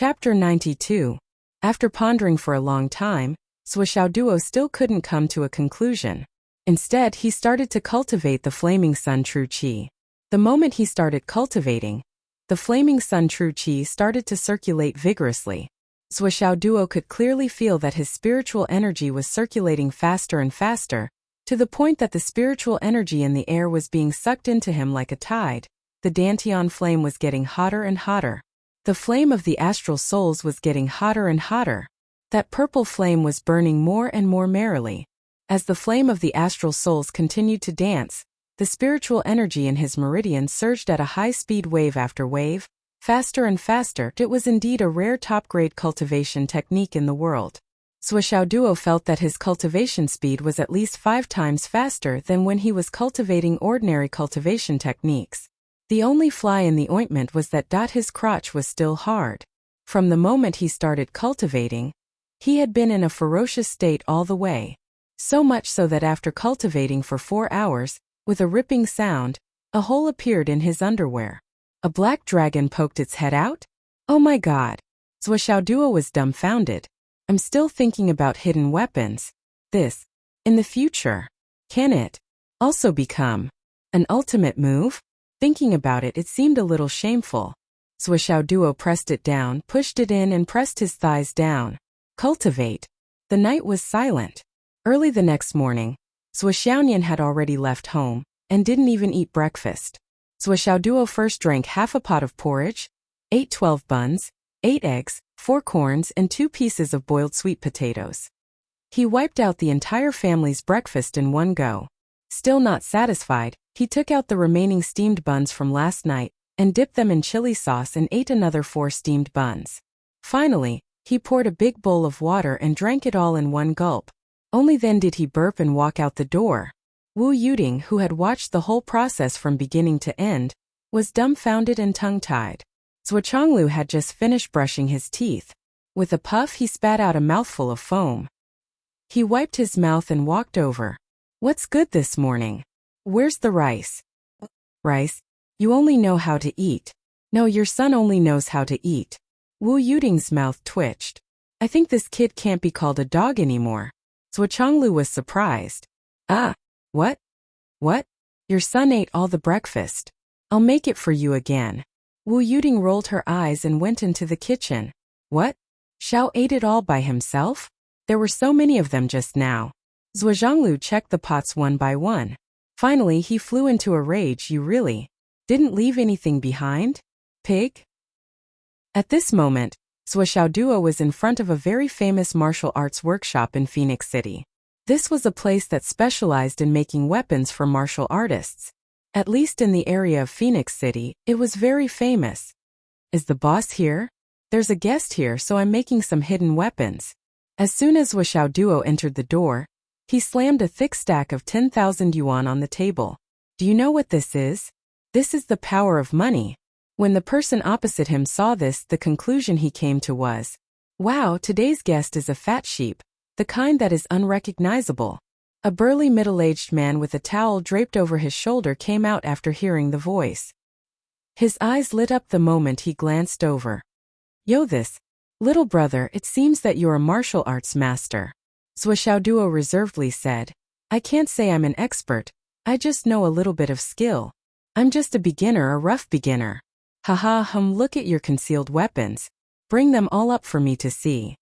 Chapter 92. After pondering for a long time, Duo still couldn't come to a conclusion. Instead, he started to cultivate the Flaming Sun True Qi. The moment he started cultivating, the Flaming Sun True Qi started to circulate vigorously. Duo could clearly feel that his spiritual energy was circulating faster and faster, to the point that the spiritual energy in the air was being sucked into him like a tide. The Dantian flame was getting hotter and hotter. The flame of the astral souls was getting hotter and hotter. That purple flame was burning more and more merrily. As the flame of the astral souls continued to dance, the spiritual energy in his meridian surged at a high-speed wave after wave, faster and faster. It was indeed a rare top-grade cultivation technique in the world. Duo felt that his cultivation speed was at least 5 times faster than when he was cultivating ordinary cultivation techniques. The only fly in the ointment was that his crotch was still hard. From the moment he started cultivating, he had been in a ferocious state all the way. So much so that after cultivating for 4 hours, with a ripping sound, a hole appeared in his underwear. A black dragon poked its head out? Oh my god. Duo was dumbfounded. I'm still thinking about hidden weapons. This, in the future, can it also become an ultimate move? Thinking about it, it seemed a little shameful. Duo pressed it down, pushed it in and pressed his thighs down. Cultivate. The night was silent. Early the next morning, Xiaonian had already left home, and didn't even eat breakfast. Duo first drank half a pot of porridge, ate 12 buns, 8 eggs, 4 corns and 2 pieces of boiled sweet potatoes. He wiped out the entire family's breakfast in one go. Still not satisfied, he took out the remaining steamed buns from last night, and dipped them in chili sauce and ate another 4 steamed buns. Finally, he poured a big bowl of water and drank it all in one gulp. Only then did he burp and walk out the door. Wu Yuding, who had watched the whole process from beginning to end, was dumbfounded and tongue-tied. Zhuochanglu had just finished brushing his teeth. With a puff he spat out a mouthful of foam. He wiped his mouth and walked over. What's good this morning? Where's the rice? Rice? You only know how to eat. No, your son only knows how to eat. Wu Yuding's mouth twitched. I think this kid can't be called a dog anymore. Zhuochanglu was surprised. Ah, what? What? Your son ate all the breakfast. I'll make it for you again. Wu Yuding rolled her eyes and went into the kitchen. What? Xiao ate it all by himself? There were so many of them just now. Zhuochanglu checked the pots one by one. Finally he flew into a rage. You really didn't leave anything behind? Pig? At this moment, Duo was in front of a very famous martial arts workshop in Phoenix City. This was a place that specialized in making weapons for martial artists. At least in the area of Phoenix City, it was very famous. Is the boss here? There's a guest here, so I'm making some hidden weapons. As soon as Duo entered the door, he slammed a thick stack of 10,000 yuan on the table. Do you know what this is? This is the power of money. When the person opposite him saw this, the conclusion he came to was, wow, today's guest is a fat sheep, the kind that is unrecognizable. A burly middle-aged man with a towel draped over his shoulder came out after hearing the voice. His eyes lit up the moment he glanced over. Yo, this little brother, it seems that you're a martial arts master. Duo reservedly said, I can't say I'm an expert, I just know a little bit of skill. I'm just a beginner, a rough beginner. Haha, look at your concealed weapons. Bring them all up for me to see.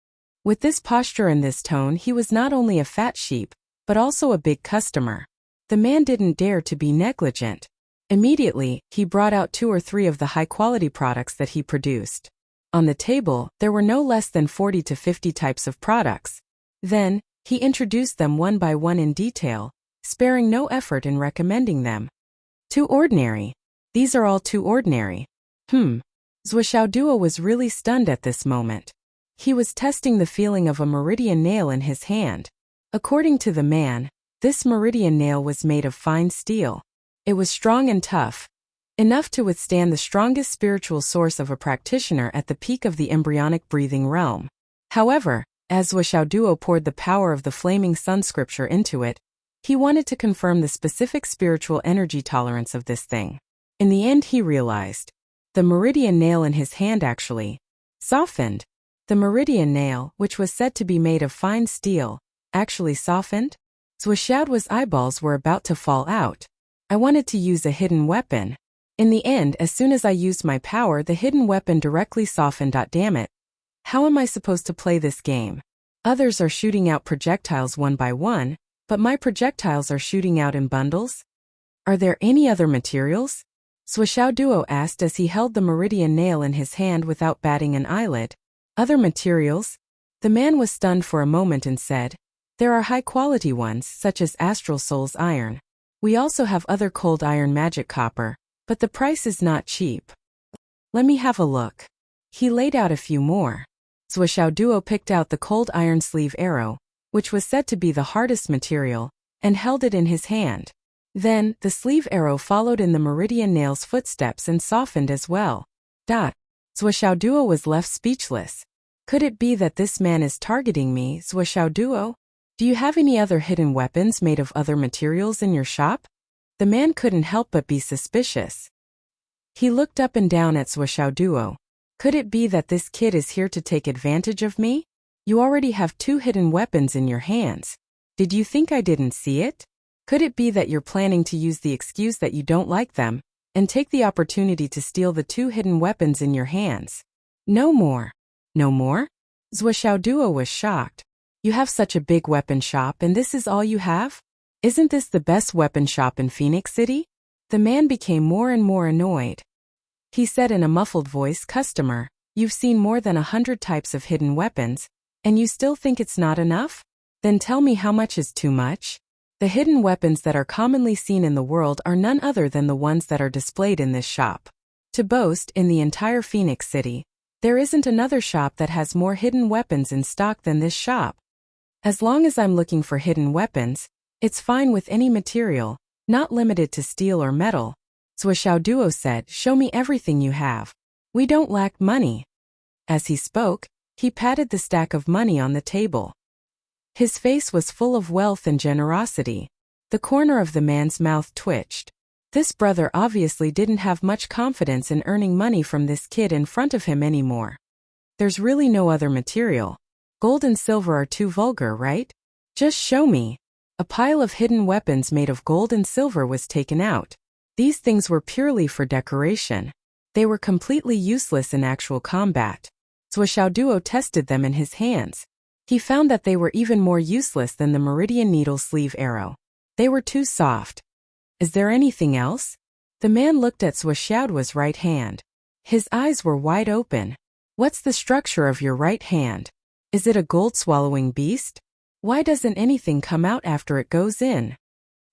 With this posture and this tone, he was not only a fat sheep, but also a big customer. The man didn't dare to be negligent. Immediately, he brought out 2 or 3 of the high-quality products that he produced. On the table, there were no less than 40 to 50 types of products. Then, he introduced them one by one in detail, sparing no effort in recommending them. Too ordinary. These are all too ordinary. Duo was really stunned at this moment. He was testing the feeling of a meridian nail in his hand. According to the man, this meridian nail was made of fine steel. It was strong and tough, enough to withstand the strongest spiritual source of a practitioner at the peak of the embryonic breathing realm. However, as Duo poured the power of the Flaming Sun scripture into it, he wanted to confirm the specific spiritual energy tolerance of this thing. In the end he realized, the meridian nail in his hand actually Softened. The meridian nail, which was said to be made of fine steel, actually softened? Zhuoxiaoduo's eyeballs were about to fall out. I wanted to use a hidden weapon. In the end, as soon as I used my power, the hidden weapon directly softened. Damn it. How am I supposed to play this game? Others are shooting out projectiles one by one, but my projectiles are shooting out in bundles? Are there any other materials? Shuoxiaoduo asked as he held the meridian nail in his hand without batting an eyelid. Other materials? The man was stunned for a moment and said, there are high-quality ones, such as Astral Soul's iron. We also have other cold iron magic copper, but the price is not cheap. Let me have a look. He laid out a few more. Shuoxiaoduo picked out the cold iron sleeve arrow, which was said to be the hardest material, and held it in his hand. Then, the sleeve arrow followed in the meridian nail's footsteps and softened as well. Shuoxiaoduo was left speechless. Could it be that this man is targeting me, Shuoxiaoduo? Do you have any other hidden weapons made of other materials in your shop? The man couldn't help but be suspicious. He looked up and down at Shuoxiaoduo. Could it be that this kid is here to take advantage of me? You already have 2 hidden weapons in your hands. Did you think I didn't see it? Could it be that you're planning to use the excuse that you don't like them, and take the opportunity to steal the 2 hidden weapons in your hands? No more. No more? Shuoxiaoduo was shocked. You have such a big weapon shop and this is all you have? Isn't this the best weapon shop in Phoenix City? The man became more and more annoyed. He said in a muffled voice, customer, you've seen more than 100 types of hidden weapons, and you still think it's not enough? Then tell me how much is too much? The hidden weapons that are commonly seen in the world are none other than the ones that are displayed in this shop. To boast, in the entire Phoenix City, there isn't another shop that has more hidden weapons in stock than this shop. As long as I'm looking for hidden weapons, it's fine with any material, not limited to steel or metal. Shuoxiaoduo said, show me everything you have. We don't lack money. As he spoke, he patted the stack of money on the table. His face was full of wealth and generosity. The corner of the man's mouth twitched. This brother obviously didn't have much confidence in earning money from this kid in front of him anymore. There's really no other material. Gold and silver are too vulgar, right? Just show me. A pile of hidden weapons made of gold and silver was taken out. These things were purely for decoration. They were completely useless in actual combat. Shuoxiaoduo tested them in his hands. He found that they were even more useless than the meridian needle sleeve arrow. They were too soft. Is there anything else? The man looked at Shuoxiaoduo's right hand. His eyes were wide open. What's the structure of your right hand? Is it a gold-swallowing beast? Why doesn't anything come out after it goes in?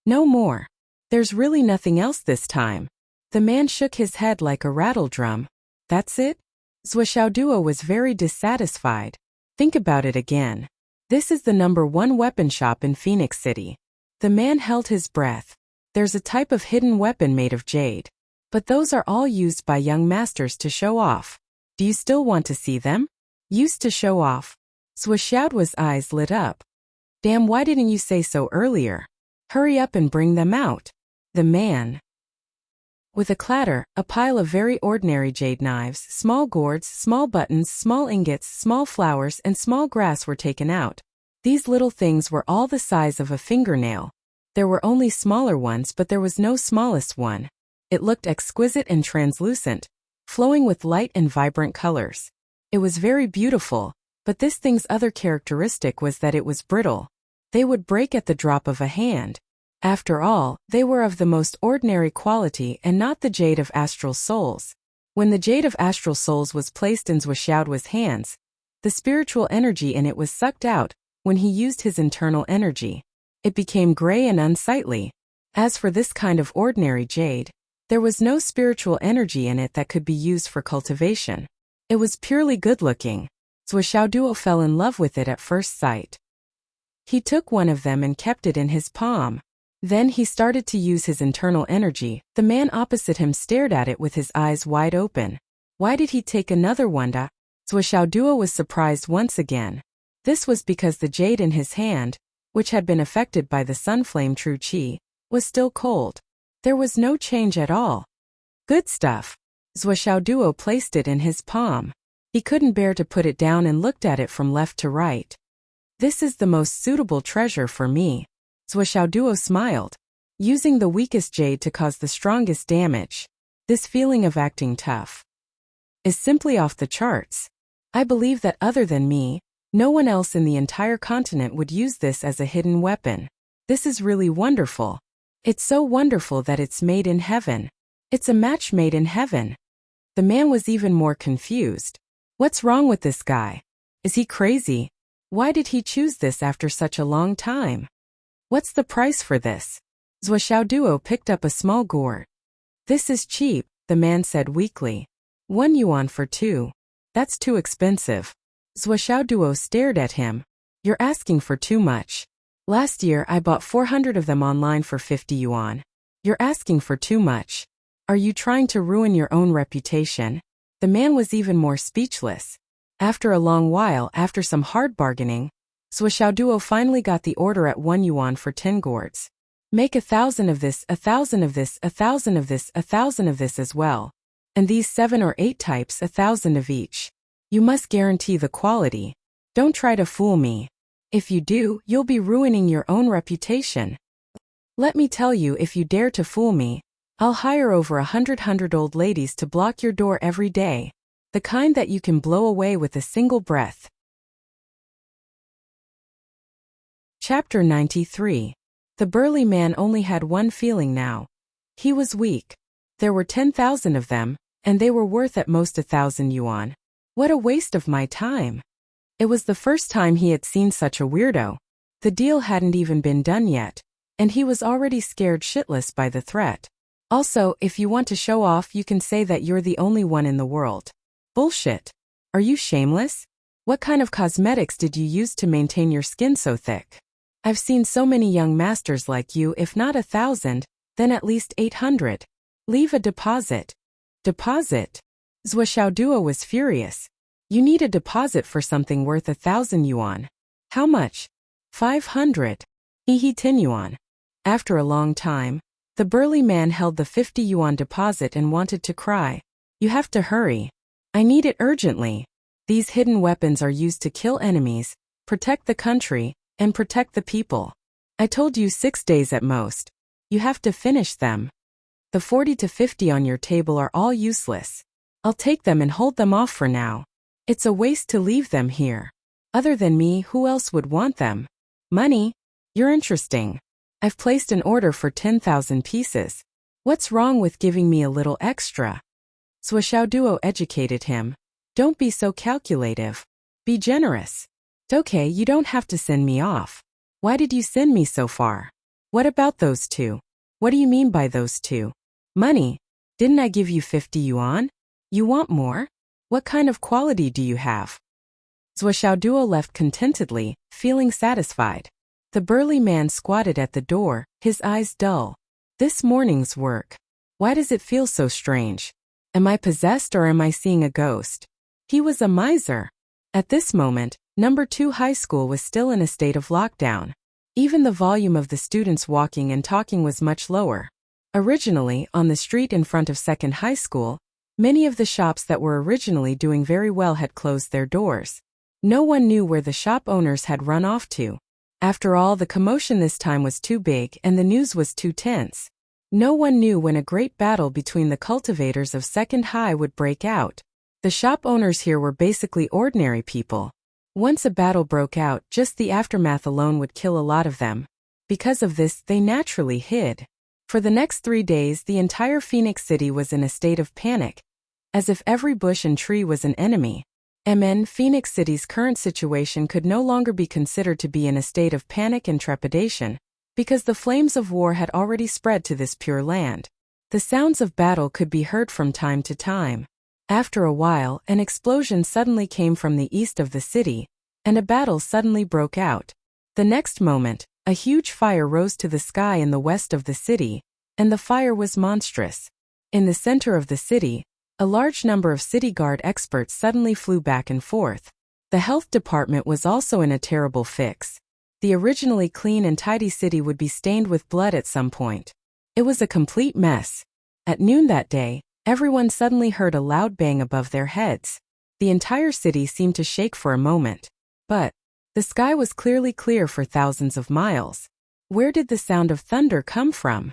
No more. There's really nothing else this time. The man shook his head like a rattle drum. That's it? Shuoxiaoduo was very dissatisfied. Think about it again. This is the #1 weapon shop in Phoenix City. The man held his breath. There's a type of hidden weapon made of jade. But those are all used by young masters to show off. Do you still want to see them? Used to show off. Shuoxiaoduo's eyes lit up. Damn, why didn't you say so earlier? Hurry up and bring them out. The man. With a clatter, a pile of very ordinary jade knives, small gourds, small buttons, small ingots, small flowers, and small grass were taken out. These little things were all the size of a fingernail. There were only smaller ones, but there was no smallest one. It looked exquisite and translucent, flowing with light and vibrant colors. It was very beautiful, but this thing's other characteristic was that it was brittle. They would break at the drop of a hand. After all, they were of the most ordinary quality and not the jade of astral souls. When the jade of astral souls was placed in Shuoxiaoduo's hands, the spiritual energy in it was sucked out. When he used his internal energy, it became gray and unsightly. As for this kind of ordinary jade, there was no spiritual energy in it that could be used for cultivation. It was purely good-looking. Shuoxiaoduo fell in love with it at first sight. He took one of them and kept it in his palm. Then he started to use his internal energy. The man opposite him stared at it with his eyes wide open. Why did he take another one? Shuoxiaoduo was surprised once again. This was because the jade in his hand, which had been affected by the sunflame true qi, was still cold. There was no change at all. Good stuff. Shuoxiaoduo placed it in his palm. He couldn't bear to put it down and looked at it from left to right. This is the most suitable treasure for me. Swishaoduo smiled. Using the weakest jade to cause the strongest damage. This feeling of acting tough is simply off the charts. I believe that other than me, no one else in the entire continent would use this as a hidden weapon. This is really wonderful. It's so wonderful that it's made in heaven. It's a match made in heaven. The man was even more confused. What's wrong with this guy? Is he crazy? Why did he choose this after such a long time? What's the price for this? Swishaoduo picked up a small gourd. This is cheap, the man said weakly. 1 yuan for 2. That's too expensive. Swishaoduo stared at him. You're asking for too much. Last year I bought 400 of them online for 50 yuan. You're asking for too much. Are you trying to ruin your own reputation? The man was even more speechless. After a long while, after some hard bargaining, Swishaoduo finally got the order at 1 yuan for 10 gourds. Make 1,000 of this, 1,000 of this, 1,000 of this, 1,000 of this as well. And these 7 or 8 types, 1,000 of each. You must guarantee the quality. Don't try to fool me. If you do, you'll be ruining your own reputation. Let me tell you, if you dare to fool me, I'll hire over 100 old ladies to block your door every day. The kind that you can blow away with a single breath. Chapter 93. The burly man only had one feeling now. He was weak. There were 10,000 of them, and they were worth at most 1,000 yuan. What a waste of my time. It was the first time he had seen such a weirdo. The deal hadn't even been done yet, and he was already scared shitless by the threat. Also, if you want to show off, you can say that you're the only one in the world. Bullshit. Are you shameless? What kind of cosmetics did you use to maintain your skin so thick? I've seen so many young masters like you, if not 1,000, then at least 800. Leave a deposit. Deposit? Swishaoduo was furious. You need a deposit for something worth 1,000 yuan. How much? 500. 10 yuan. After a long time, the burly man held the 50 yuan deposit and wanted to cry. You have to hurry. I need it urgently. These hidden weapons are used to kill enemies, protect the country, and protect the people. I told you 6 days at most. You have to finish them. The 40 to 50 on your table are all useless. I'll take them and hold them off for now. It's a waste to leave them here. Other than me, who else would want them? Money? You're interesting. I've placed an order for 10,000 pieces. What's wrong with giving me a little extra? Swishaoduo educated him. Don't be so calculative. Be generous. It's okay, you don't have to send me off. Why did you send me so far? What about those 2? What do you mean by those 2? Money. Didn't I give you 50 yuan? You want more? What kind of quality do you have? Swishaoduo left contentedly, feeling satisfied. The burly man squatted at the door, his eyes dull. This morning's work. Why does it feel so strange? Am I possessed or am I seeing a ghost? He was a miser. At this moment, number 2 high school was still in a state of lockdown. Even the volume of the students walking and talking was much lower. Originally, on the street in front of 2nd high school, many of the shops that were originally doing very well had closed their doors. No one knew where the shop owners had run off to. After all, the commotion this time was too big and the news was too tense. No one knew when a great battle between the cultivators of 2nd High would break out. The shop owners here were basically ordinary people. Once a battle broke out, just the aftermath alone would kill a lot of them. Because of this, they naturally hid. For the next 3 days, the entire Phoenix City was in a state of panic, as if every bush and tree was an enemy. Phoenix City's current situation could no longer be considered to be in a state of panic and trepidation, because the flames of war had already spread to this pure land. The sounds of battle could be heard from time to time. After a while, an explosion suddenly came from the east of the city, and a battle suddenly broke out. The next moment, a huge fire rose to the sky in the west of the city, and the fire was monstrous. In the center of the city, a large number of city guard experts suddenly flew back and forth. The health department was also in a terrible fix. The originally clean and tidy city would be stained with blood at some point. It was a complete mess. At noon that day, everyone suddenly heard a loud bang above their heads. The entire city seemed to shake for a moment. But the sky was clearly clear for thousands of miles. Where did the sound of thunder come from?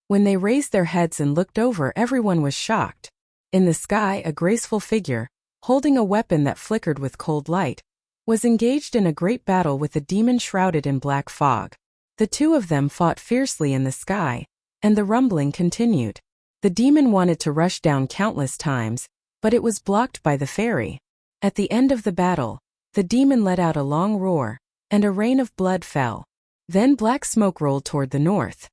When they raised their heads and looked over, everyone was shocked. In the sky, a graceful figure, holding a weapon that flickered with cold light, was engaged in a great battle with a demon shrouded in black fog. The two of them fought fiercely in the sky, and the rumbling continued. The demon wanted to rush down countless times, but it was blocked by the fairy. At the end of the battle, the demon let out a long roar, and a rain of blood fell. Then black smoke rolled toward the north.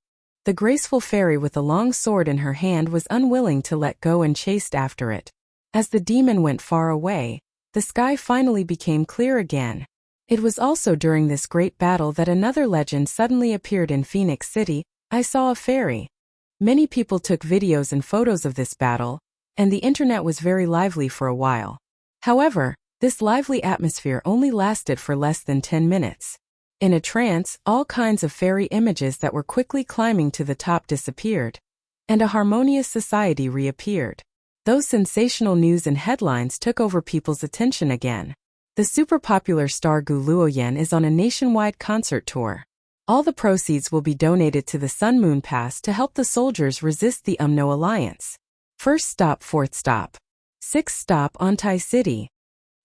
The graceful fairy with a long sword in her hand was unwilling to let go and chased after it. As the demon went far away, the sky finally became clear again. It was also during this great battle that another legend suddenly appeared in Phoenix City. I saw a fairy. Many people took videos and photos of this battle, and the internet was very lively for a while. However, this lively atmosphere only lasted for less than 10 minutes. In a trance, all kinds of fairy images that were quickly climbing to the top disappeared, and a harmonious society reappeared. Those sensational news and headlines took over people's attention again. The super popular star Gu Luoyan is on a nationwide concert tour. All the proceeds will be donated to the Sun Moon Pass to help the soldiers resist the UMNO alliance. First stop, fourth stop. Sixth stop, Antai City.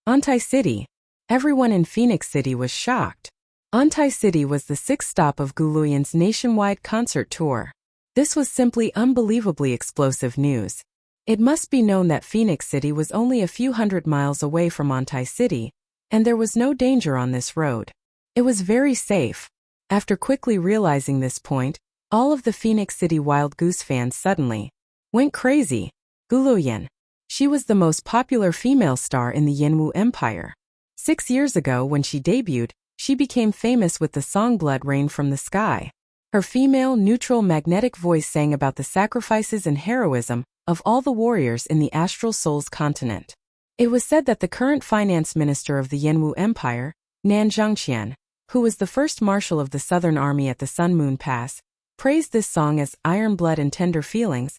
Antai City. Everyone in Phoenix City was shocked. Antai City was the sixth stop of Gu Luoyan's nationwide concert tour. This was simply unbelievably explosive news. It must be known that Phoenix City was only a few hundred miles away from Antai City, and there was no danger on this road. It was very safe. After quickly realizing this point, all of the Phoenix City Wild Goose fans suddenly went crazy. Gu Luoyan. She was the most popular female star in the Yanwu Empire. 6 years ago when she debuted, she became famous with the song Blood Rain from the Sky. Her female, neutral, magnetic voice sang about the sacrifices and heroism of all the warriors in the Astral Souls continent. It was said that the current finance minister of the Yanwu Empire, Nan Zhangqian, who was the first marshal of the Southern Army at the Sun Moon Pass, praised this song as iron blood and tender feelings.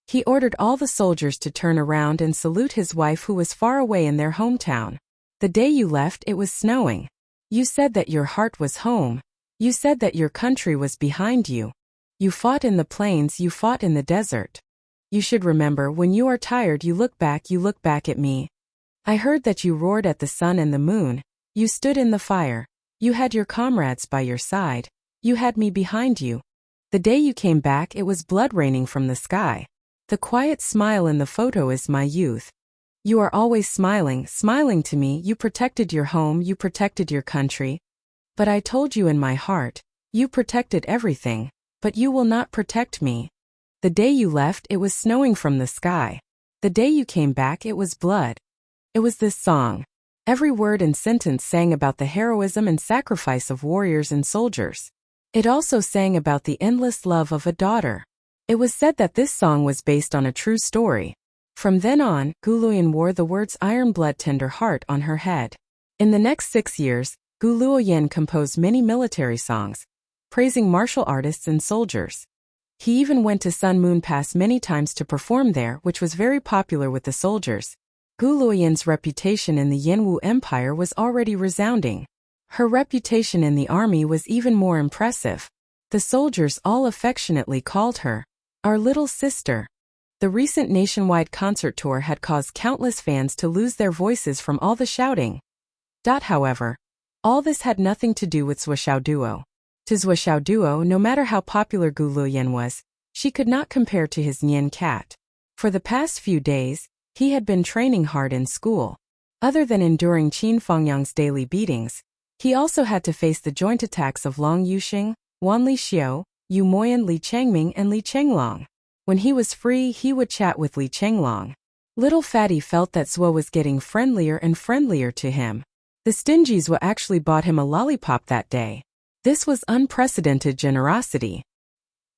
He ordered all the soldiers to turn around and salute his wife who was far away in their hometown. The day you left, it was snowing. You said that your heart was home. You said that your country was behind you. You fought in the plains, you fought in the desert. You should remember, when you are tired, you look back at me. I heard that you roared at the sun and the moon. You stood in the fire. You had your comrades by your side. You had me behind you. The day you came back, it was blood raining from the sky. The quiet smile in the photo is my youth. You are always smiling, smiling to me. You protected your home, you protected your country. But I told you in my heart, you protected everything, but you will not protect me. The day you left, it was snowing from the sky. The day you came back, it was blood. It was this song. Every word and sentence sang about the heroism and sacrifice of warriors and soldiers. It also sang about the endless love of a daughter. It was said that this song was based on a true story. From then on, Gu Luoyan wore the words Iron Blood Tender Heart on her head. In the next 6 years, Gu Luoyan composed many military songs, praising martial artists and soldiers. He even went to Sun Moon Pass many times to perform there, which was very popular with the soldiers. Gu Luoyan's reputation in the Yanwu Empire was already resounding. Her reputation in the army was even more impressive. The soldiers all affectionately called her our little sister. The recent nationwide concert tour had caused countless fans to lose their voices from all the shouting. However, all this had nothing to do with Swordsmanship duo. To Swordsmanship duo, no matter how popular Gu Luoyan was, she could not compare to his Nian cat. For the past few days, he had been training hard in school. Other than enduring Qin Fengyang's daily beatings, he also had to face the joint attacks of Long Yuxing, Wan Lixiu, Yu Moyan, Li Chengming, and Li Chenglong. When he was free, he would chat with Li Chenglong. Little Fatty felt that Zhuo was getting friendlier and friendlier to him. The stingy Zhuo actually bought him a lollipop that day. This was unprecedented generosity.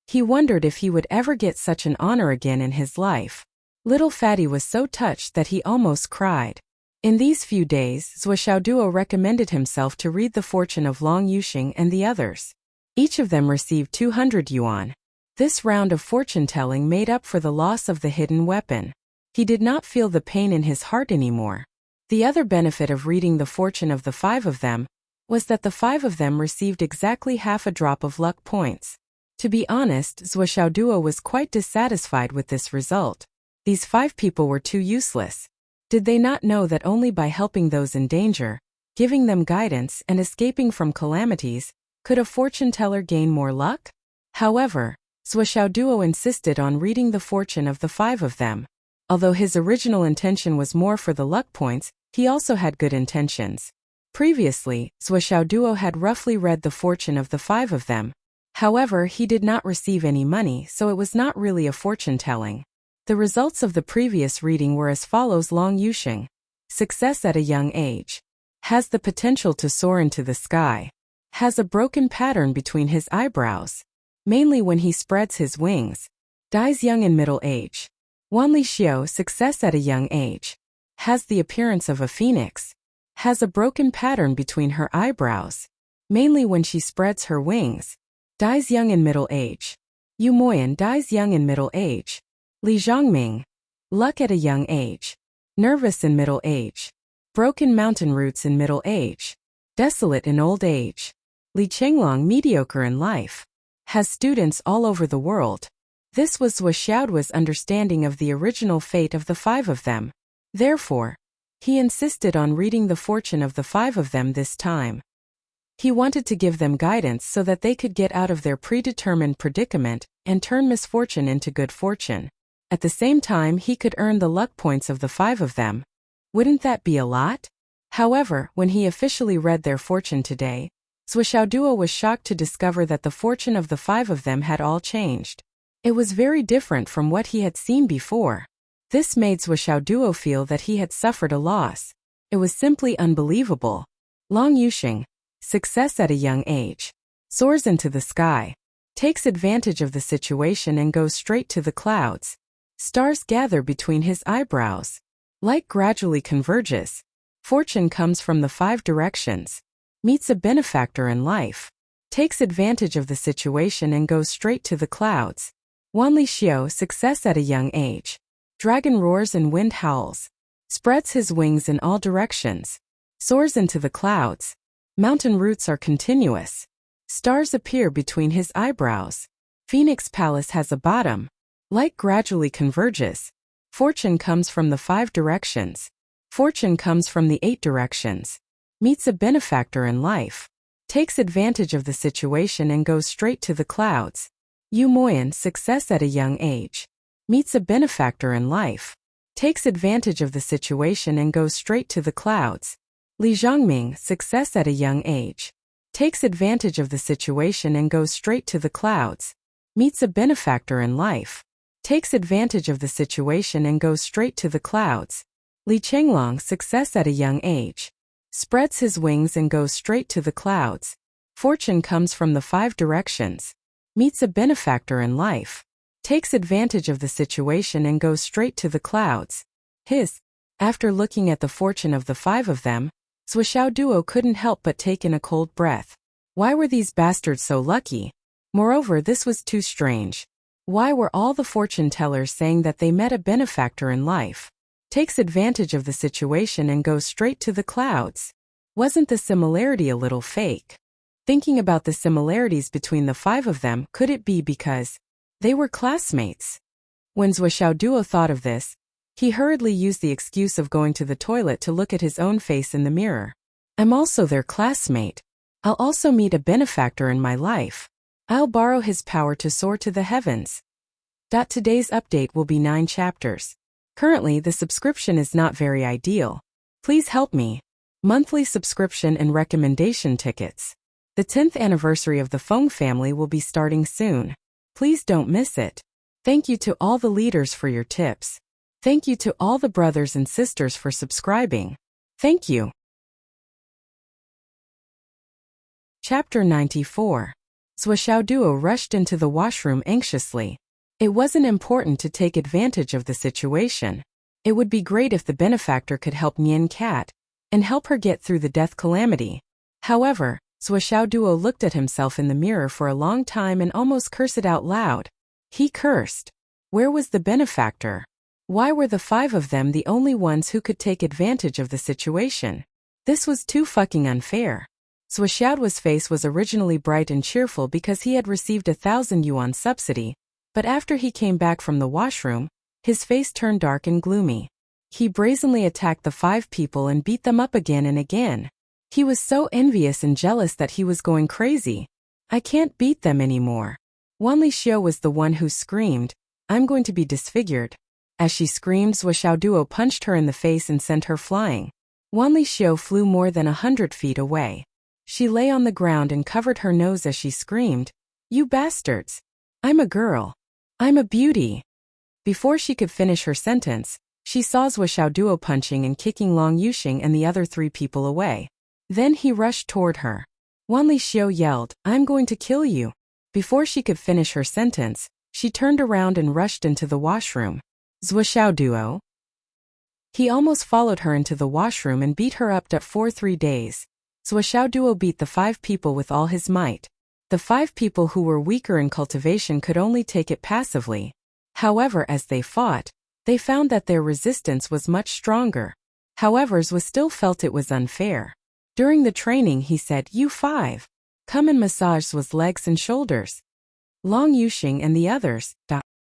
He wondered if he would ever get such an honor again in his life. Little Fatty was so touched that he almost cried. In these few days, Swordsmanship duo recommended himself to read the fortune of Long Yuxing and the others. Each of them received 200 yuan. This round of fortune-telling made up for the loss of the hidden weapon. He did not feel the pain in his heart anymore. The other benefit of reading the fortune of the 5 of them was that the 5 of them received exactly half a drop of luck points. To be honest, Zuo was quite dissatisfied with this result. These 5 people were too useless. Did they not know that only by helping those in danger, giving them guidance and escaping from calamities, could a fortune teller gain more luck? However, Zuo insisted on reading the fortune of the 5 of them. Although his original intention was more for the luck points, he also had good intentions. Previously, Zuo had roughly read the fortune of the 5 of them. However, he did not receive any money, so it was not really a fortune-telling. The results of the previous reading were as follows: Long Yuxing. Success at a young age. Has the potential to soar into the sky. Has a broken pattern between his eyebrows, mainly when he spreads his wings. Dies young in middle age. Wanli Xiao. Success at a young age. Has the appearance of a phoenix. Has a broken pattern between her eyebrows, mainly when she spreads her wings. Dies young in middle age. Yu Moyan. Dies young in middle age. Li Zhongming. Luck at a young age. Nervous in middle age. Broken mountain roots in middle age. Desolate in old age. Li Chenglong. Mediocre in life. Has students all over the world. This was Zuo Xiaoduo's understanding of the original fate of the 5 of them. Therefore, he insisted on reading the fortune of the 5 of them this time. He wanted to give them guidance so that they could get out of their predetermined predicament and turn misfortune into good fortune. At the same time, he could earn the luck points of the 5 of them. Wouldn't that be a lot? However, when he officially read their fortune today, Zuo was shocked to discover that the fortune of the 5 of them had all changed. It was very different from what he had seen before. This made Zuo feel that he had suffered a loss. It was simply unbelievable. Long Yuxing. Success at a young age. Soars into the sky. Takes advantage of the situation and goes straight to the clouds. Stars gather between his eyebrows. Light gradually converges. Fortune comes from the 5 directions. Meets a benefactor in life. Takes advantage of the situation and goes straight to the clouds. Wanli Xiao. Success at a young age. Dragon roars and wind howls. Spreads his wings in all directions. Soars into the clouds. Mountain roots are continuous. Stars appear between his eyebrows. Phoenix Palace has a bottom. Light gradually converges. Fortune comes from the 5 directions. Fortune comes from the 8 directions. Meets a benefactor in life. Takes advantage of the situation and goes straight to the clouds. Yu Moyan. Success at a young age. Meets a benefactor in life. Takes advantage of the situation and goes straight to the clouds. Li Zhongming. Success at a young age. Takes advantage of the situation and goes straight to the clouds. Meets a benefactor in life. Takes advantage of the situation and goes straight to the clouds. Li Chenglong. Success at a young age. Spreads his wings and goes straight to the clouds. Fortune comes from the 5 directions. Meets a benefactor in life. Takes advantage of the situation and goes straight to the clouds. After looking at the fortune of the 5 of them, Zuo couldn't help but take in a cold breath. Why were these bastards so lucky? Moreover, this was too strange. Why were all the fortune tellers saying that they met a benefactor in life? Takes advantage of the situation and goes straight to the clouds. Wasn't the similarity a little fake? Thinking about the similarities between the 5 of them, could it be because they were classmates? When Zuo thought of this, he hurriedly used the excuse of going to the toilet to look at his own face in the mirror. I'm also their classmate. I'll also meet a benefactor in my life. I'll borrow his power to soar to the heavens. Today's update will be 9 chapters. Currently, the subscription is not very ideal. Please help me. Monthly subscription and recommendation tickets. The 10th anniversary of the Feng family will be starting soon. Please don't miss it. Thank you to all the leaders for your tips. Thank you to all the brothers and sisters for subscribing. Thank you. Chapter 94. Zuo rushed into the washroom anxiously. It wasn't important to take advantage of the situation. It would be great if the benefactor could help Nian Cat and help her get through the death calamity. However, Zuo looked at himself in the mirror for a long time and almost cursed out loud. He cursed. Where was the benefactor? Why were the 5 of them the only ones who could take advantage of the situation? This was too fucking unfair. Swishaoduo's face was originally bright and cheerful because he had received 1,000 yuan subsidy, but after he came back from the washroom, his face turned dark and gloomy. He brazenly attacked the 5 people and beat them up again and again. He was so envious and jealous that he was going crazy. I can't beat them anymore. Wan Lixio was the one who screamed, I'm going to be disfigured. As she screamed, Swishaoduo punched her in the face and sent her flying. Wan Lixio flew more than 100 feet away. She lay on the ground and covered her nose as she screamed, You bastards! I'm a girl. I'm a beauty. Before she could finish her sentence, she saw Swishaoduo punching and kicking Long Yuxing and the other 3 people away. Then he rushed toward her. Wan Lixio yelled, I'm going to kill you. Before she could finish her sentence, she turned around and rushed into the washroom. Swishaoduo. He almost followed her into the washroom and beat her up for 3 days. Swishaoduo beat the 5 people with all his might. The 5 people who were weaker in cultivation could only take it passively. However, as they fought, they found that their resistance was much stronger. However, Zwa still felt it was unfair. During the training he said, You 5. Come and massage Zwa's legs and shoulders. Long Yuxing and the others.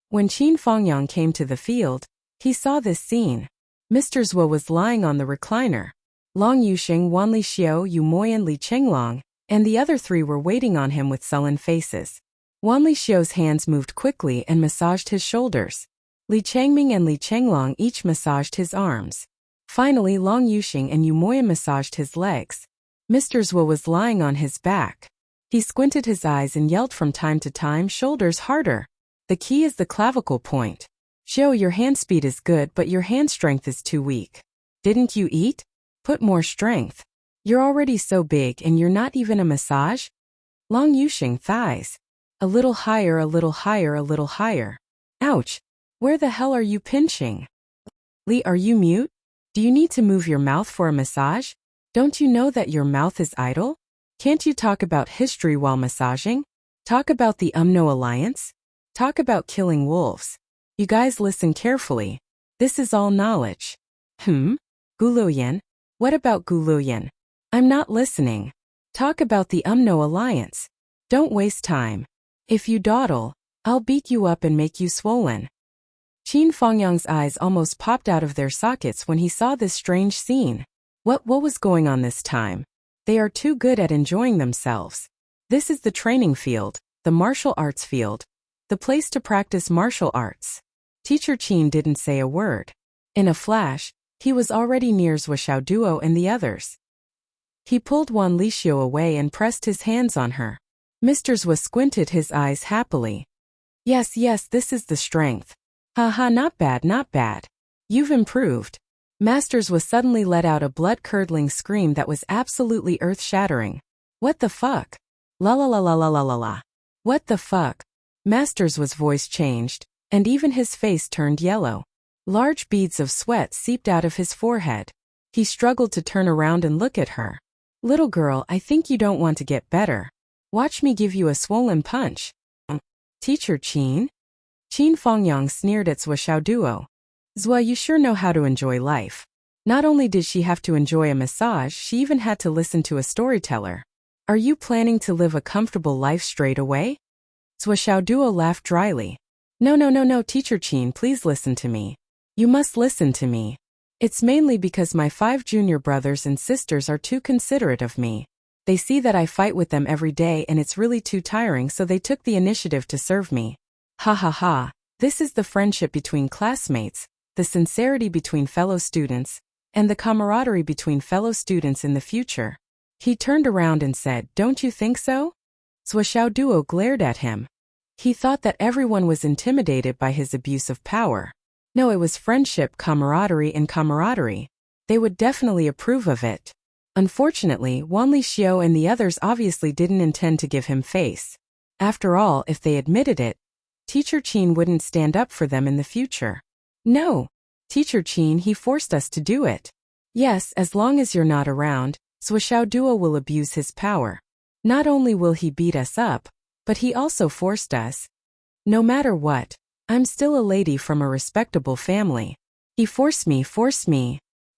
When Qin Fengyang came to the field, he saw this scene. Mr. Zwa was lying on the recliner. Long Yuxing, Wan Lixio, Yu Moi and Li Chenglong, and the other 3 were waiting on him with sullen faces. Wan Lixio's hands moved quickly and massaged his shoulders. Li Changming and Li Chenglong each massaged his arms. Finally, Long Yuxing and Yu Moi massaged his legs. Mr. Zwa was lying on his back. He squinted his eyes and yelled from time to time, Shoulders harder. The key is the clavicle point. Xiao, your hand speed is good, but your hand strength is too weak. Didn't you eat? Put more strength. You're already so big and you're not even a massage? Long Yuxing, thighs. A little higher, a little higher, a little higher. Ouch. Where the hell are you pinching? Li, are you mute? Do you need to move your mouth for a massage? Don't you know that your mouth is idle? Can't you talk about history while massaging? Talk about the UMNO alliance? Talk about killing wolves. You guys listen carefully. This is all knowledge. Guluyan? What about Guluyan? I'm not listening. Talk about the UMNO alliance. Don't waste time. If you dawdle, I'll beat you up and make you swollen. Qin Fengyang's eyes almost popped out of their sockets when he saw this strange scene. What was going on this time? They are too good at enjoying themselves. This is the training field, the martial arts field, the place to practice martial arts. Teacher Qin didn't say a word. In a flash, he was already near Swishaoduo and the others. He pulled Wan Lixio away and pressed his hands on her. Mr. Zwa squinted his eyes happily. Yes, this is the strength. Haha, not bad, not bad. You've improved. Masters was suddenly let out a blood-curdling scream that was absolutely earth-shattering. What the fuck? La la la la la la la la. What the fuck? Masters' voice changed, and even his face turned yellow. Large beads of sweat seeped out of his forehead. He struggled to turn around and look at her. Little girl, I think you don't want to get better. Watch me give you a swollen punch. Teacher Qin? Qin Fengyang sneered at Swishaoduo. Zwa, you sure know how to enjoy life. Not only did she have to enjoy a massage, she even had to listen to a storyteller. Are you planning to live a comfortable life straight away? Swishaoduo laughed dryly. No, Teacher Qin, please listen to me. You must listen to me. It's mainly because my 5 junior brothers and sisters are too considerate of me. They see that I fight with them every day and it's really too tiring, so they took the initiative to serve me. Ha ha ha. This is the friendship between classmates, the sincerity between fellow students, and the camaraderie between fellow students in the future. He turned around and said, Don't you think so? Swishaoduo glared at him. He thought that everyone was intimidated by his abuse of power. No, it was friendship, camaraderie, and camaraderie. They would definitely approve of it. Unfortunately, Wan Lixio and the others obviously didn't intend to give him face. After all, if they admitted it, Teacher Qin wouldn't stand up for them in the future. No, Teacher Qin, he forced us to do it. Yes, as long as you're not around, Swishaoduo will abuse his power. Not only will he beat us up, but he also forced us. No matter what, I'm still a lady from a respectable family. He forced me.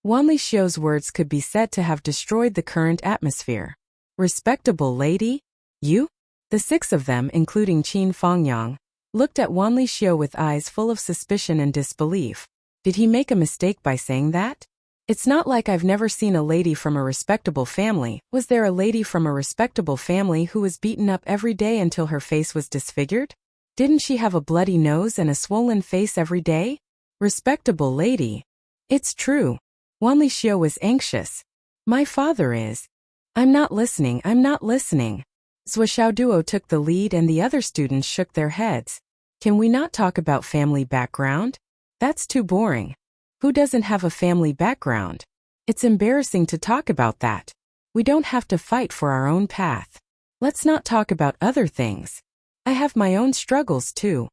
Wanli Xiu's words could be said to have destroyed the current atmosphere. Respectable lady? You? The 6 of them, including Qin Fangyang, looked at Wanli Xiu with eyes full of suspicion and disbelief. Did he make a mistake by saying that? It's not like I've never seen a lady from a respectable family. Was there a lady from a respectable family who was beaten up every day until her face was disfigured? Didn't she have a bloody nose and a swollen face every day? Respectable lady. It's true. Wanli Xiu was anxious. My father is. I'm not listening. Zhou Xiaoduo took the lead and the other students shook their heads. Can we not talk about family background? That's too boring. Who doesn't have a family background? It's embarrassing to talk about that. We don't have to fight for our own path. Let's not talk about other things. I have my own struggles too.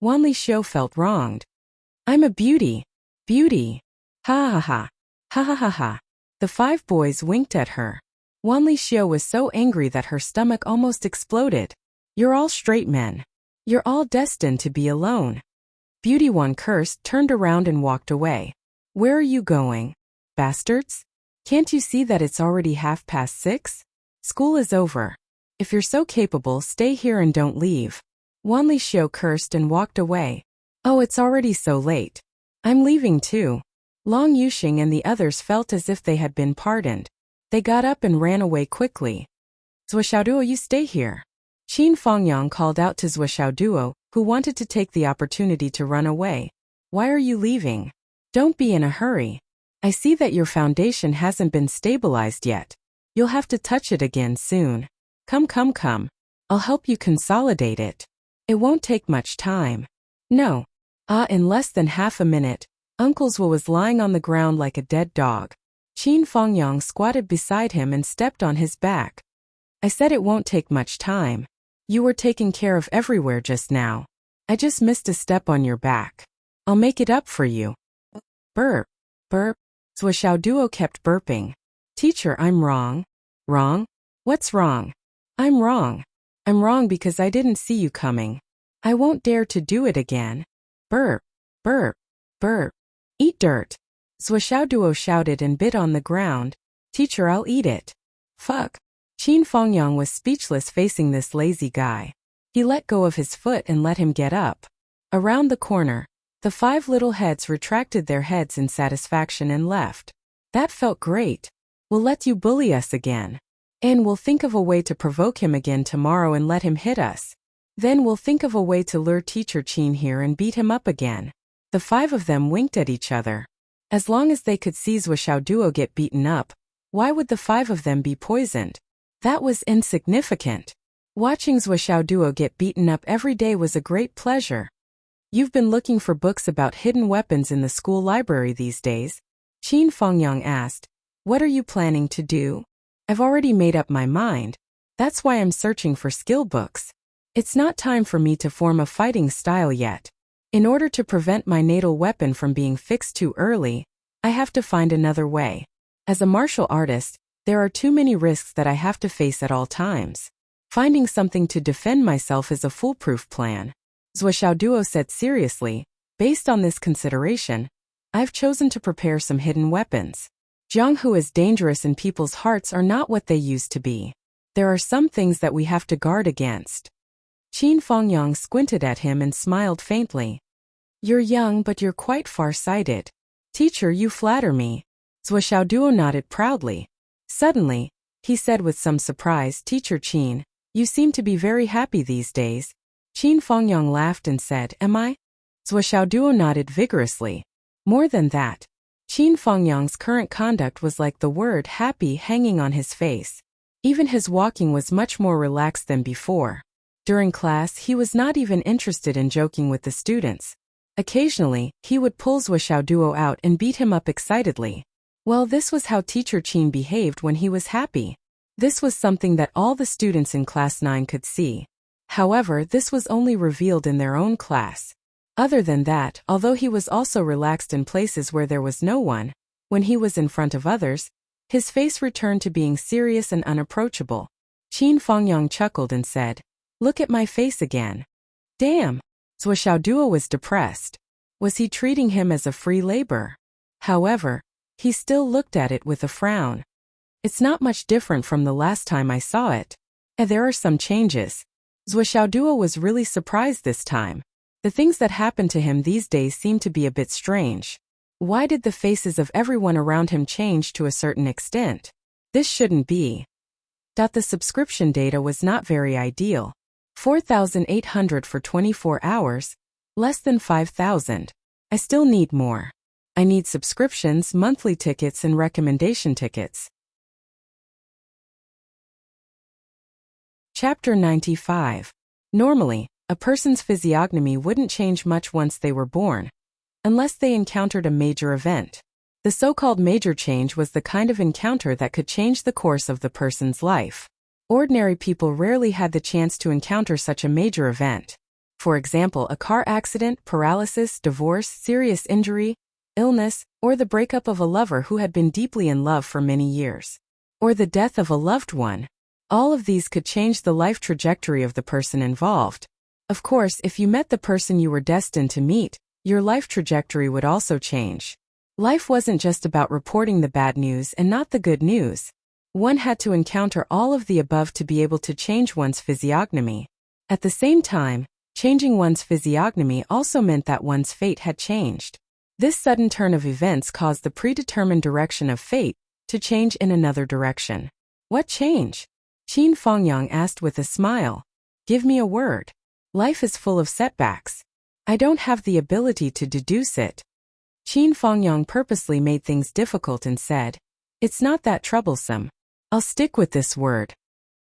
Wanli Xiu felt wronged. I'm a beauty. Beauty. Ha ha ha. Ha ha ha ha. The 5 boys winked at her. Wanli Xiu was so angry that her stomach almost exploded. You're all straight men. You're all destined to be alone. Beauty One cursed, turned around and walked away. Where are you going? Bastards? Can't you see that it's already 6:30? School is over. If you're so capable, stay here and don't leave. Wanli Xiu cursed and walked away. Oh, it's already so late. I'm leaving too. Long Yuxing and the others felt as if they had been pardoned. They got up and ran away quickly. Zhou Xiaoduo, you stay here. Qin Fangyang called out to Zhou Xiaoduo, who wanted to take the opportunity to run away. Why are you leaving? Don't be in a hurry. I see that your foundation hasn't been stabilized yet. You'll have to touch it again soon. Come. I'll help you consolidate it. It won't take much time. No. In less than half a minute, Uncle Zhou was lying on the ground like a dead dog. Qin Fangyang squatted beside him and stepped on his back. I said it won't take much time. You were taken care of everywhere just now. I just missed a step on your back. I'll make it up for you. Burp. Zhou Xiaoduo kept burping. Teacher, I'm wrong. Wrong? What's wrong? I'm wrong. I'm wrong because I didn't see you coming. I won't dare to do it again. Burp. Eat dirt. Zhou Xiaoduo shouted and bit on the ground. Teacher, I'll eat it. Fuck. Qin Fangyang was speechless facing this lazy guy. He let go of his foot and let him get up. Around the corner, the 5 little heads retracted their heads in satisfaction and left. That felt great. We'll let you bully us again. And we'll think of a way to provoke him again tomorrow and let him hit us. Then we'll think of a way to lure Teacher Qin here and beat him up again. The 5 of them winked at each other. As long as they could see Zhou Xiaoduo get beaten up, why would the 5 of them be poisoned? That was insignificant. Watching Zhou Xiaoduo get beaten up every day was a great pleasure. You've been looking for books about hidden weapons in the school library these days? Qin Fangyang asked. What are you planning to do? I've already made up my mind. That's why I'm searching for skill books. It's not time for me to form a fighting style yet. In order to prevent my natal weapon from being fixed too early, I have to find another way. As a martial artist, there are too many risks that I have to face at all times. Finding something to defend myself is a foolproof plan. Zhou Xiaoduo said seriously. Based on this consideration, I've chosen to prepare some hidden weapons. Jianghu is dangerous and people's hearts are not what they used to be. There are some things that we have to guard against. Qin Fangyang squinted at him and smiled faintly. You're young but you're quite far-sighted. Teacher, you flatter me. Zhou Xiaoduo nodded proudly. Suddenly, he said with some surprise, Teacher Qin, you seem to be very happy these days. Qin Fangyang laughed and said, Am I? Zhou Xiaoduo nodded vigorously. More than that, Qin Fangyang's current conduct was like the word happy hanging on his face. Even his walking was much more relaxed than before. During class, he was not even interested in joking with the students. Occasionally, he would pull Zhou Xiaoduo out and beat him up excitedly. Well, this was how Teacher Qin behaved when he was happy. This was something that all the students in Class 9 could see. However, this was only revealed in their own class. Other than that, although he was also relaxed in places where there was no one, when he was in front of others, his face returned to being serious and unapproachable. Qin Fangyang chuckled and said, Look at my face again. Damn! Duo was depressed. Was he treating him as a free labor? However, he still looked at it with a frown. It's not much different from the last time I saw it. There are some changes. Duo was really surprised this time. The things that happen to him these days seem to be a bit strange. Why did the faces of everyone around him change to a certain extent? This shouldn't be. The subscription data was not very ideal. 4,800 for 24 hours. Less than 5,000. I still need more. I need subscriptions, monthly tickets, and recommendation tickets. Chapter 95. Normally, a person's physiognomy wouldn't change much once they were born, unless they encountered a major event. The so-called major change was the kind of encounter that could change the course of the person's life. Ordinary people rarely had the chance to encounter such a major event. For example, a car accident, paralysis, divorce, serious injury, illness, or the breakup of a lover who had been deeply in love for many years. Or the death of a loved one. All of these could change the life trajectory of the person involved. Of course, if you met the person you were destined to meet, your life trajectory would also change. Life wasn't just about reporting the bad news and not the good news. One had to encounter all of the above to be able to change one's physiognomy. At the same time, changing one's physiognomy also meant that one's fate had changed. This sudden turn of events caused the predetermined direction of fate to change in another direction. What change? Qin Fengyang asked with a smile. Give me a word. Life is full of setbacks. I don't have the ability to deduce it. Qin Fengyang purposely made things difficult and said, it's not that troublesome. I'll stick with this word.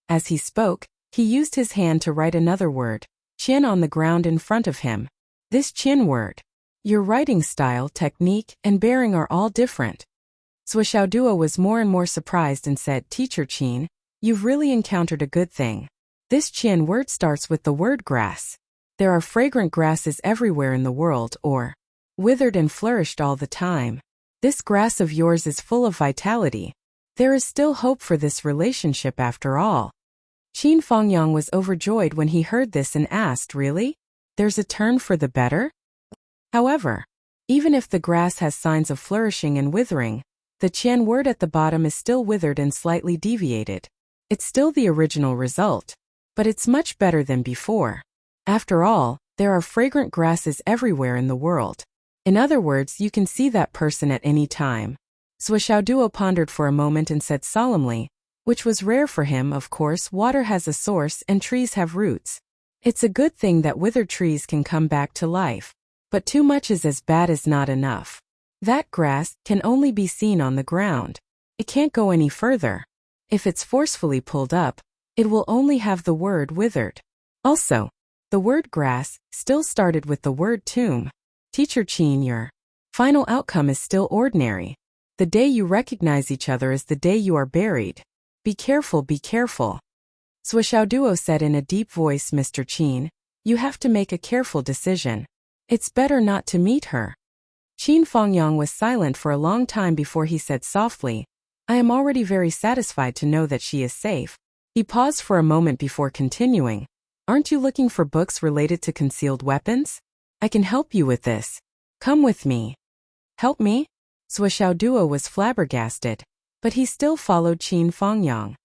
As he spoke, he used his hand to write another word, Qian, on the ground in front of him. This Qian word. Your writing style, technique, and bearing are all different. Duo was more and more surprised and said, Teacher Qin, you've really encountered a good thing. This Qian word starts with the word grass. There are fragrant grasses everywhere in the world, or withered and flourished all the time. This grass of yours is full of vitality. There is still hope for this relationship after all. Qin Fengyang was overjoyed when he heard this and asked, really? There's a turn for the better? However, even if the grass has signs of flourishing and withering, the Qian word at the bottom is still withered and slightly deviated. It's still the original result, but it's much better than before. After all, there are fragrant grasses everywhere in the world. In other words, you can see that person at any time. Duo pondered for a moment and said solemnly, which was rare for him, of course, water has a source and trees have roots. It's a good thing that withered trees can come back to life. But too much is as bad as not enough. That grass can only be seen on the ground. It can't go any further. If it's forcefully pulled up, it will only have the word withered. Also, the word grass still started with the word tomb. Teacher Qin, your final outcome is still ordinary. The day you recognize each other is the day you are buried. Be careful, be careful. Duo said in a deep voice, Mr. Qin, you have to make a careful decision. It's better not to meet her. Qin Fengyang was silent for a long time before he said softly, I am already very satisfied to know that she is safe. He paused for a moment before continuing. Aren't you looking for books related to concealed weapons? I can help you with this. Come with me. Help me? Duo was flabbergasted, but he still followed Qin Fengyang.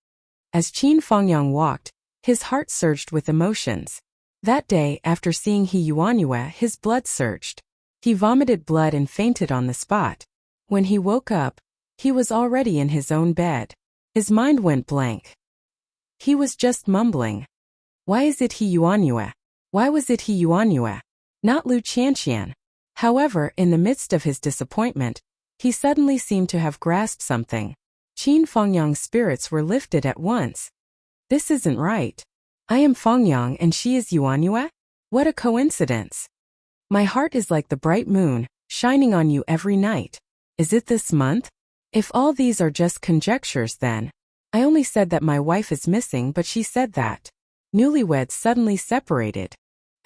As Qin Fengyang walked, his heart surged with emotions. That day, after seeing He Yuanyue, his blood surged. He vomited blood and fainted on the spot. When he woke up, he was already in his own bed. His mind went blank. He was just mumbling. Why is it He Yuanyue? Why was it He Yuanyue? Not Lu Qianqian. However, in the midst of his disappointment, he suddenly seemed to have grasped something. Qin Fengyang's spirits were lifted at once. This isn't right. I am Fengyang and she is Yuanyue? What a coincidence. My heart is like the bright moon, shining on you every night. Is it this month? If all these are just conjectures then. I only said that my wife is missing, but she said that newlyweds suddenly separated.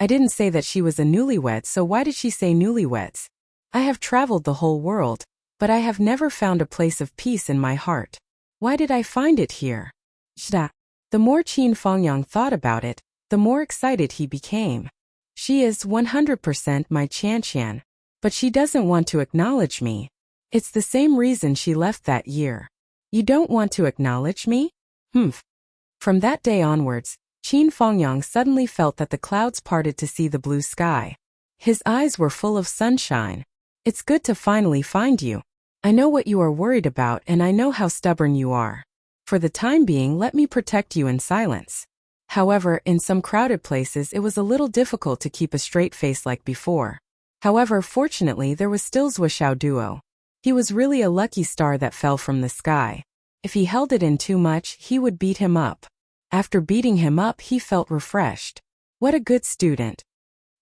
I didn't say that she was a newlywed, so why did she say newlyweds? I have traveled the whole world, but I have never found a place of peace in my heart. Why did I find it here? The more Qin Fengyang thought about it, the more excited he became. She is 100% my Chanchan. But she doesn't want to acknowledge me. It's the same reason she left that year. You don't want to acknowledge me? Humph. From that day onwards, Qin Fengyang suddenly felt that the clouds parted to see the blue sky. His eyes were full of sunshine. It's good to finally find you. I know what you are worried about and I know how stubborn you are. For the time being, let me protect you in silence. However, in some crowded places it was a little difficult to keep a straight face like before. However, fortunately there was still Wuxia Duo. He was really a lucky star that fell from the sky. If he held it in too much, he would beat him up. After beating him up, he felt refreshed. What a good student.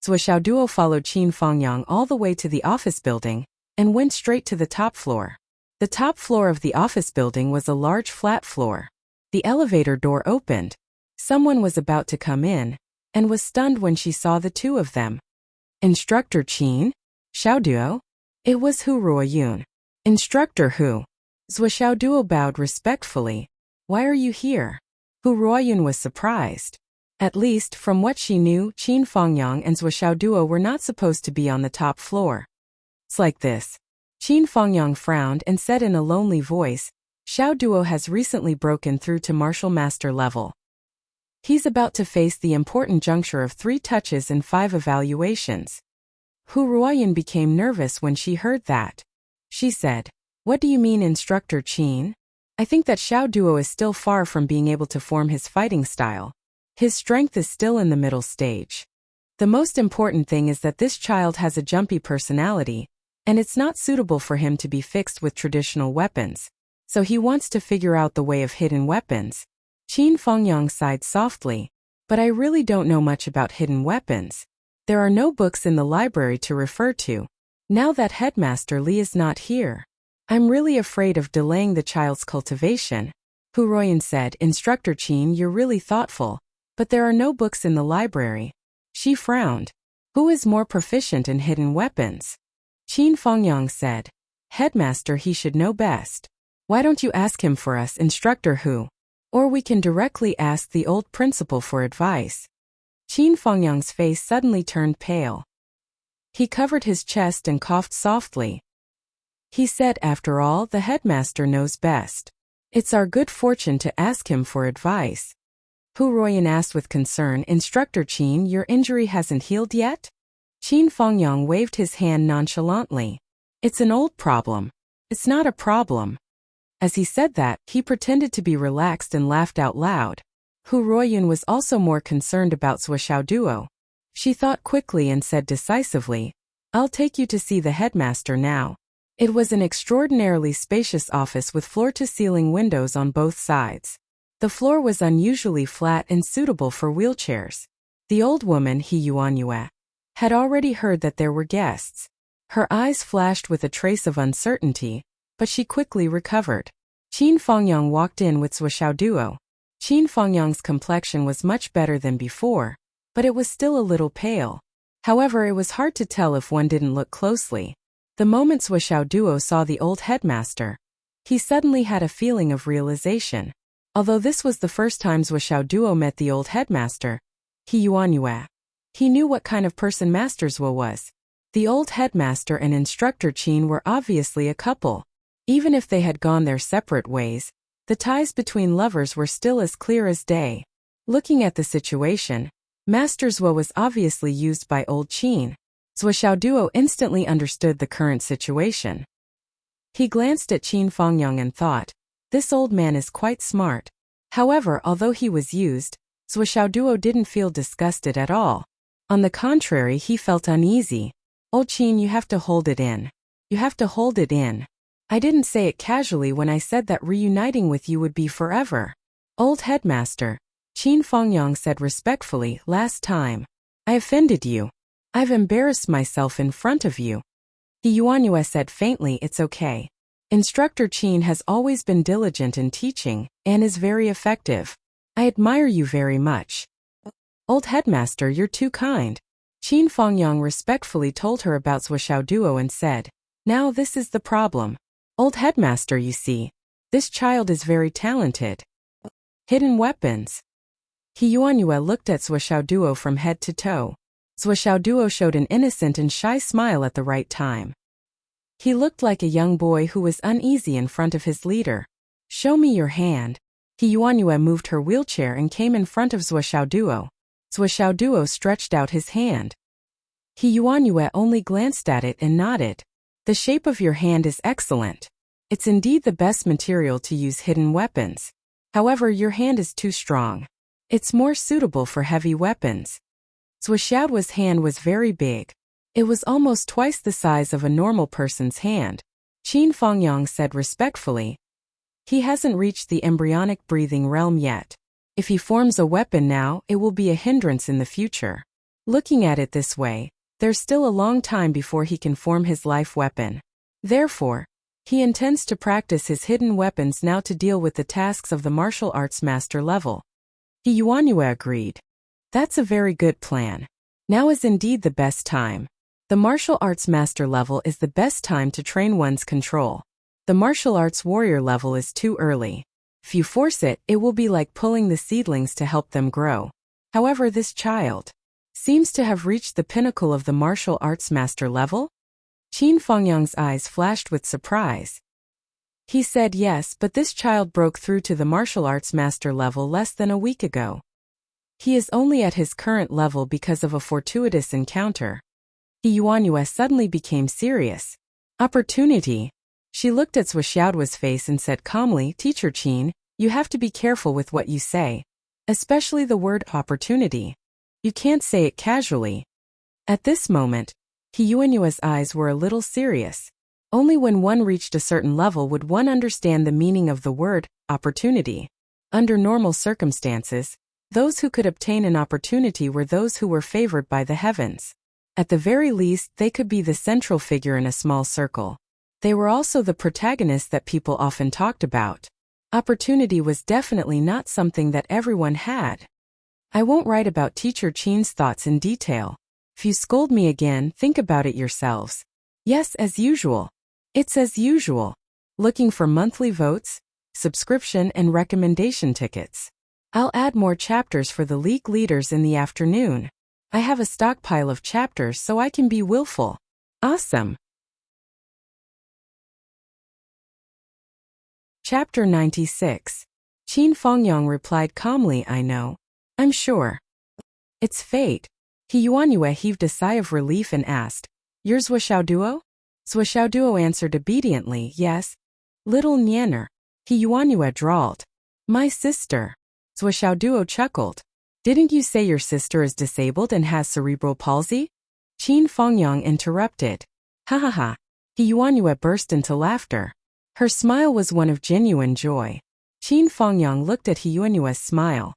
Wuxia Duo followed Qin Fengyang all the way to the office building and went straight to the top floor. The top floor of the office building was a large flat floor. The elevator door opened. Someone was about to come in and was stunned when she saw the two of them. Instructor Qin? Xiaoduo? It was Hu Ruoyun. Instructor Hu. Wuxia Duo bowed respectfully. Why are you here? Hu Ruoyun was surprised. At least, from what she knew, Qin Fengyang and Wuxia Duo were not supposed to be on the top floor. It's like this. Qin Fengyang frowned and said in a lonely voice, Xiao Duo has recently broken through to martial master level. He's about to face the important juncture of 3 touches and 5 evaluations. Hu Ruoyun became nervous when she heard that. She said, What do you mean, Instructor Qin? I think that Xiao Duo is still far from being able to form his fighting style. His strength is still in the middle stage. The most important thing is that this child has a jumpy personality, and it's not suitable for him to be fixed with traditional weapons. So he wants to figure out the way of hidden weapons. Qin Fengyang sighed softly. But I really don't know much about hidden weapons. There are no books in the library to refer to. Now that Headmaster Li is not here, I'm really afraid of delaying the child's cultivation. Hu Ruoyun said, Instructor Qin, you're really thoughtful. But there are no books in the library. She frowned. Who is more proficient in hidden weapons? Qin Fengyang said, Headmaster, he should know best. Why don't you ask him for us, Instructor Hu? Or we can directly ask the old principal for advice. Qin Fengyang's face suddenly turned pale. He covered his chest and coughed softly. He said, after all, the headmaster knows best. It's our good fortune to ask him for advice. Hu Ruoyun asked with concern, Instructor Qin, your injury hasn't healed yet? Qin Fengyang waved his hand nonchalantly. It's an old problem. It's not a problem. As he said that, he pretended to be relaxed and laughed out loud. Hu Ruoyun was also more concerned about Wuxia Duo. She thought quickly and said decisively, I'll take you to see the headmaster now. It was an extraordinarily spacious office with floor-to-ceiling windows on both sides. The floor was unusually flat and suitable for wheelchairs. The old woman, He Yuanyue, had already heard that there were guests. Her eyes flashed with a trace of uncertainty, but she quickly recovered. Qin Fengyang walked in with Wuxia Duo. Qin Fengyang's complexion was much better than before, but it was still a little pale. However, it was hard to tell if one didn't look closely. The moment Wuxia Duo saw the old headmaster, he suddenly had a feeling of realization. Although this was the first time Wuxia Duo met the old headmaster, He Yuanyue, he knew what kind of person Master Zhuo was. The old headmaster and Instructor Qin were obviously a couple. Even if they had gone their separate ways, the ties between lovers were still as clear as day. Looking at the situation, Master Zhuo was obviously used by old Qin. Wuxia Duo instantly understood the current situation. He glanced at Qin Fengyang and thought, this old man is quite smart. However, although he was used, Wuxia Duo didn't feel disgusted at all. On the contrary, he felt uneasy. Old Qin, you have to hold it in. You have to hold it in. I didn't say it casually when I said that reuniting with you would be forever. Old headmaster, Qin Fengyang said respectfully, last time I offended you. I've embarrassed myself in front of you. He Yuanyue said faintly, it's okay. Instructor Qin has always been diligent in teaching and is very effective. I admire you very much. Old headmaster, you're too kind. Qin Fengyang respectfully told her about Wuxia Duo and said, now this is the problem. Old headmaster, you see, this child is very talented. Hidden weapons. He Yuanyue looked at Wuxia Duo from head to toe. Duo showed an innocent and shy smile at the right time. He looked like a young boy who was uneasy in front of his leader. Show me your hand. Yuanyue moved her wheelchair and came in front of Duo. Duo stretched out his hand. Yuanyue only glanced at it and nodded. The shape of your hand is excellent. It's indeed the best material to use hidden weapons. However, your hand is too strong. It's more suitable for heavy weapons. Duo's hand was very big. It was almost twice the size of a normal person's hand. Qin Fengyang said respectfully. He hasn't reached the embryonic breathing realm yet. If he forms a weapon now, it will be a hindrance in the future. Looking at it this way, there's still a long time before he can form his life weapon. Therefore, he intends to practice his hidden weapons now to deal with the tasks of the martial arts master level. Yuanyue agreed. That's a very good plan. Now is indeed the best time. The martial arts master level is the best time to train one's control. The martial arts warrior level is too early. If you force it, it will be like pulling the seedlings to help them grow. However, this child seems to have reached the pinnacle of the martial arts master level? Qin Fengyang's eyes flashed with surprise. He said yes, but this child broke through to the martial arts master level less than a week ago. He is only at his current level because of a fortuitous encounter. Yuanyue suddenly became serious. Opportunity. She looked at Swishaoduo's face and said calmly, Teacher Qin, you have to be careful with what you say. Especially the word opportunity. You can't say it casually. At this moment, Yuanyue's eyes were a little serious. Only when one reached a certain level would one understand the meaning of the word opportunity. Under normal circumstances, those who could obtain an opportunity were those who were favored by the heavens. At the very least, they could be the central figure in a small circle. They were also the protagonists that people often talked about. Opportunity was definitely not something that everyone had. I won't write about Teacher Qin's thoughts in detail. If you scold me again, think about it yourselves. Yes, as usual. It's as usual. Looking for monthly votes, subscription and recommendation tickets. I'll add more chapters for the league leaders in the afternoon. I have a stockpile of chapters so I can be willful. Awesome. Chapter 96. Qin Fengyang replied calmly, I know. I'm sure. It's fate. Yuanyue heaved a sigh of relief and asked, You're Swishaoduo? Swishaoduo answered obediently, yes. Little Nyener. Yuanyue drawled. My sister. Swishaoduo chuckled. Didn't you say your sister is disabled and has cerebral palsy? Qin Fengyang interrupted. Ha ha ha. Yuanyue burst into laughter. Her smile was one of genuine joy. Qin Fengyang looked at Yuanyue's smile.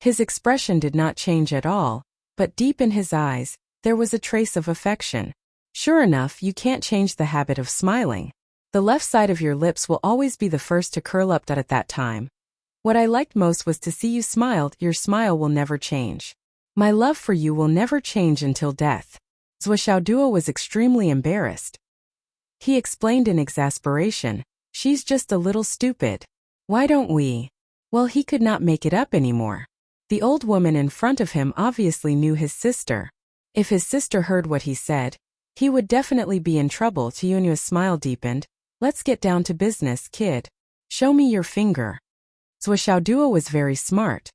His expression did not change at all, but deep in his eyes, there was a trace of affection. Sure enough, you can't change the habit of smiling. The left side of your lips will always be the first to curl up at that time. What I liked most was to see you smiled. Your smile will never change. My love for you will never change until death. Swishaoduo was extremely embarrassed. He explained in exasperation, She's just a little stupid. Why don't we? Well, he could not make it up anymore. The old woman in front of him obviously knew his sister. If his sister heard what he said, he would definitely be in trouble. Yuanyue's smile deepened. Let's get down to business, kid. Show me your finger. Swishaoduo was very smart.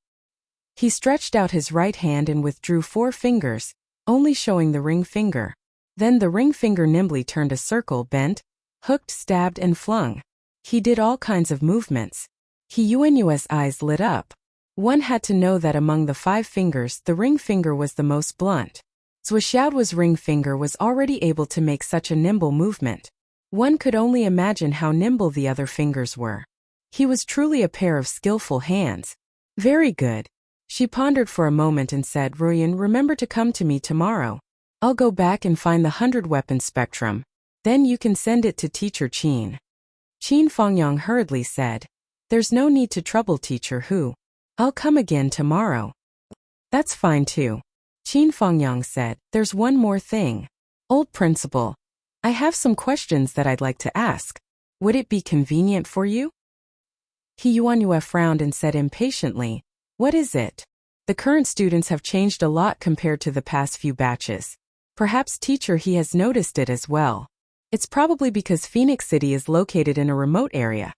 He stretched out his right hand and withdrew 4 fingers, only showing the ring finger. Then the ring finger nimbly turned a circle, bent, hooked, stabbed and flung. He did all kinds of movements. Yuanyue's eyes lit up. One had to know that among the 5 fingers, the ring finger was the most blunt. Swishaoduo's ring finger was already able to make such a nimble movement. One could only imagine how nimble the other fingers were. He was truly a pair of skillful hands. Very good. She pondered for a moment and said, Ruyan, remember to come to me tomorrow. I'll go back and find the 100-weapon spectrum. Then you can send it to Teacher Qin. Qin Fengyang hurriedly said, There's no need to trouble Teacher Hu. I'll come again tomorrow. That's fine too. Qin Fengyang said, There's one more thing. Old principal. I have some questions that I'd like to ask. Would it be convenient for you? Yuanyue frowned and said impatiently, What is it? The current students have changed a lot compared to the past few batches. Perhaps teacher he has noticed it as well. It's probably because Phoenix City is located in a remote area.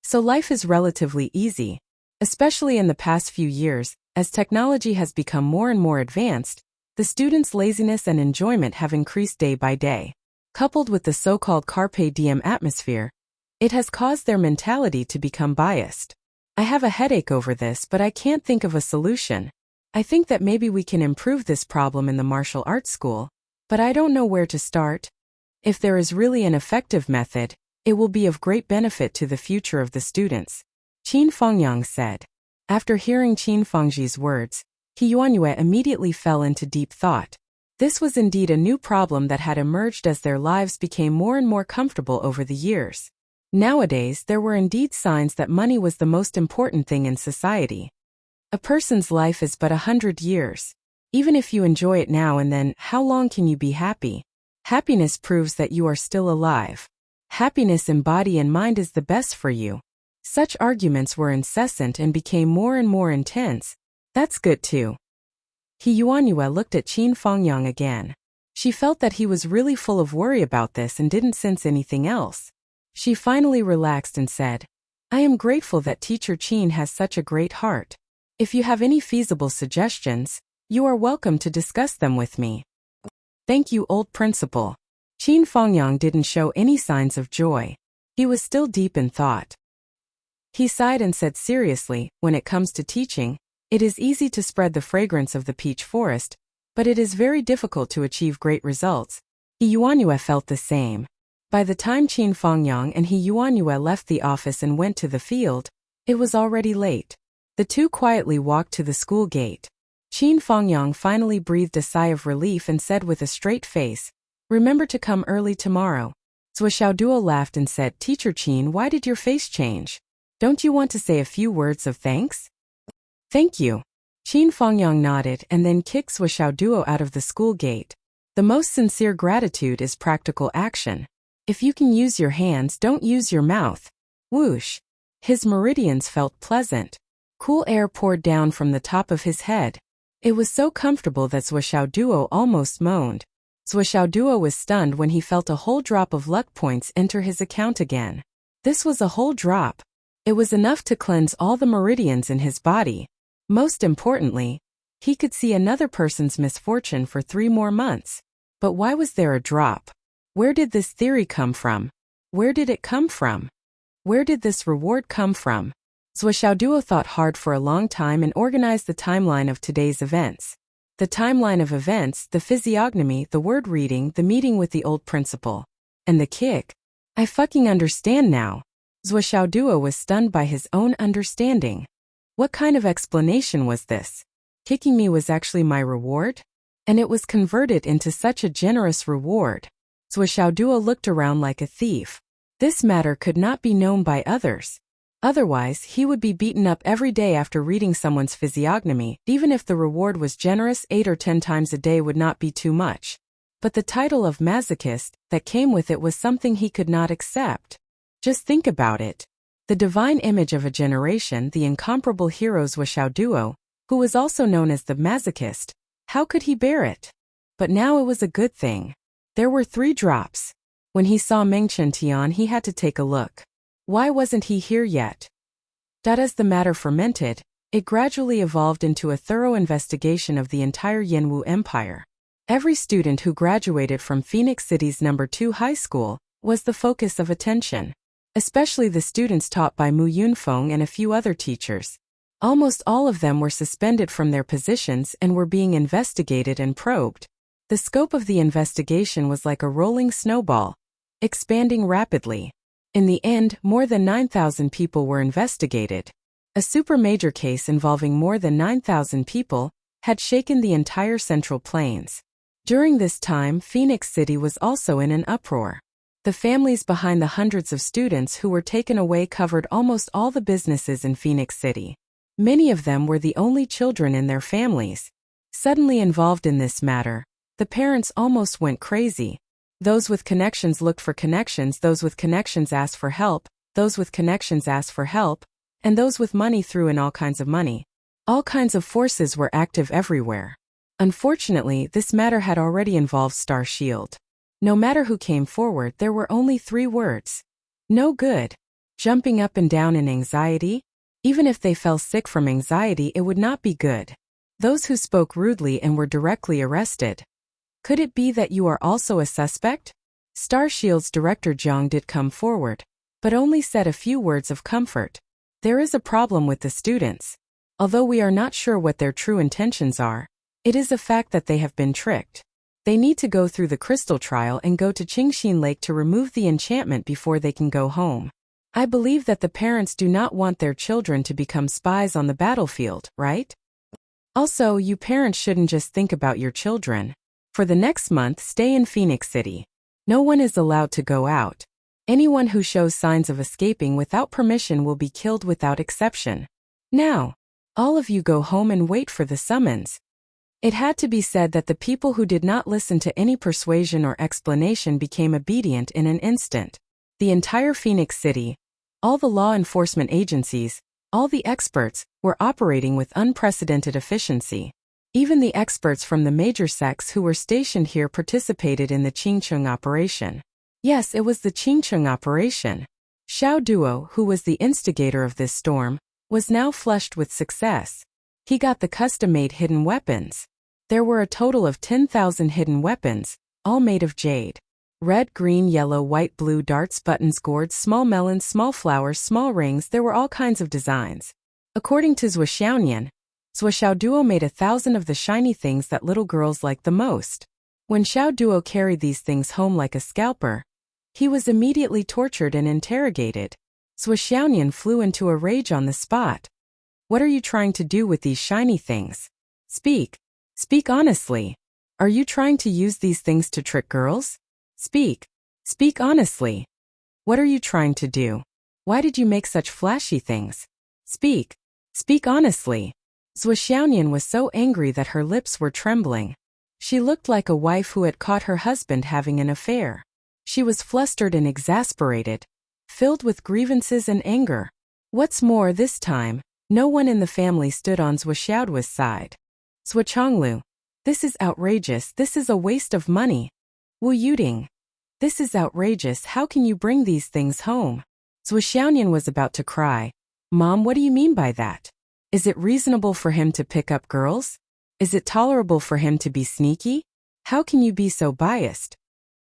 So life is relatively easy, especially in the past few years, as technology has become more and more advanced. The students' laziness and enjoyment have increased day by day. Coupled with the so-called carpe diem atmosphere, it has caused their mentality to become biased. I have a headache over this, but I can't think of a solution. I think that maybe we can improve this problem in the martial arts school, but I don't know where to start. If there is really an effective method, it will be of great benefit to the future of the students, Qin Fengyang said. After hearing Qin Fengji's words, He Yuanyue immediately fell into deep thought. This was indeed a new problem that had emerged as their lives became more and more comfortable over the years. Nowadays, there were indeed signs that money was the most important thing in society. A person's life is but 100 years. Even if you enjoy it now and then, how long can you be happy? Happiness proves that you are still alive. Happiness in body and mind is the best for you. Such arguments were incessant and became more and more intense. That's good too. He Yuanyue looked at Qin Fengyang again. She felt that he was really full of worry about this and didn't sense anything else. She finally relaxed and said, I am grateful that Teacher Qin has such a great heart. If you have any feasible suggestions, you are welcome to discuss them with me. Thank you, old principal. Qin Fengyang didn't show any signs of joy. He was still deep in thought. He sighed and said seriously, when it comes to teaching, it is easy to spread the fragrance of the peach forest, but it is very difficult to achieve great results. He Yuanyue felt the same. By the time Qin Fengyang and He Yuanyue left the office and went to the field, it was already late. The two quietly walked to the school gate. Qin Fengyang finally breathed a sigh of relief and said with a straight face, Remember to come early tomorrow. Zhou Xiaoduo laughed and said, Teacher Qin, why did your face change? Don't you want to say a few words of thanks? Thank you. Qin Fengyang nodded and then kicked Zhou Xiaoduo out of the school gate. The most sincere gratitude is practical action. If you can use your hands, don't use your mouth. Whoosh. His meridians felt pleasant. Cool air poured down from the top of his head. It was so comfortable that Zhou Xiaoduo almost moaned. Zhou Xiaoduo was stunned when he felt a whole drop of luck points enter his account again. This was a whole drop. It was enough to cleanse all the meridians in his body. Most importantly, he could see another person's misfortune for 3 more months. But why was there a drop? Where did this theory come from? Where did it come from? Where did this reward come from? Zhou Xiaoduo thought hard for a long time and organized the timeline of today's events. The timeline of events, the physiognomy, the word reading, the meeting with the old principal. And the kick. I fucking understand now. Zhou Xiaoduo was stunned by his own understanding. What kind of explanation was this? Kicking me was actually my reward? And it was converted into such a generous reward. Zhou Xiaoduo looked around like a thief. This matter could not be known by others. Otherwise, he would be beaten up every day after reading someone's physiognomy. Even if the reward was generous, 8 or 10 times a day would not be too much. But the title of masochist that came with it was something he could not accept. Just think about it. The divine image of a generation, the incomparable hero Zhou Xiaoduo, who was also known as the masochist, how could he bear it? But now it was a good thing. There were 3 drops. When he saw Meng Tian, he had to take a look. Why wasn't he here yet? As the matter fermented, it gradually evolved into a thorough investigation of the entire Yanwu Empire. Every student who graduated from Phoenix City's No. 2 high school was the focus of attention. Especially the students taught by Mu Yunfeng and a few other teachers. Almost all of them were suspended from their positions and were being investigated and probed. The scope of the investigation was like a rolling snowball, expanding rapidly. In the end, more than 9,000 people were investigated. A super major case involving more than 9,000 people had shaken the entire Central Plains. During this time, Phoenix City was also in an uproar. The families behind the hundreds of students who were taken away covered almost all the businesses in Phoenix City. Many of them were the only children in their families. Suddenly involved in this matter, the parents almost went crazy. Those with connections looked for connections, those with connections asked for help, those with connections asked for help, and those with money threw in all kinds of money. All kinds of forces were active everywhere. Unfortunately, this matter had already involved Star Shield. No matter who came forward, there were only 3 words. No good. Jumping up and down in anxiety? Even if they fell sick from anxiety, it would not be good. Those who spoke rudely and were directly arrested. Could it be that you are also a suspect? Star Shield's director Jiang did come forward, but only said a few words of comfort. There is a problem with the students. Although we are not sure what their true intentions are, it is a fact that they have been tricked. They need to go through the crystal trial and go to Qingxin Lake to remove the enchantment before they can go home. I believe that the parents do not want their children to become spies on the battlefield, right? Also, you parents shouldn't just think about your children. For the next month, stay in Phoenix City. No one is allowed to go out. Anyone who shows signs of escaping without permission will be killed without exception. Now, all of you go home and wait for the summons. It had to be said that the people who did not listen to any persuasion or explanation became obedient in an instant. The entire Phoenix City, all the law enforcement agencies, all the experts, were operating with unprecedented efficiency. Even the experts from the major sects who were stationed here participated in the Qingcheng operation. Yes, it was the Qingcheng operation. Xiao Duo, who was the instigator of this storm, was now flushed with success. He got the custom-made hidden weapons. There were a total of 10,000 hidden weapons, all made of jade. Red, green, yellow, white, blue, darts, buttons, gourds, small melons, small flowers, small rings, there were all kinds of designs. According to Zhou Xiaonian, Zhou Xiaoduo made 1,000 of the shiny things that little girls liked the most. When Xiao Duo carried these things home like a scalper, he was immediately tortured and interrogated. Zhou Xiaonian flew into a rage on the spot. What are you trying to do with these shiny things? Speak. Speak honestly. Are you trying to use these things to trick girls? Speak. Speak honestly. What are you trying to do? Why did you make such flashy things? Speak. Speak honestly. Zhou Xiaonian was so angry that her lips were trembling. She looked like a wife who had caught her husband having an affair. She was flustered and exasperated, filled with grievances and anger. What's more, this time, no one in the family stood on Zhou Xiaoduo's side. Zhou Chonglu. This is outrageous, this is a waste of money. Wu Yuding. This is outrageous, how can you bring these things home? Zhou Xiaonian was about to cry. Mom, what do you mean by that? Is it reasonable for him to pick up girls? Is it tolerable for him to be sneaky? How can you be so biased?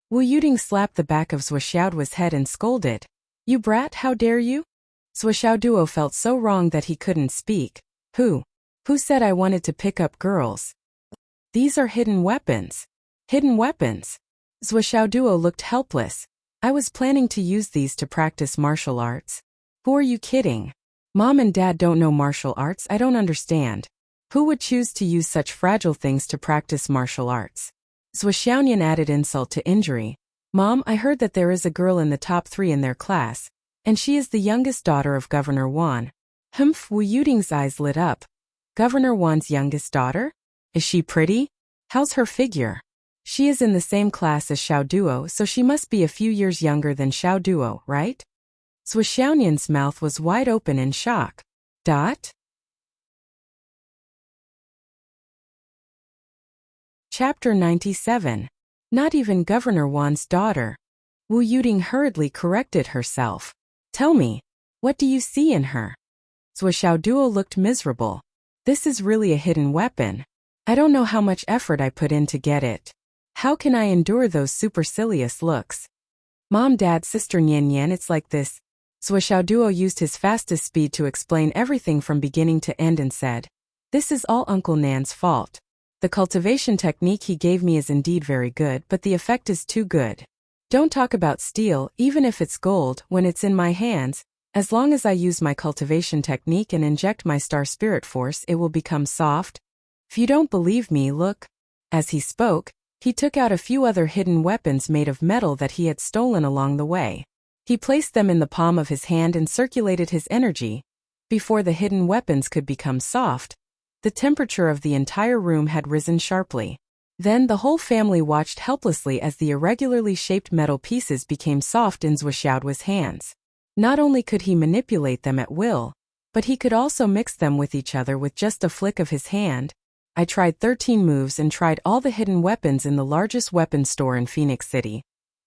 Wu Yuding slapped the back of Zhou Xiaoduo's head and scolded. You brat, how dare you? Zhou Xiaoduo felt so wrong that he couldn't speak. Who said I wanted to pick up girls? These are hidden weapons. Hidden weapons. Zhou Xiaoduo looked helpless. I was planning to use these to practice martial arts. Who are you kidding? Mom and Dad don't know martial arts, I don't understand. Who would choose to use such fragile things to practice martial arts? Zhou Xiaonian added insult to injury. Mom, I heard that there is a girl in the top 3 in their class, and she is the youngest daughter of Governor Wan. Humph, Wu Yuding's eyes lit up. Governor Wan's youngest daughter? Is she pretty? How's her figure? She is in the same class as Xiao Duo, so she must be a few years younger than Xiao Duo, right? Zhou Xiaonian's mouth was wide open in shock. Chapter 97. Not even Governor Wan's daughter. Wu Yuding hurriedly corrected herself. Tell me, what do you see in her? Zhou Xiaoduo looked miserable. This is really a hidden weapon. I don't know how much effort I put in to get it. How can I endure those supercilious looks? Mom, Dad, Sister Nian Nian, it's like this. Zhou Xiaoduo used his fastest speed to explain everything from beginning to end and said, this is all Uncle Nan's fault. The cultivation technique he gave me is indeed very good, but the effect is too good. Don't talk about steel, even if it's gold, when it's in my hands. As long as I use my cultivation technique and inject my star spirit force, it will become soft. If you don't believe me, look. As he spoke, he took out a few other hidden weapons made of metal that he had stolen along the way. He placed them in the palm of his hand and circulated his energy. Before the hidden weapons could become soft, the temperature of the entire room had risen sharply. Then the whole family watched helplessly as the irregularly shaped metal pieces became soft in Zhou Xiaoduo's hands. Not only could he manipulate them at will, But he could also mix them with each other with just a flick of his hand. I tried 13 moves and tried all the hidden weapons in the largest weapon store in Phoenix City.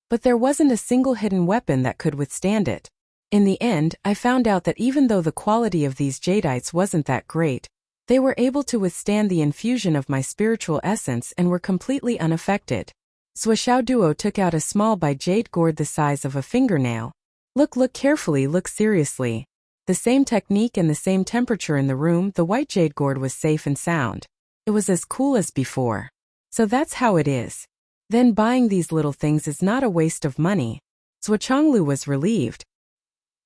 But there wasn't a single hidden weapon that could withstand it. In the end, I found out that even though the quality of these jadeites wasn't that great, they were able to withstand the infusion of my spiritual essence and were completely unaffected. Shuo Duo took out a small jade gourd the size of a fingernail. Look carefully, look seriously. The same technique and the same temperature in the room, the white jade gourd was safe and sound. It was as cool as before. So that's how it is. Then buying these little things is not a waste of money. Zhuochanglu was relieved.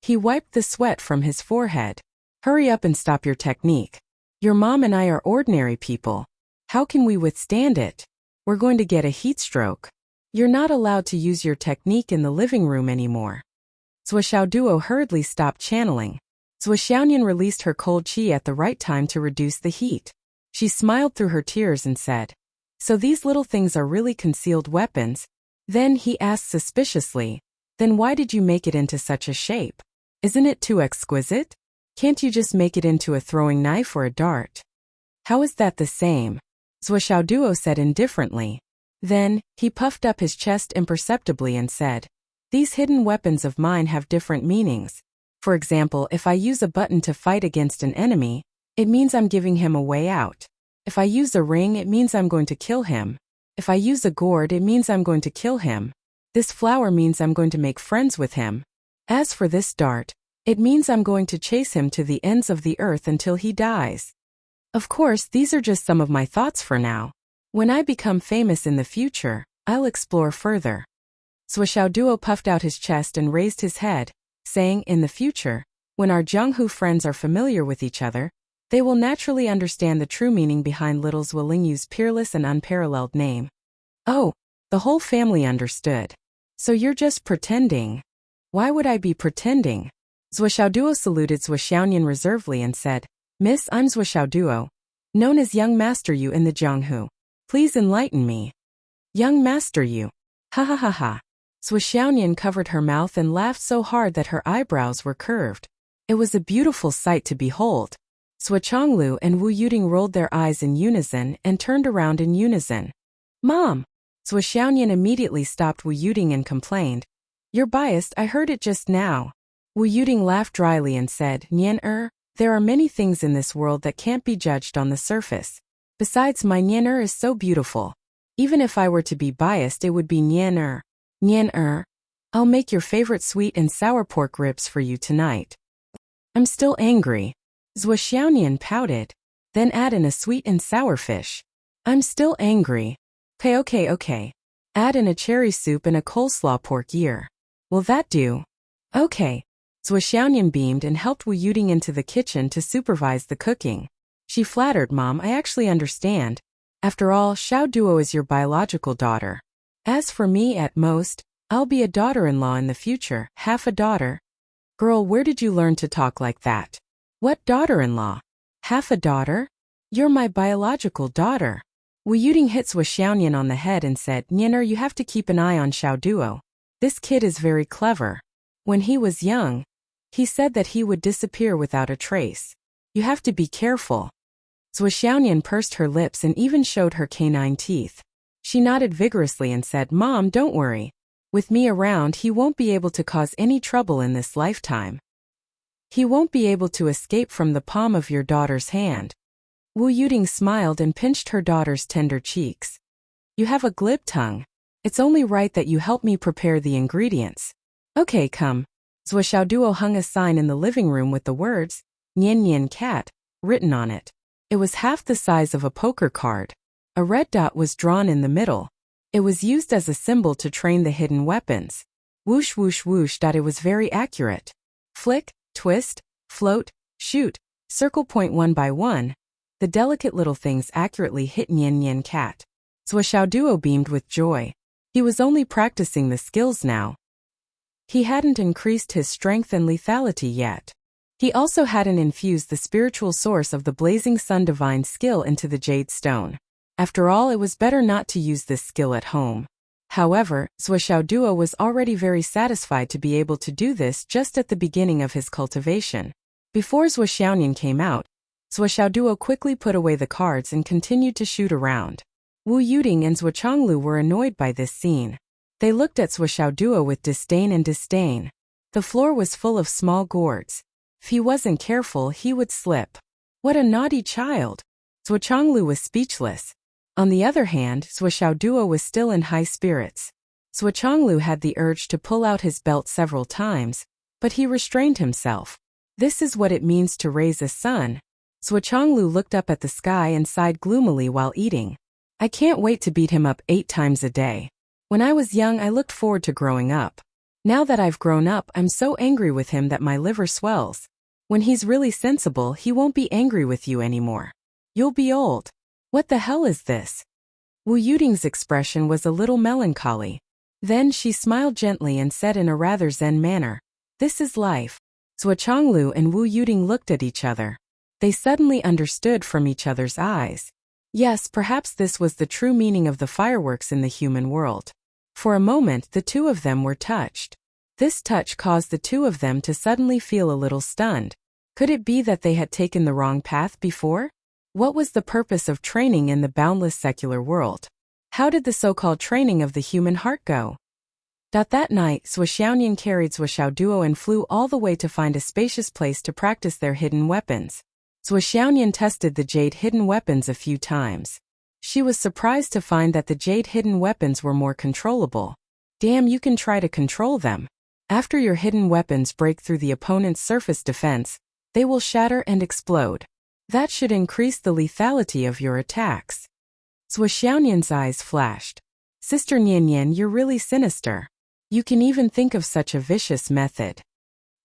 He wiped the sweat from his forehead. Hurry up and stop your technique. Your mom and I are ordinary people. How can we withstand it? We're going to get a heat stroke. You're not allowed to use your technique in the living room anymore. Shuo Duo hurriedly stopped channeling. Zhuo Xiaonian released her cold qi at the right time to reduce the heat. She smiled through her tears and said, "So these little things are really concealed weapons?" Then he asked suspiciously, "Then why did you make it into such a shape? Isn't it too exquisite? Can't you just make it into a throwing knife or a dart?" "How is that the same?" Shuo Duo said indifferently. Then, he puffed up his chest imperceptibly and said, "These hidden weapons of mine have different meanings. For example, if I use a button to fight against an enemy, it means I'm giving him a way out. If I use a ring, it means I'm going to kill him. If I use a gourd, it means I'm going to kill him. This flower means I'm going to make friends with him. As for this dart, it means I'm going to chase him to the ends of the earth until he dies. Of course, these are just some of my thoughts for now. When I become famous in the future, I'll explore further." Shuo Duo puffed out his chest and raised his head, saying, "In the future, when our Jianghu friends are familiar with each other, they will naturally understand the true meaning behind little Zhuolingyu's peerless and unparalleled name." "Oh, the whole family understood. So you're just pretending." "Why would I be pretending?" Shuo Duo saluted Zhuo Xiaonian reservedly and said, "Miss, I'm Shuo Duo, known as Young Master Yu in the Jianghu. Please enlighten me." "Young Master Yu. Ha ha ha ha." Zhuo Xiaonian covered her mouth and laughed so hard that her eyebrows were curved. It was a beautiful sight to behold. Zhuochanglu and Wu Yuding rolled their eyes in unison and turned around in unison. "Mom!" Zhuo Xiaonian immediately stopped Wu Yuding and complained, "You're biased, I heard it just now." Wu Yuding laughed dryly and said, "Nian there are many things in this world that can't be judged on the surface. Besides, my Nian is so beautiful. Even if I were to be biased, it would be Nian Nian I'll make your favorite sweet and sour pork ribs for you tonight." "I'm still angry." Zhuo Xiaonian pouted. "Then add in a sweet and sour fish." "I'm still angry." Okay. Add in a cherry soup and a coleslaw pork ear. Will that do?" "Okay." Zhuo Xiaonian beamed and helped Wu Yuding into the kitchen to supervise the cooking. She flattered, "Mom, I actually understand. After all, Shuo Duo is your biological daughter. As for me, at most, I'll be a daughter-in-law in the future, half a daughter." "Girl, where did you learn to talk like that?" "What daughter-in-law? Half a daughter? You're my biological daughter." Wu Yuding hit Zhuo Xiaonian on the head and said, "Nian, you have to keep an eye on Shuo Duo. This kid is very clever. When he was young, he said that he would disappear without a trace. You have to be careful." Zhuo Xiaonian pursed her lips and even showed her canine teeth. She nodded vigorously and said, "Mom, don't worry. With me around, he won't be able to cause any trouble in this lifetime. He won't be able to escape from the palm of your daughter's hand." Wu Yuding smiled and pinched her daughter's tender cheeks. "You have a glib tongue. It's only right that you help me prepare the ingredients." "Okay, come." Zhuo Duo hung a sign in the living room with the words, "Nian Nian Cat," written on it. It was half the size of a poker card. A red dot was drawn in the middle. It was used as a symbol to train the hidden weapons. Whoosh whoosh whoosh. It was very accurate. Flick, twist, float, shoot, circle point one by one. The delicate little things accurately hit Nian Nian Cat. Zhuo Duo beamed with joy. He was only practicing the skills now. He hadn't increased his strength and lethality yet. He also hadn't infused the spiritual source of the Blazing Sun divine skill into the jade stone. After all, it was better not to use this skill at home. However, Zhuo Duo was already very satisfied to be able to do this just at the beginning of his cultivation. Before Zhuo Xiaonian came out, Zhuo Xiaoduo quickly put away the cards and continued to shoot around. Wu Yuding and Zhuo Chonglu were annoyed by this scene. They looked at Zhuo Xiaoduo with disdain. The floor was full of small gourds. If he wasn't careful, he would slip. What a naughty child! Zhuo Chonglu was speechless. On the other hand, Zhuo Xiaoduo was still in high spirits. Zhuo Chonglu had the urge to pull out his belt several times, but he restrained himself. This is what it means to raise a son. Zhuo Chonglu looked up at the sky and sighed gloomily while eating. I can't wait to beat him up 8 times a day. When I was young, I looked forward to growing up. Now that I've grown up, I'm so angry with him that my liver swells. When he's really sensible, he won't be angry with you anymore. You'll be old. What the hell is this? Wu Yuding's expression was a little melancholy. Then she smiled gently and said in a rather zen manner, "This is life." Zhuo Chonglu and Wu Yuding looked at each other. They suddenly understood from each other's eyes. Yes, perhaps this was the true meaning of the fireworks in the human world. For a moment, the two of them were touched. This touch caused the two of them to suddenly feel a little stunned. Could it be that they had taken the wrong path before? What was the purpose of training in the boundless secular world? How did the so-called training of the human heart go? That night, Zhuo Xiaonian carried Zhuo Xiaoduo and flew all the way to find a spacious place to practice their hidden weapons. Zhuo Xiaonian tested the jade hidden weapons a few times. She was surprised to find that the jade hidden weapons were more controllable. Damn, you can try to control them. After your hidden weapons break through the opponent's surface defense, they will shatter and explode. That should increase the lethality of your attacks. Zhuo Xiaonian's eyes flashed. Sister Nian, you're really sinister. You can even think of such a vicious method.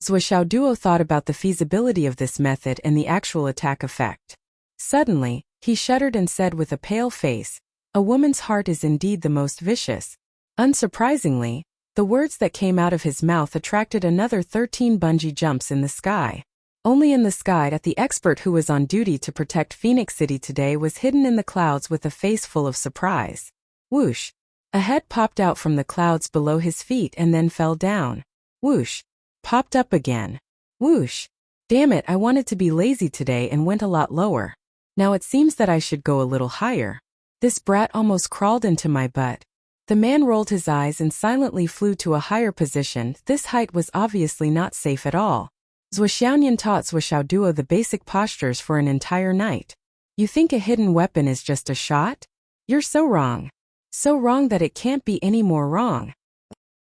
Zhuo Xiaoduo thought about the feasibility of this method and the actual attack effect. Suddenly, he shuddered and said with a pale face, "A woman's heart is indeed the most vicious." Unsurprisingly, the words that came out of his mouth attracted another 13 bungee jumps in the sky. Only in the sky that the expert who was on duty to protect Phoenix City today was hidden in the clouds with a face full of surprise. Whoosh! A head popped out from the clouds below his feet and then fell down. Whoosh! Popped up again. Whoosh! Damn it, I wanted to be lazy today and went a lot lower. Now it seems that I should go a little higher. This brat almost crawled into my butt. The man rolled his eyes and silently flew to a higher position. This height was obviously not safe at all. Zhuo Xiaonian taught Zhuo Xiaoduo the basic postures for an entire night. You think a hidden weapon is just a shot? You're so wrong. So wrong that it can't be any more wrong.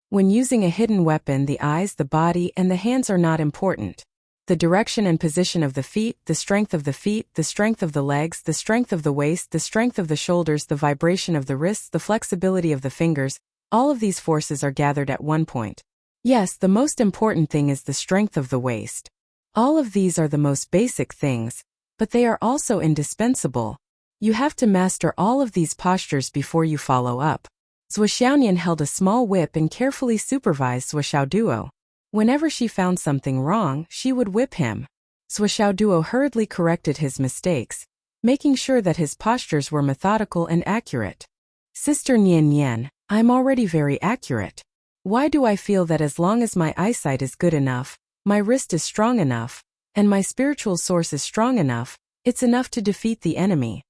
When using a hidden weapon, the eyes, the body, and the hands are not important. The direction and position of the feet, the strength of the feet, the strength of the legs, the strength of the waist, the strength of the shoulders, the vibration of the wrists, the flexibility of the fingers, all of these forces are gathered at one point. Yes, the most important thing is the strength of the waist. All of these are the most basic things, but they are also indispensable. You have to master all of these postures before you follow up. Zhuo Xiaonian held a small whip and carefully supervised Zhuo Xiaoduo. Whenever she found something wrong, she would whip him. Zhuo Xiaoduo hurriedly corrected his mistakes, making sure that his postures were methodical and accurate. Sister Nian, I'm already very accurate. Why do I feel that as long as my eyesight is good enough, my wrist is strong enough, and my spiritual source is strong enough, it's enough to defeat the enemy?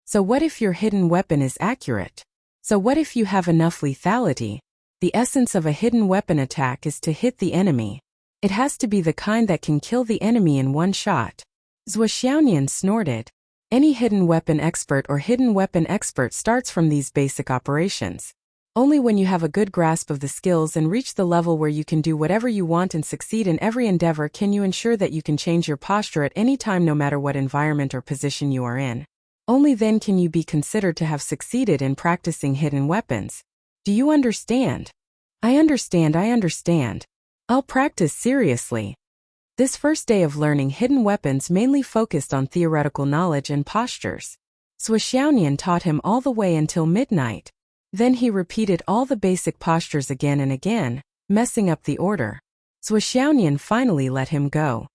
So what if your hidden weapon is accurate? So what if you have enough lethality? The essence of a hidden weapon attack is to hit the enemy. It has to be the kind that can kill the enemy in one shot. Zhuo Xiaonian snorted. Any hidden weapon expert or hidden weapon expert starts from these basic operations. Only when you have a good grasp of the skills and reach the level where you can do whatever you want and succeed in every endeavor can you ensure that you can change your posture at any time no matter what environment or position you are in. Only then can you be considered to have succeeded in practicing hidden weapons. Do you understand? I understand. I'll practice seriously. This first day of learning hidden weapons mainly focused on theoretical knowledge and postures. Zhuo Xiaonian taught him all the way until midnight. Then he repeated all the basic postures again and again, messing up the order. Zhuo Xiaonian finally let him go.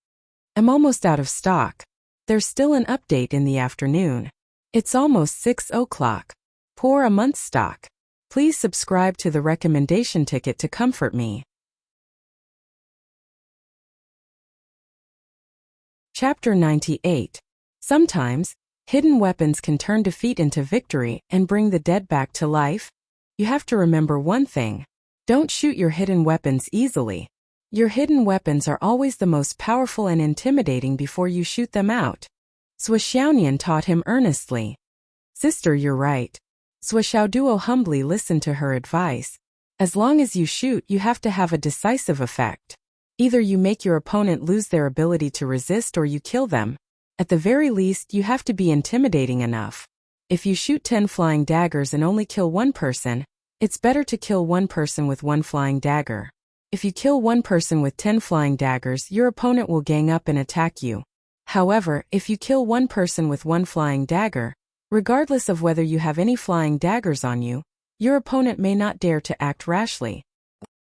I'm almost out of stock. There's still an update in the afternoon. It's almost 6 o'clock. Pour a month's stock. Please subscribe to the recommendation ticket to comfort me. Chapter 98. Sometimes, hidden weapons can turn defeat into victory and bring the dead back to life. You have to remember one thing. Don't shoot your hidden weapons easily. Your hidden weapons are always the most powerful and intimidating before you shoot them out. Swishaonian taught him earnestly. Sister, you're right. Swishaoduo humbly listened to her advice. As long as you shoot, you have to have a decisive effect. Either you make your opponent lose their ability to resist or you kill them. At the very least, you have to be intimidating enough. If you shoot 10 flying daggers and only kill one person, it's better to kill one person with one flying dagger. If you kill one person with 10 flying daggers, your opponent will gang up and attack you. However, if you kill one person with one flying dagger, regardless of whether you have any flying daggers on you, your opponent may not dare to act rashly.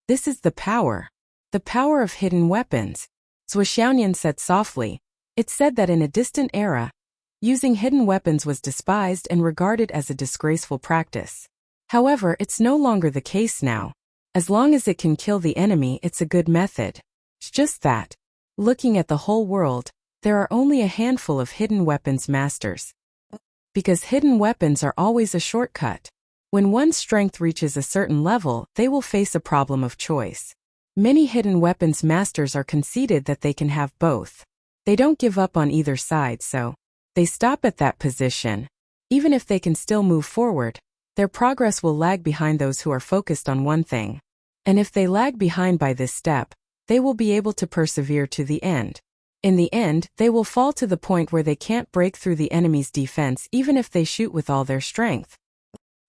This is the power. The power of hidden weapons. Swishaonian said softly. It said that in a distant era, using hidden weapons was despised and regarded as a disgraceful practice. However, it's no longer the case now. As long as it can kill the enemy, it's a good method. It's just that, looking at the whole world, there are only a handful of hidden weapons masters. Because hidden weapons are always a shortcut. When one's strength reaches a certain level, they will face a problem of choice. Many hidden weapons masters are conceited that they can have both. They don't give up on either side, so they stop at that position. Even if they can still move forward, their progress will lag behind those who are focused on one thing. And if they lag behind by this step, they will be able to persevere to the end. In the end, they will fall to the point where they can't break through the enemy's defense even if they shoot with all their strength.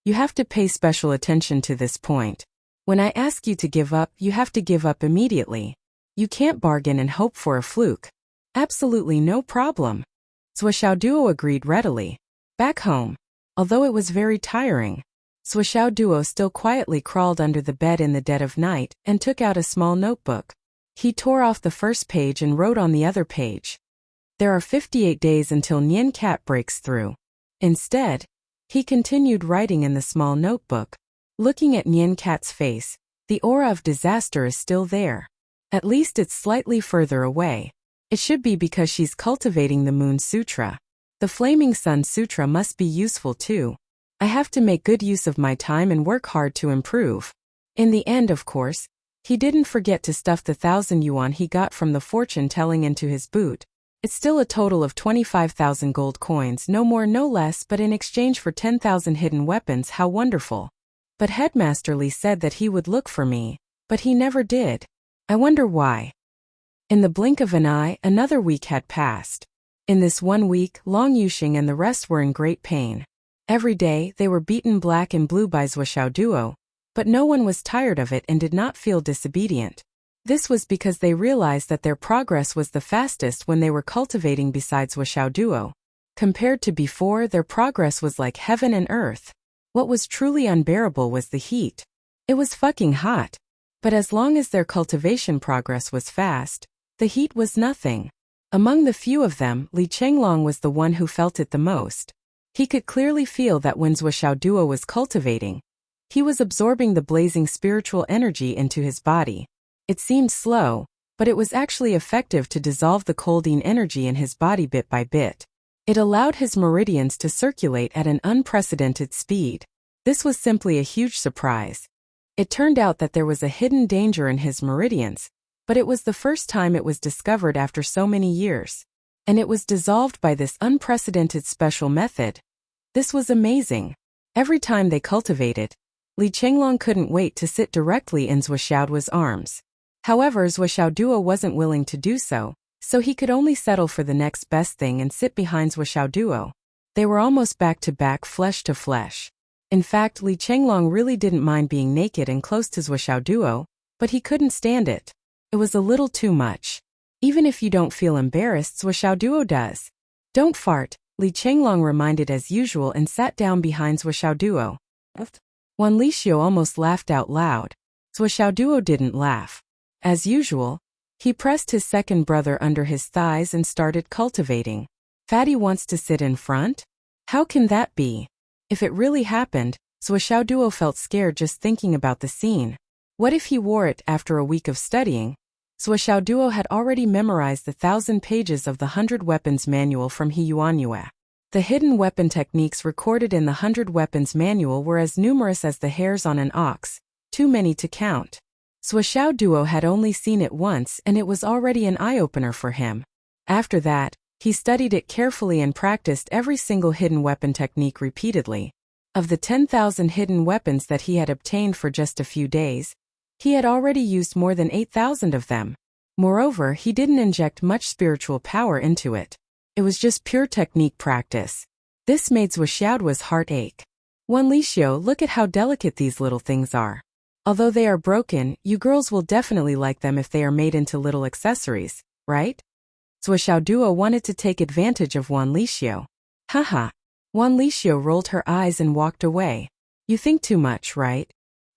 You have to pay special attention to this point. When I ask you to give up, you have to give up immediately. You can't bargain and hope for a fluke. Absolutely no problem. Swishaoduo agreed readily. Back home, although it was very tiring, Swishaoduo still quietly crawled under the bed in the dead of night and took out a small notebook. He tore off the first page and wrote on the other page. There are 58 days until Nian Cat breaks through. Instead, he continued writing in the small notebook. Looking at Nian Cat's face, the aura of disaster is still there. At least it's slightly further away. It should be because she's cultivating the Moon Sutra. The Flaming Sun Sutra must be useful too. I have to make good use of my time and work hard to improve. In the end, of course, he didn't forget to stuff the 1,000 yuan he got from the fortune-telling into his boot. It's still a total of 25,000 gold coins, no more no less, but in exchange for 10,000 hidden weapons. How wonderful. But Headmaster Li said that he would look for me, but he never did. I wonder why. In the blink of an eye, another week had passed. In this 1 week, Long Yuxing and the rest were in great pain. Every day, they were beaten black and blue by Swishaoduo, but no one was tired of it and did not feel disobedient. This was because they realized that their progress was the fastest when they were cultivating besides Swishaoduo. Compared to before, their progress was like heaven and earth. What was truly unbearable was the heat. It was fucking hot. But as long as their cultivation progress was fast, the heat was nothing. Among the few of them, Li Chenglong was the one who felt it the most. He could clearly feel that when Swishaoduo was cultivating, he was absorbing the blazing spiritual energy into his body. It seemed slow, but it was actually effective to dissolve the colding energy in his body bit by bit. It allowed his meridians to circulate at an unprecedented speed. This was simply a huge surprise. It turned out that there was a hidden danger in his meridians, but it was the first time it was discovered after so many years. And it was dissolved by this unprecedented special method. This was amazing. Every time they cultivated, Li Chenglong couldn't wait to sit directly in Swishaoduo's arms. However, Swishaoduo wasn't willing to do so he could only settle for the next best thing and sit behind Swishaoduo. They were almost back to back, flesh to flesh. In fact, Li Chenglong really didn't mind being naked and close to Swishaoduo, but he couldn't stand it. It was a little too much. Even if you don't feel embarrassed, Swishaoduo does. Don't fart, Li Chenglong reminded as usual and sat down behind Swishaoduo. Wan Lixio almost laughed out loud. Swishaoduo didn't laugh. As usual, he pressed his second brother under his thighs and started cultivating. Fatty wants to sit in front? How can that be? If it really happened, Swishaoduo felt scared just thinking about the scene. What if he wore it after a week of studying? Swixiao Duo had already memorized the 1,000 pages of the 100 Weapons Manual from He Yuanyue. The hidden weapon techniques recorded in the 100 Weapons Manual were as numerous as the hairs on an ox, too many to count. Swixiao Duo had only seen it once and it was already an eye-opener for him. After that, he studied it carefully and practiced every single hidden weapon technique repeatedly. Of the 10,000 hidden weapons that he had obtained for just a few days, he had already used more than 8,000 of them. Moreover, he didn't inject much spiritual power into it. It was just pure technique practice. This made Swixiaoduo's heart ache. Wanlixio, look at how delicate these little things are. Although they are broken, you girls will definitely like them if they are made into little accessories, right? Swixiao Duo wanted to take advantage of Wanlixio. Haha. Wanlixio rolled her eyes and walked away. You think too much, right?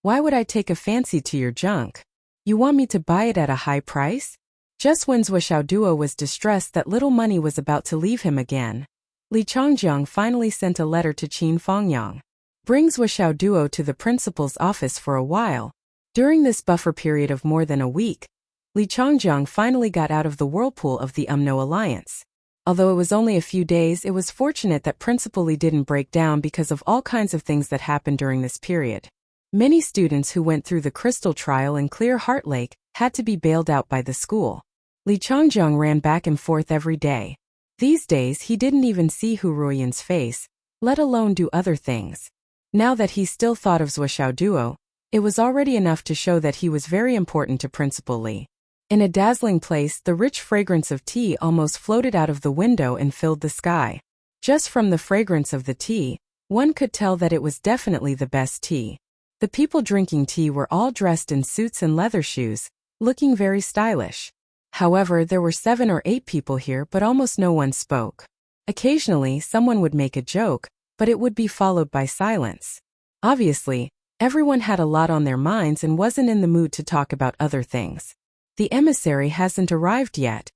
Why would I take a fancy to your junk? You want me to buy it at a high price? Just when Swixiao Duo was distressed that little money was about to leave him again, Li Changjiang finally sent a letter to Qin Fengyang. Bring Swixiao Duo to the principal's office for a while. During this buffer period of more than a week, Li Changjiang finally got out of the whirlpool of the UMNO alliance. Although it was only a few days, it was fortunate that Principal Li didn't break down because of all kinds of things that happened during this period. Many students who went through the crystal trial in Clear Heart Lake had to be bailed out by the school. Li Changjiang ran back and forth every day. These days he didn't even see Hu Ruoyan's face, let alone do other things. Now that he still thought of Swixiao Duo, it was already enough to show that he was very important to Principal Li. In a dazzling place, the rich fragrance of tea almost floated out of the window and filled the sky. Just from the fragrance of the tea, one could tell that it was definitely the best tea. The people drinking tea were all dressed in suits and leather shoes, looking very stylish. However, there were 7 or 8 people here, but almost no one spoke. Occasionally, someone would make a joke, but it would be followed by silence. Obviously, everyone had a lot on their minds and wasn't in the mood to talk about other things. The emissary hasn't arrived yet.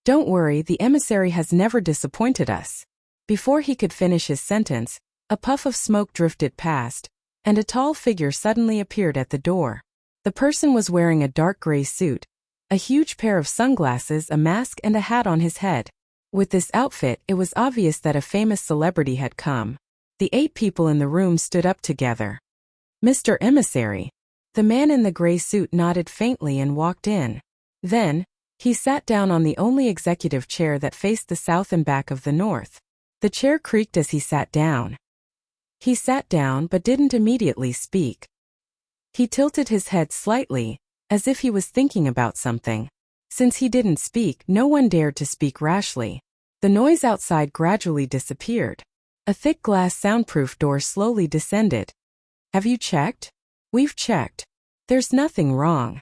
Don't worry, the emissary has never disappointed us. Before he could finish his sentence, a puff of smoke drifted past, and a tall figure suddenly appeared at the door. The person was wearing a dark gray suit, a huge pair of sunglasses, a mask, and a hat on his head. With this outfit, it was obvious that a famous celebrity had come. The 8 people in the room stood up together. Mr. Emissary. The man in the gray suit nodded faintly and walked in. Then, he sat down on the only executive chair that faced the south and back of the north. The chair creaked as he sat down. He sat down but didn't immediately speak. He tilted his head slightly, as if he was thinking about something. Since he didn't speak, no one dared to speak rashly. The noise outside gradually disappeared. A thick glass soundproof door slowly descended. Have you checked? We've checked. There's nothing wrong.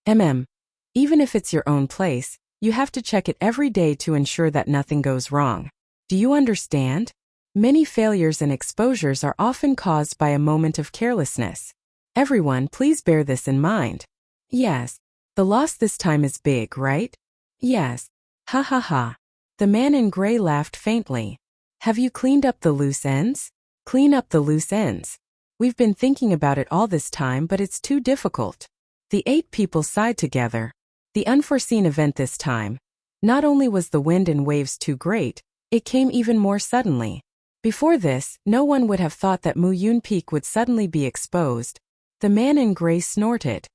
Even if it's your own place, you have to check it every day to ensure that nothing goes wrong. Do you understand? Many failures and exposures are often caused by a moment of carelessness. Everyone, please bear this in mind. Yes. The loss this time is big, right? Yes. Ha ha ha. The man in gray laughed faintly. Have you cleaned up the loose ends? Clean up the loose ends. We've been thinking about it all this time, but it's too difficult. The 8 people sighed together. The unforeseen event this time. Not only was the wind and waves too great, it came even more suddenly. Before this, no one would have thought that Muyun Peak would suddenly be exposed. The man in gray snorted.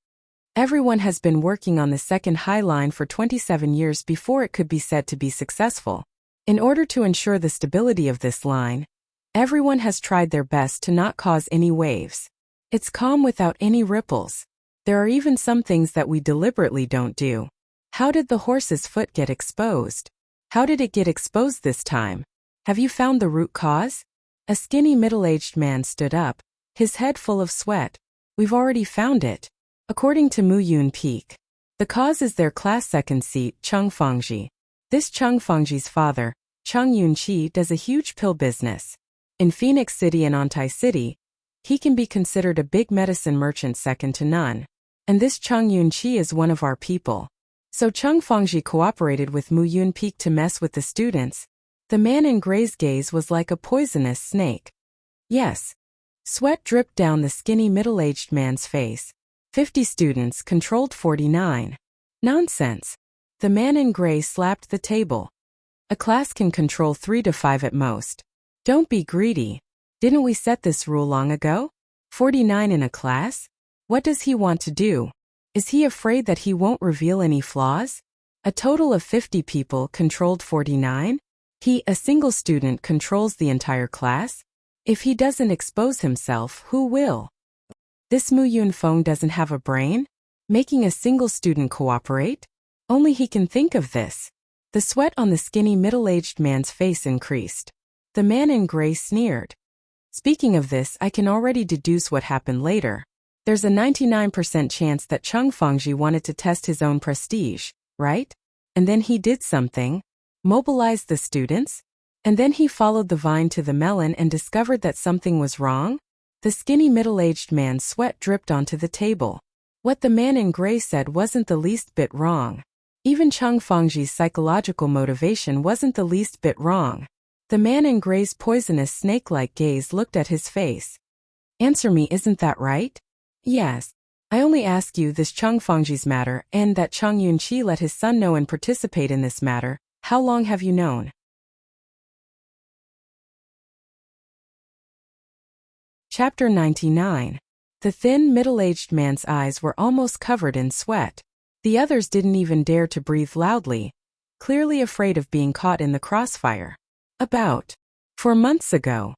Everyone has been working on the second high line for 27 years before it could be said to be successful. In order to ensure the stability of this line, everyone has tried their best to not cause any waves. It's calm without any ripples. There are even some things that we deliberately don't do. How did the horse's foot get exposed? How did it get exposed this time? Have you found the root cause? A skinny middle-aged man stood up, his head full of sweat. We've already found it. According to Muyun Peak, the cause is their class second seat, Cheng Fengji. This Cheng Fengji's father, Cheng Yunqi, does a huge pill business. In Phoenix City and Antai City, he can be considered a big medicine merchant second to none. And this Cheng Yunqi is one of our people. So Cheng Fengji cooperated with Muyun Peak to mess with the students. The man in gray's gaze was like a poisonous snake. Yes. Sweat dripped down the skinny middle-aged man's face. 50 students controlled 49. Nonsense. The man in gray slapped the table. A class can control 3 to 5 at most. Don't be greedy. Didn't we set this rule long ago? 49 in a class? What does he want to do? Is he afraid that he won't reveal any flaws? A total of 50 people controlled 49? He, a single student, controls the entire class? If he doesn't expose himself, who will? This Mu Yunfeng doesn't have a brain? Making a single student cooperate? Only he can think of this. The sweat on the skinny middle-aged man's face increased. The man in gray sneered. Speaking of this, I can already deduce what happened later. There's a 99% chance that Cheng Fengji wanted to test his own prestige, right? And then he did something, mobilized the students, and then he followed the vine to the melon and discovered that something was wrong? The skinny middle-aged man's sweat dripped onto the table. What the man in gray said wasn't the least bit wrong. Even Cheng Fengji's psychological motivation wasn't the least bit wrong. The man in gray's poisonous snake-like gaze looked at his face. Answer me, isn't that right? Yes. I only ask you this Cheng Fengji's matter and that Cheng Yunqi let his son know and participate in this matter. How long have you known? Chapter 99. The thin, middle-aged man's eyes were almost covered in sweat. The others didn't even dare to breathe loudly, clearly afraid of being caught in the crossfire. About 4 months ago.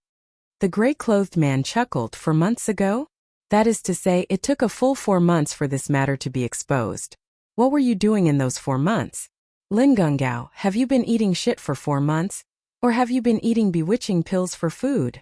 The gray-clothed man chuckled. 4 months ago? That is to say, it took a full 4 months for this matter to be exposed. What were you doing in those 4 months? Lin Gengao, have you been eating shit for 4 months? Or have you been eating bewitching pills for food?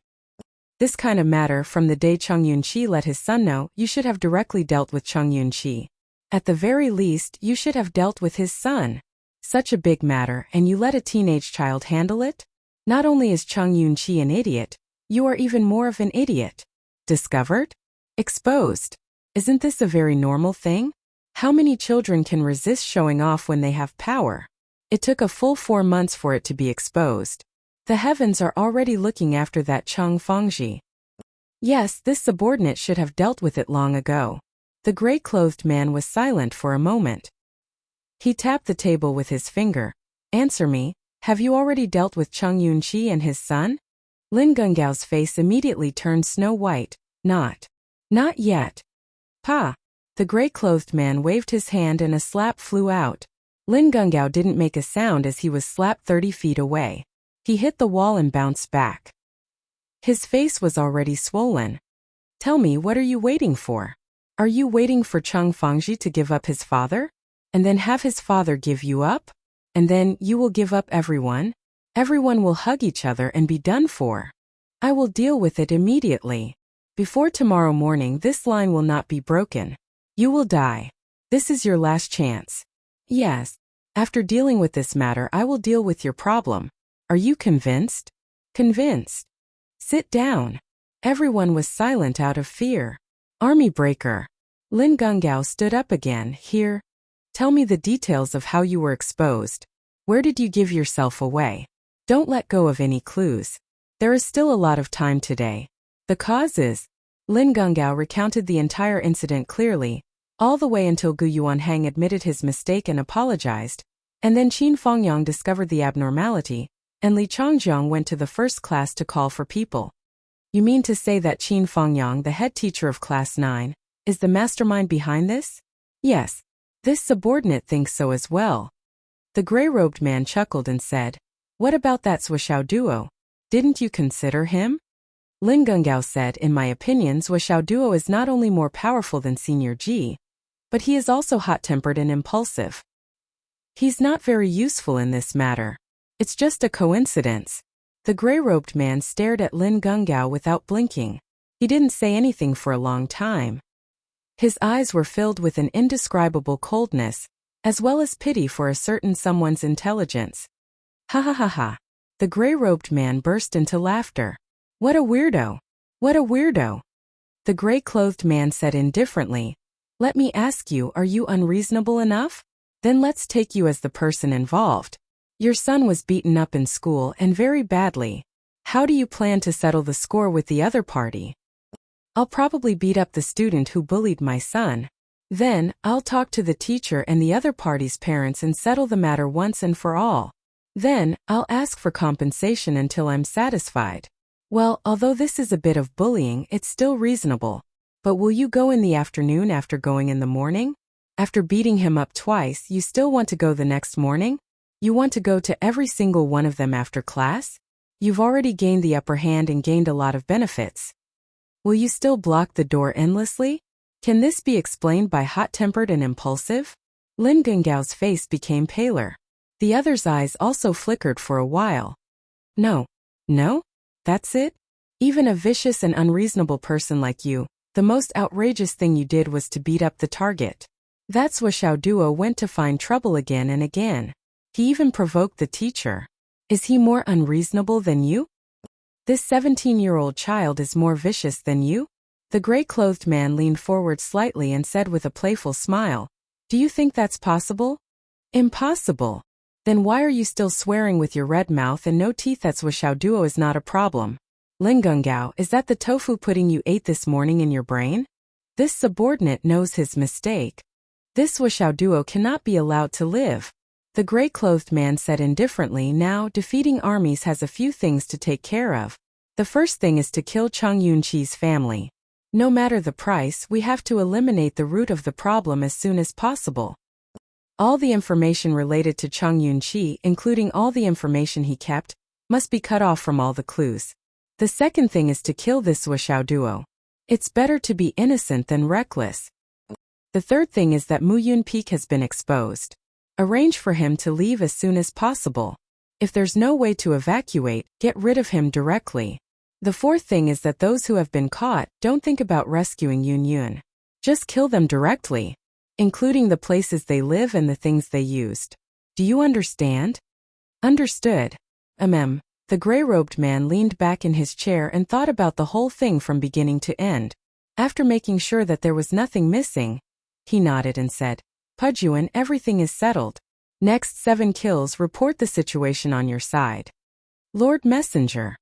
This kind of matter, from the day Cheng Yunqi let his son know, you should have directly dealt with Cheng Yunqi. At the very least, you should have dealt with his son. Such a big matter, and you let a teenage child handle it? Not only is Cheng Yunqi an idiot, you are even more of an idiot. Discovered? Exposed. Isn't this a very normal thing? How many children can resist showing off when they have power? It took a full 4 months for it to be exposed. The heavens are already looking after that Cheng Fengji. Yes, this subordinate should have dealt with it long ago. The gray-clothed man was silent for a moment. He tapped the table with his finger. Answer me, have you already dealt with Cheng Yunqi and his son? Lin Gengao's face immediately turned snow-white. Not yet. Pa! The gray-clothed man waved his hand and a slap flew out. Lin Gengao didn't make a sound as he was slapped 30 feet away. He hit the wall and bounced back. His face was already swollen. Tell me, what are you waiting for? Are you waiting for Cheng Fengji to give up his father? And then have his father give you up? And then you will give up everyone? Everyone will hug each other and be done for. I will deal with it immediately. Before tomorrow morning, this line will not be broken. You will die. This is your last chance. Yes. After dealing with this matter, I will deal with your problem. Are you convinced? Convinced. Sit down. Everyone was silent out of fear. Army breaker. Lin Gengao stood up again. Here. Tell me the details of how you were exposed. Where did you give yourself away? Don't let go of any clues. There is still a lot of time today. The cause is... Lin Gengao recounted the entire incident clearly, all the way until Gu Yuanhang admitted his mistake and apologized, and then Qin Fengyang discovered the abnormality, and Li Changjiang went to the first class to call for people. You mean to say that Qin Fengyang, the head teacher of Class 9, is the mastermind behind this? Yes. This subordinate thinks so as well. The gray-robed man chuckled and said, What about that Swixiao duo? Didn't you consider him? Lin Gengao said, In my opinion, Swixiao duo is not only more powerful than Senior Ji, but he is also hot-tempered and impulsive. He's not very useful in this matter. It's just a coincidence. The gray-robed man stared at Lin Gengao without blinking. He didn't say anything for a long time. His eyes were filled with an indescribable coldness, as well as pity for a certain someone's intelligence. Ha ha ha ha. The gray-robed man burst into laughter. What a weirdo. What a weirdo. The gray-clothed man said indifferently, Let me ask you, are you unreasonable enough? Then let's take you as the person involved. Your son was beaten up in school and very badly. How do you plan to settle the score with the other party? I'll probably beat up the student who bullied my son. Then, I'll talk to the teacher and the other party's parents and settle the matter once and for all. Then, I'll ask for compensation until I'm satisfied. Well, although this is a bit of bullying, it's still reasonable. But will you go in the afternoon after going in the morning? After beating him up twice, you still want to go the next morning? You want to go to every single one of them after class? You've already gained the upper hand and gained a lot of benefits. Will you still block the door endlessly? Can this be explained by hot-tempered and impulsive? Lin Gengao's face became paler. The other's eyes also flickered for a while. No. No? That's it? Even a vicious and unreasonable person like you, the most outrageous thing you did was to beat up the target. That's why Xiaoduo went to find trouble again and again. He even provoked the teacher. Is he more unreasonable than you? This 17-year-old child is more vicious than you? The gray-clothed man leaned forward slightly and said with a playful smile, "Do you think that's possible?" Impossible. Then why are you still swearing with your red mouth and no teeth? That's why Xiaoduo is not a problem. Lin Gengao, is that the tofu pudding you ate this morning in your brain? This subordinate knows his mistake. This Wu Xiaoduo cannot be allowed to live. The gray-clothed man said indifferently, now, defeating armies has a few things to take care of. The first thing is to kill Chang Yunqi's family. No matter the price, we have to eliminate the root of the problem as soon as possible. All the information related to Chang Yunqi, including all the information he kept, must be cut off from all the clues. The second thing is to kill this Wu Xiaoduo. It's better to be innocent than reckless. The third thing is that Mu Yunpeak has been exposed. Arrange for him to leave as soon as possible. If there's no way to evacuate, get rid of him directly. The fourth thing is that those who have been caught, don't think about rescuing Yun Yun. Just kill them directly, including the places they live and the things they used. Do you understand? Understood. The gray-robed man leaned back in his chair and thought about the whole thing from beginning to end. After making sure that there was nothing missing, he nodded and said, "Pujuan, everything is settled. Next 7 kills, report the situation on your side." Lord Messenger.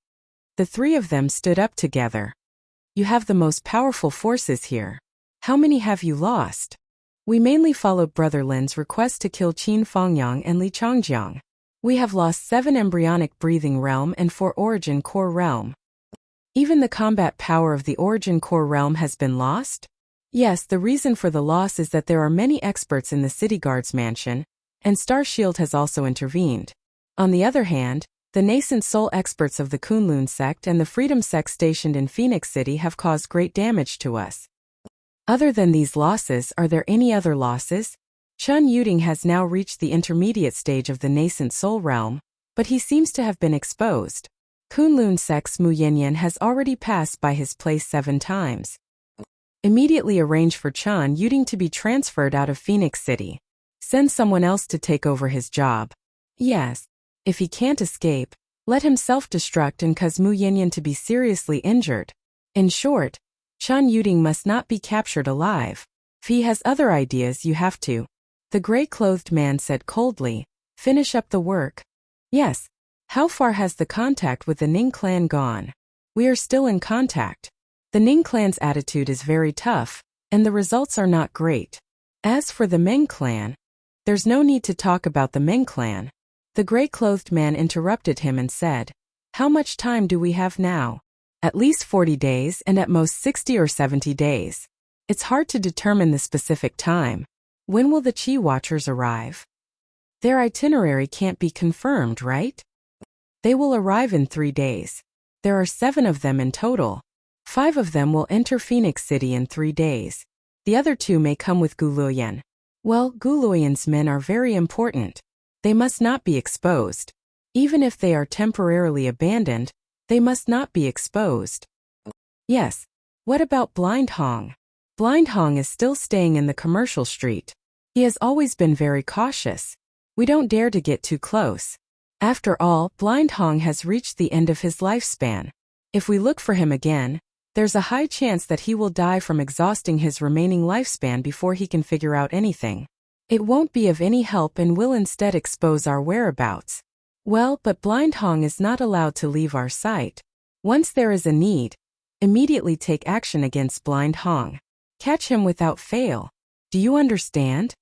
The three of them stood up together. You have the most powerful forces here. How many have you lost? We mainly followed Brother Lin's request to kill Qin Fongyang and Li Changjiang. We have lost 7 embryonic breathing realm and 4 origin core realm. Even the combat power of the origin core realm has been lost? Yes, the reason for the loss is that there are many experts in the city guard's mansion, and Star Shield has also intervened. On the other hand, the nascent soul experts of the Kunlun sect and the Freedom sect stationed in Phoenix City have caused great damage to us. Other than these losses, are there any other losses? Chun Yuding has now reached the intermediate stage of the nascent soul realm, but he seems to have been exposed. Kunlun sect's Mu Yanyan has already passed by his place 7 times. Immediately arrange for Chun Yuding to be transferred out of Phoenix City. Send someone else to take over his job. Yes. If he can't escape, let him self-destruct and cause Mu Yanyan to be seriously injured. In short, Chun Yuding must not be captured alive. If he has other ideas, you have to. The gray-clothed man said coldly, finish up the work. Yes. How far has the contact with the Ning clan gone? We are still in contact. The Ning clan's attitude is very tough, and the results are not great. As for the Meng clan, there's no need to talk about the Meng clan. The gray-clothed man interrupted him and said, how much time do we have now? At least 40 days and at most 60 or 70 days. It's hard to determine the specific time. When will the Qi Watchers arrive? Their itinerary can't be confirmed, right? They will arrive in 3 days. There are 7 of them in total. 5 of them will enter Phoenix City in 3 days. The other 2 may come with Guluyan. Well, Guluyan's men are very important. They must not be exposed. Even if they are temporarily abandoned, they must not be exposed. Yes. What about Blind Hong? Blind Hong is still staying in the commercial street. He has always been very cautious. We don't dare to get too close. After all, Blind Hong has reached the end of his lifespan. If we look for him again, there's a high chance that he will die from exhausting his remaining lifespan before he can figure out anything. It won't be of any help and will instead expose our whereabouts. Well, but Blind Hong is not allowed to leave our sight. Once there is a need, immediately take action against Blind Hong. Catch him without fail. Do you understand?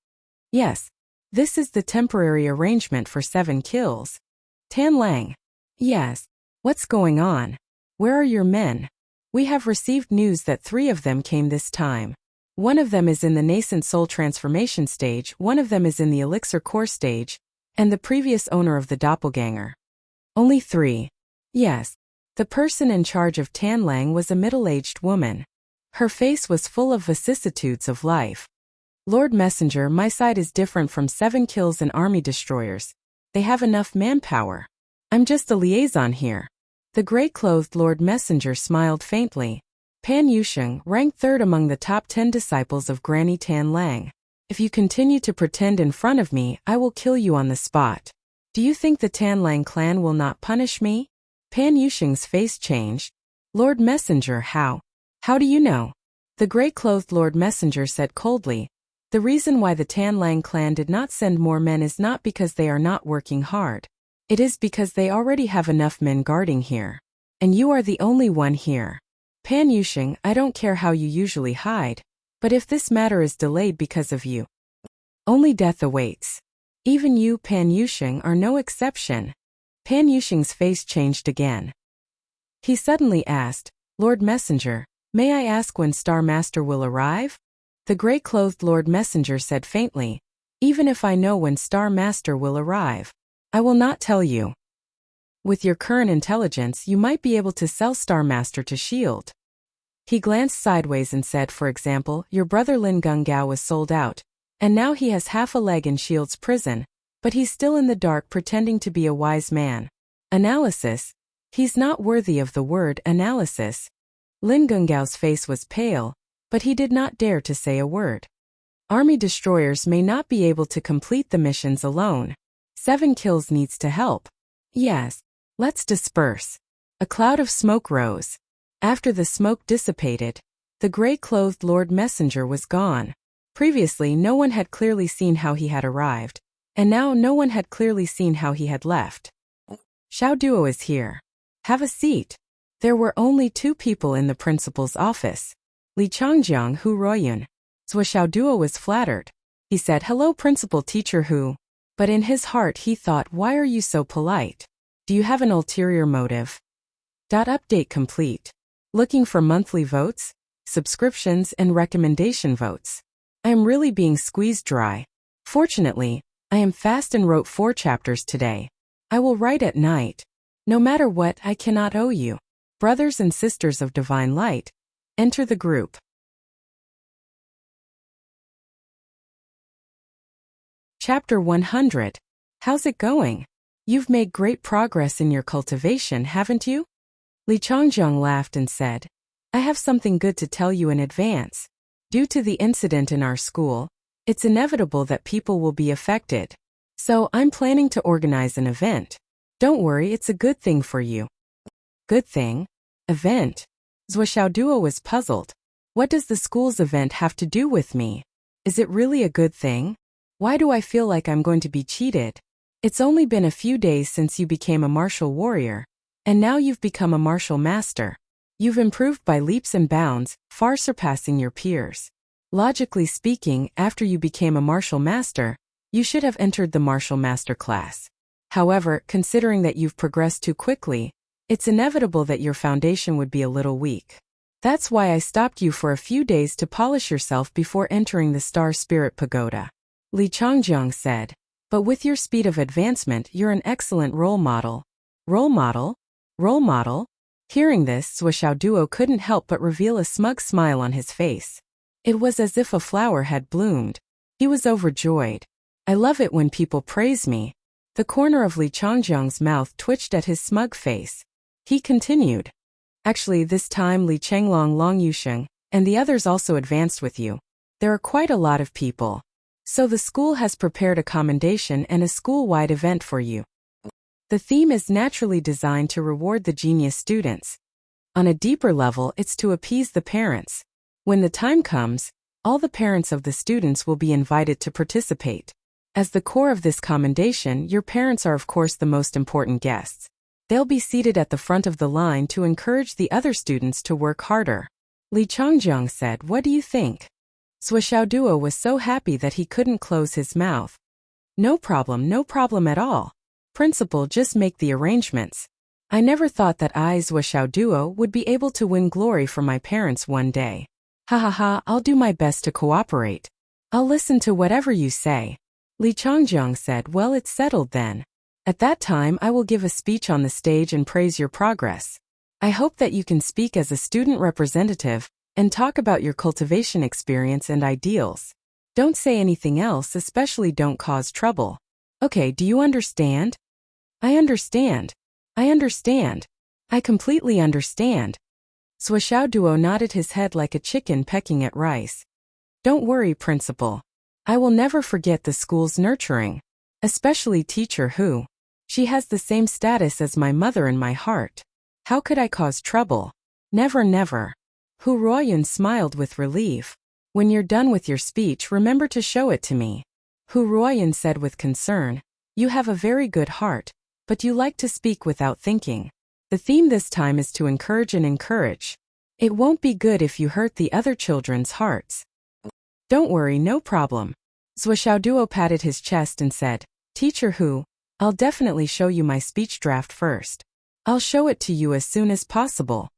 Yes. This is the temporary arrangement for 7 kills. Tan Lang. Yes. What's going on? Where are your men? We have received news that 3 of them came this time. One of them is in the nascent soul transformation stage, one of them is in the elixir core stage, and the previous owner of the doppelganger. Only 3. Yes. The person in charge of Tan Lang was a middle-aged woman. Her face was full of vicissitudes of life. Lord Messenger, my side is different from 7 kills and army destroyers. They have enough manpower. I'm just a liaison here. The gray-clothed Lord Messenger smiled faintly. Pan Yusheng, ranked 3rd among the top 10 disciples of Granny Tan Lang. If you continue to pretend in front of me, I will kill you on the spot. Do you think the Tan Lang clan will not punish me? Pan Yusheng's face changed. Lord Messenger, how? How do you know? The gray-clothed Lord Messenger said coldly. The reason why the Tan Lang clan did not send more men is not because they are not working hard. It is because they already have enough men guarding here. And you are the only one here. Pan Yusheng, I don't care how you usually hide, but if this matter is delayed because of you, only death awaits. Even you, Pan Yusheng, are no exception. Pan Yusheng's face changed again. He suddenly asked, Lord Messenger, may I ask when Star Master will arrive? The gray-clothed Lord Messenger said faintly, even if I know when Star Master will arrive, I will not tell you. With your current intelligence, you might be able to sell Star Master to S.H.I.E.L.D. He glanced sideways and said, for example, your brother Lin Gungao was sold out, and now he has half a leg in S.H.I.E.L.D.'s prison, but he's still in the dark pretending to be a wise man. Analysis? He's not worthy of the word analysis. Lin Gungao's face was pale, but he did not dare to say a word. Army destroyers may not be able to complete the missions alone. 7 kills needs to help. Yes. Let's disperse. A cloud of smoke rose. After the smoke dissipated, the gray-clothed Lord Messenger was gone. Previously no one had clearly seen how he had arrived, and now no one had clearly seen how he had left. Xiao Duo is here. Have a seat. There were only 2 people in the principal's office. Li Changjiang Hu Royun. Xiao Duo was flattered. He said, hello Principal Teacher Hu. But in his heart he thought, why are you so polite? Do you have an ulterior motive? Update complete. Looking for monthly votes, subscriptions and recommendation votes. I am really being squeezed dry. Fortunately, I am fast and wrote 4 chapters today. I will write at night. No matter what, I cannot owe you. Brothers and sisters of divine light, enter the group. Chapter 100. How's it going? You've made great progress in your cultivation, haven't you? Li Changjiang laughed and said, I have something good to tell you in advance. Due to the incident in our school, it's inevitable that people will be affected. So I'm planning to organize an event. Don't worry, it's a good thing for you. Good thing? Event? Xiao Duo was puzzled. What does the school's event have to do with me? Is it really a good thing? Why do I feel like I'm going to be cheated? It's only been a few days since you became a martial warrior, and now you've become a martial master. You've improved by leaps and bounds, far surpassing your peers. Logically speaking, after you became a martial master, you should have entered the martial master class. However, considering that you've progressed too quickly, it's inevitable that your foundation would be a little weak. That's why I stopped you for a few days to polish yourself before entering the Star Spirit Pagoda. Li Changjiang said, but with your speed of advancement, you're an excellent role model. Role model? Role model? Hearing this, Xiao Duo couldn't help but reveal a smug smile on his face. It was as if a flower had bloomed. He was overjoyed. I love it when people praise me. The corner of Li Changjiang's mouth twitched at his smug face. He continued. Actually, this time Li Chenglong Long Yusheng and the others also advanced with you. There are quite a lot of people. So the school has prepared a commendation and a school-wide event for you. The theme is naturally designed to reward the genius students. On a deeper level, it's to appease the parents. When the time comes, all the parents of the students will be invited to participate. As the core of this commendation, your parents are of course the most important guests. They'll be seated at the front of the line to encourage the other students to work harder. Li Changjiang said, what do you think? Swishaoduo was so happy that he couldn't close his mouth. No problem at all. Principal, just make the arrangements. I never thought that I, Swishaoduo, would be able to win glory for my parents one day. Ha ha ha, I'll do my best to cooperate. I'll listen to whatever you say. Li Changjiang said, well, it's settled then. At that time I will give a speech on the stage and praise your progress. I hope that you can speak as a student representative and talk about your cultivation experience and ideals. Don't say anything else, especially don't cause trouble. Okay, do you understand? I understand. I completely understand. Swishaoduo nodded his head like a chicken pecking at rice. Don't worry, Principal. I will never forget the school's nurturing. Especially Teacher Hu. She has the same status as my mother in my heart. How could I cause trouble? Never, never. Hu Ruoyun smiled with relief. When you're done with your speech, remember to show it to me. Hu Ruoyun said with concern. You have a very good heart, but you like to speak without thinking. The theme this time is to encourage and encourage. It won't be good if you hurt the other children's hearts. Don't worry, no problem. Swishaoduo patted his chest and said, Teacher Hu, I'll definitely show you my speech draft first. I'll show it to you as soon as possible.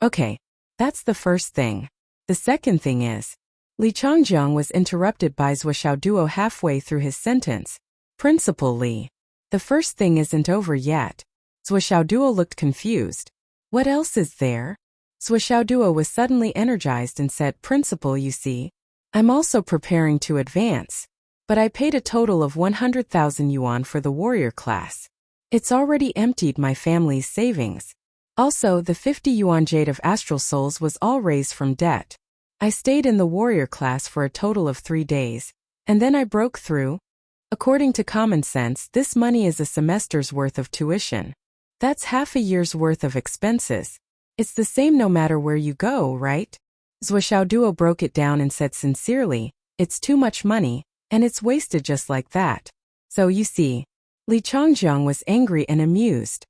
Okay, that's the first thing. The second thing is, Li Changjiang was interrupted by Swishaoduo halfway through his sentence. Principal Li. The first thing isn't over yet. Swishaoduo looked confused. What else is there? Swishaoduo was suddenly energized and said, Principal, you see, I'm also preparing to advance. But I paid a total of 100,000 yuan for the warrior class. It's already emptied my family's savings. Also, the 50 yuan jade of astral souls was all raised from debt. I stayed in the warrior class for a total of 3 days, and then I broke through. According to common sense, this money is a semester's worth of tuition. That's half a year's worth of expenses. It's the same no matter where you go, right? Swishaoduo broke it down and said sincerely, it's too much money, and it's wasted just like that. So you see, Li Changjiang was angry and amused.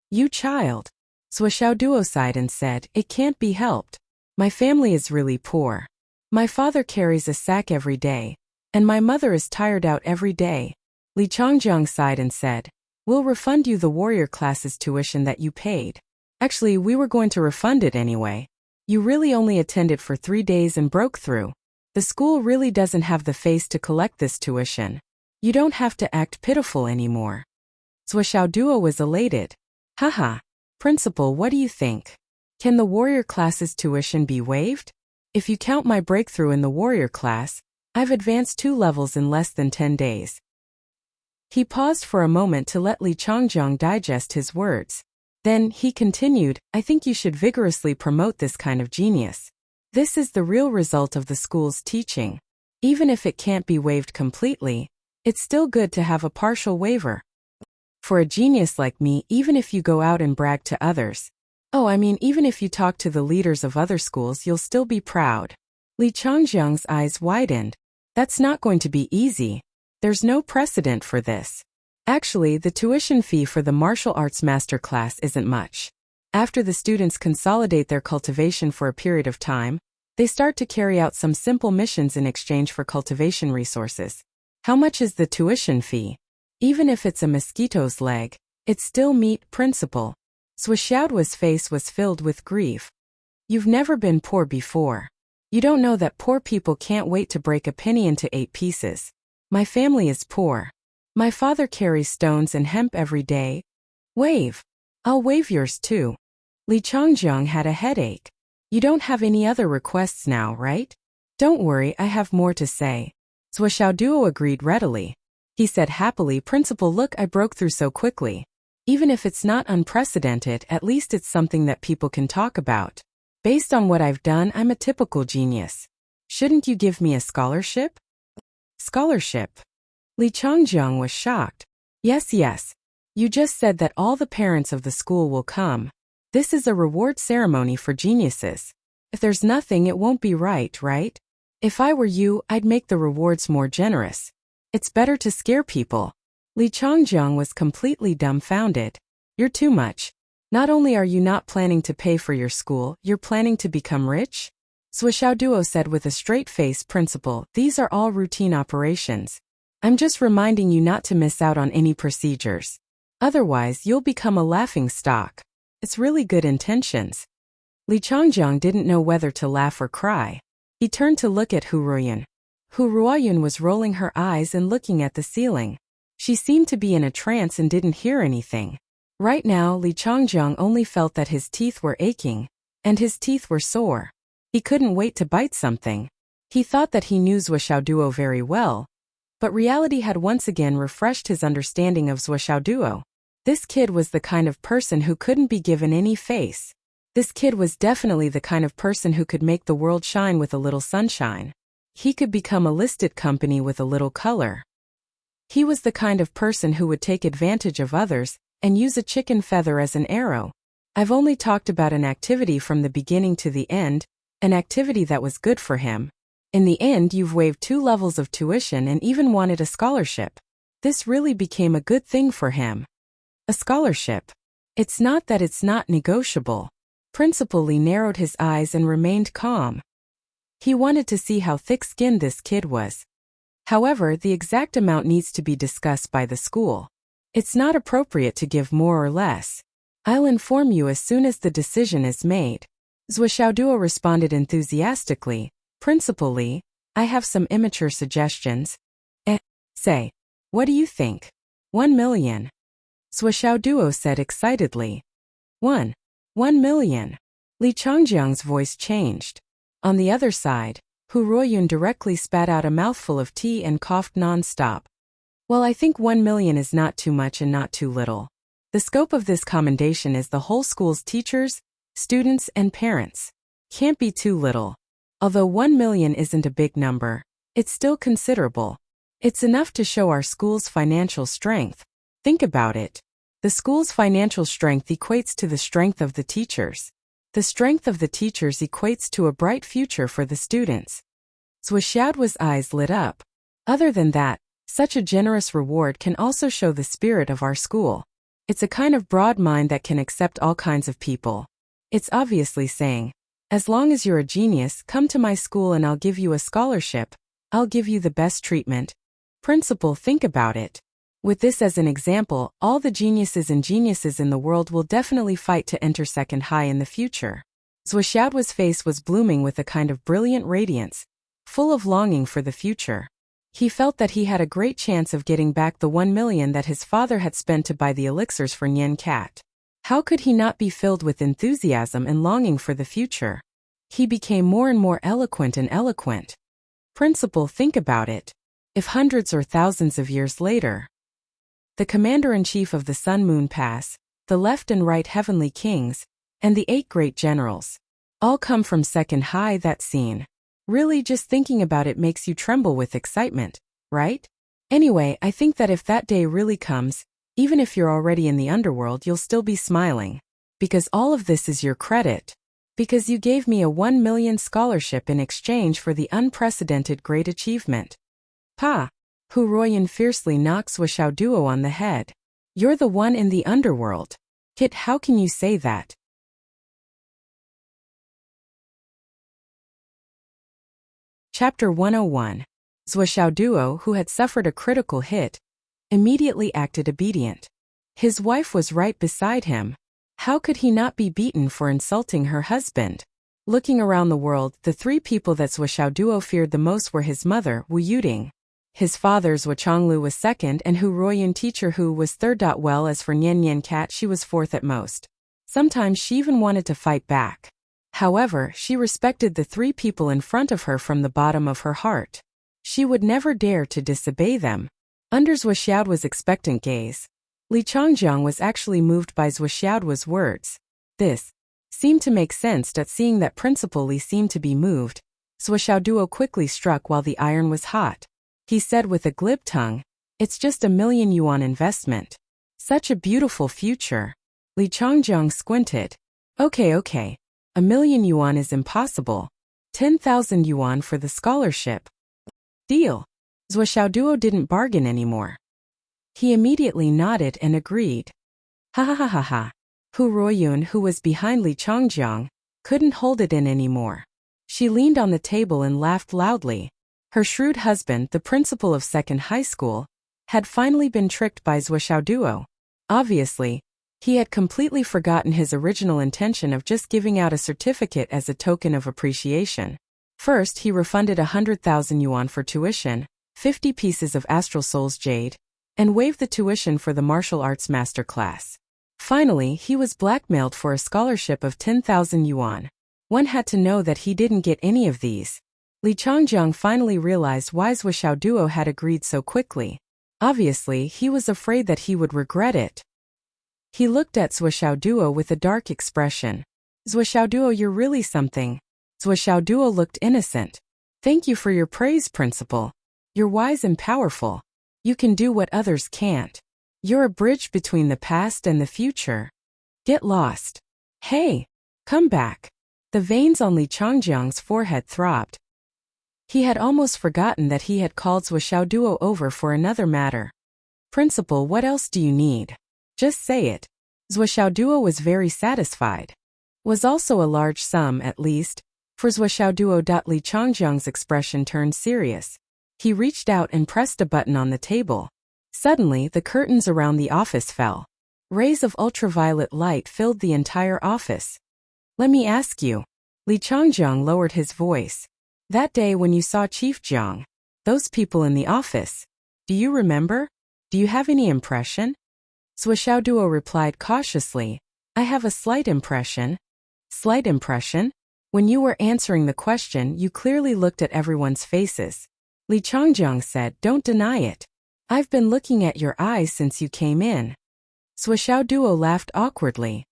You child. Swishaoduo sighed and said, it can't be helped. My family is really poor. My father carries a sack every day, and my mother is tired out every day. Li Changjiang sighed and said, we'll refund you the warrior class's tuition that you paid. Actually, we were going to refund it anyway. You really only attended for 3 days and broke through. The school really doesn't have the face to collect this tuition. You don't have to act pitiful anymore. Swishaoduo was elated. Haha. Principal, what do you think? Can the warrior class's tuition be waived? If you count my breakthrough in the warrior class, I've advanced 2 levels in less than 10 days. He paused for a moment to let Li Changjiang digest his words. Then, he continued, I think you should vigorously promote this kind of genius. This is the real result of the school's teaching. Even if it can't be waived completely, it's still good to have a partial waiver. For a genius like me, even if you go out and brag to others, even if you talk to the leaders of other schools, you'll still be proud. Li Changjiang's eyes widened. That's not going to be easy. There's no precedent for this. Actually, the tuition fee for the martial arts master class isn't much. After the students consolidate their cultivation for a period of time, they start to carry out some simple missions in exchange for cultivation resources. How much is the tuition fee? Even if it's a mosquito's leg, it's still meat, Principal. Swishaoduo's face was filled with grief. You've never been poor before. You don't know that poor people can't wait to break a penny into 8 pieces. My family is poor. My father carries stones and hemp every day. Wave. I'll waive yours too. Li Changjiang had a headache. You don't have any other requests now, right? Don't worry, I have more to say. Swishaoduo agreed readily. He said happily, Principal, look, I broke through so quickly. Even if it's not unprecedented, at least it's something that people can talk about. Based on what I've done, I'm a typical genius. Shouldn't you give me a scholarship? Scholarship? Li Changjiang was shocked. Yes. You just said that all the parents of the school will come. This is a reward ceremony for geniuses. If there's nothing, it won't be right? If I were you, I'd make the rewards more generous. It's better to scare people. Li Changjiang was completely dumbfounded. You're too much. Not only are you not planning to pay for your school, you're planning to become rich? Duo said with a straight face. Principal, these are all routine operations. I'm just reminding you not to miss out on any procedures. Otherwise, you'll become a laughing stock. It's really good intentions. Li Changjiang didn't know whether to laugh or cry. He turned to look at Hu Ruoyun. Hu Ruoyun was rolling her eyes and looking at the ceiling. She seemed to be in a trance and didn't hear anything. Right now, Li Changjiang only felt that his teeth were aching, and his teeth were sore. He couldn't wait to bite something. He thought that he knew Duo very well, but reality had once again refreshed his understanding of Duo. This kid was the kind of person who couldn't be given any face. This kid was definitely the kind of person who could make the world shine with a little sunshine. He could become a listed company with a little color. He was the kind of person who would take advantage of others and use a chicken feather as an arrow. I've only talked about an activity from the beginning to the end, an activity that was good for him. In the end, you've waived 2 levels of tuition and even wanted a scholarship. This really became a good thing for him. A scholarship. It's not that it's not negotiable. Principal Li narrowed his eyes and remained calm. He wanted to see how thick-skinned this kid was. However, the exact amount needs to be discussed by the school. It's not appropriate to give more or less. I'll inform you as soon as the decision is made. Duo responded enthusiastically. Principal Li, I have some immature suggestions. Say. What do you think? 1 million. Duo said excitedly. 1 million. Li Changjiang's voice changed. On the other side, Hu Ruoyun directly spat out a mouthful of tea and coughed non-stop. Well, I think 1 million is not too much and not too little. The scope of this commendation is the whole school's teachers, students, and parents. Can't be too little. Although 1 million isn't a big number, it's still considerable. It's enough to show our school's financial strength. Think about it. The school's financial strength equates to the strength of the teachers. The strength of the teachers equates to a bright future for the students. Xiaoduo's eyes lit up. Other than that, such a generous reward can also show the spirit of our school. It's a kind of broad mind that can accept all kinds of people. It's obviously saying, as long as you're a genius, come to my school and I'll give you a scholarship. I'll give you the best treatment. Principal, think about it. With this as an example, all the geniuses in the world will definitely fight to enter second high in the future. Xiaoduo's face was blooming with a kind of brilliant radiance, full of longing for the future. He felt that he had a great chance of getting back the 1 million that his father had spent to buy the elixirs for Nian Cat. How could he not be filled with enthusiasm and longing for the future? He became more and more eloquent and eloquent. Principal, think about it. If hundreds or thousands of years later, the commander-in-chief of the Sun-Moon Pass, the left and right heavenly kings, and the 8 great generals, all come from second high, that scene. Really, just thinking about it makes you tremble with excitement, right? Anyway, I think that if that day really comes, even if you're already in the underworld, you'll still be smiling. Because all of this is your credit. Because you gave me a 1 million scholarship in exchange for the unprecedented great achievement. Pa! Hu Ruoyun fiercely knocks Duo on the head. You're the one in the underworld. Kit, how can you say that? Chapter 101. Duo, who had suffered a critical hit, immediately acted obedient. His wife was right beside him. How could he not be beaten for insulting her husband? Looking around the world, the 3 people that Duo feared the most were his mother, Wu Yuding. His father Zhuo Chonglu was second and Hu Ruoyun teacher Hu was third. Well, as for Nian Cat, she was fourth at most. Sometimes she even wanted to fight back. However, she respected the 3 people in front of her from the bottom of her heart. She would never dare to disobey them. Under Xiaoduo's expectant gaze, Li Changjiang was actually moved by Xiaoduo's words. This seemed to make sense. Seeing that Principal Li seemed to be moved, Duo quickly struck while the iron was hot. He said with a glib tongue, "It's just a 1 million yuan investment. Such a beautiful future." Li Changjiang squinted. Okay. 1 million yuan is impossible. 10,000 yuan for the scholarship. Deal. Duo didn't bargain anymore. He immediately nodded and agreed. Ha. Hu Ruoyun, who was behind Li Changjiang, couldn't hold it in anymore. She leaned on the table and laughed loudly. Her shrewd husband, the principal of second high school, had finally been tricked by Duo. Obviously, he had completely forgotten his original intention of just giving out a certificate as a token of appreciation. First, he refunded 100,000 yuan for tuition, 50 pieces of Astral Soul's jade, and waived the tuition for the martial arts master class. Finally, he was blackmailed for a scholarship of 10,000 yuan. One had to know that he didn't get any of these. Li Changjiang finally realized why Duo had agreed so quickly. Obviously, he was afraid that he would regret it. He looked at Duo with a dark expression. Duo, you're really something. Duo looked innocent. Thank you for your praise, principal. You're wise and powerful. You can do what others can't. You're a bridge between the past and the future. Get lost. Hey, come back. The veins on Li Changjiang's forehead throbbed. He had almost forgotten that he had called Duo over for another matter. Principal, what else do you need? Just say it. Duo was very satisfied. Was also a large sum, at least, for Duo. Li Changjiang's expression turned serious. He reached out and pressed a button on the table. Suddenly, the curtains around the office fell. Rays of ultraviolet light filled the entire office. Let me ask you. Li Changjiang lowered his voice. That day when you saw Chief Jiang, those people in the office, do you remember? Do you have any impression? Duo replied cautiously. I have a slight impression. Slight impression? When you were answering the question, you clearly looked at everyone's faces. Li Changjiang said, don't deny it. I've been looking at your eyes since you came in. Duo laughed awkwardly.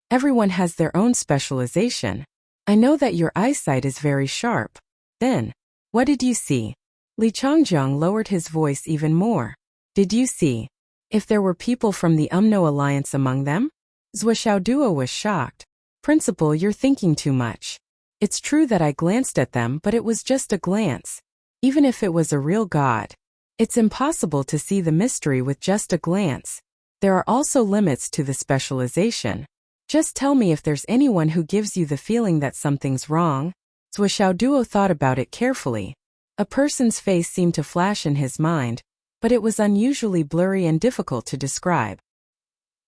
Everyone has their own specialization. I know that your eyesight is very sharp. Then, what did you see? Li Changjiang lowered his voice even more. Did you see if there were people from the UMNO alliance among them? Duo was shocked. Principal, you're thinking too much. It's true that I glanced at them, but it was just a glance. Even if it was a real god, it's impossible to see the mystery with just a glance. There are also limits to the specialization. Just tell me if there's anyone who gives you the feeling that something's wrong. Duo thought about it carefully. A person's face seemed to flash in his mind, but it was unusually blurry and difficult to describe.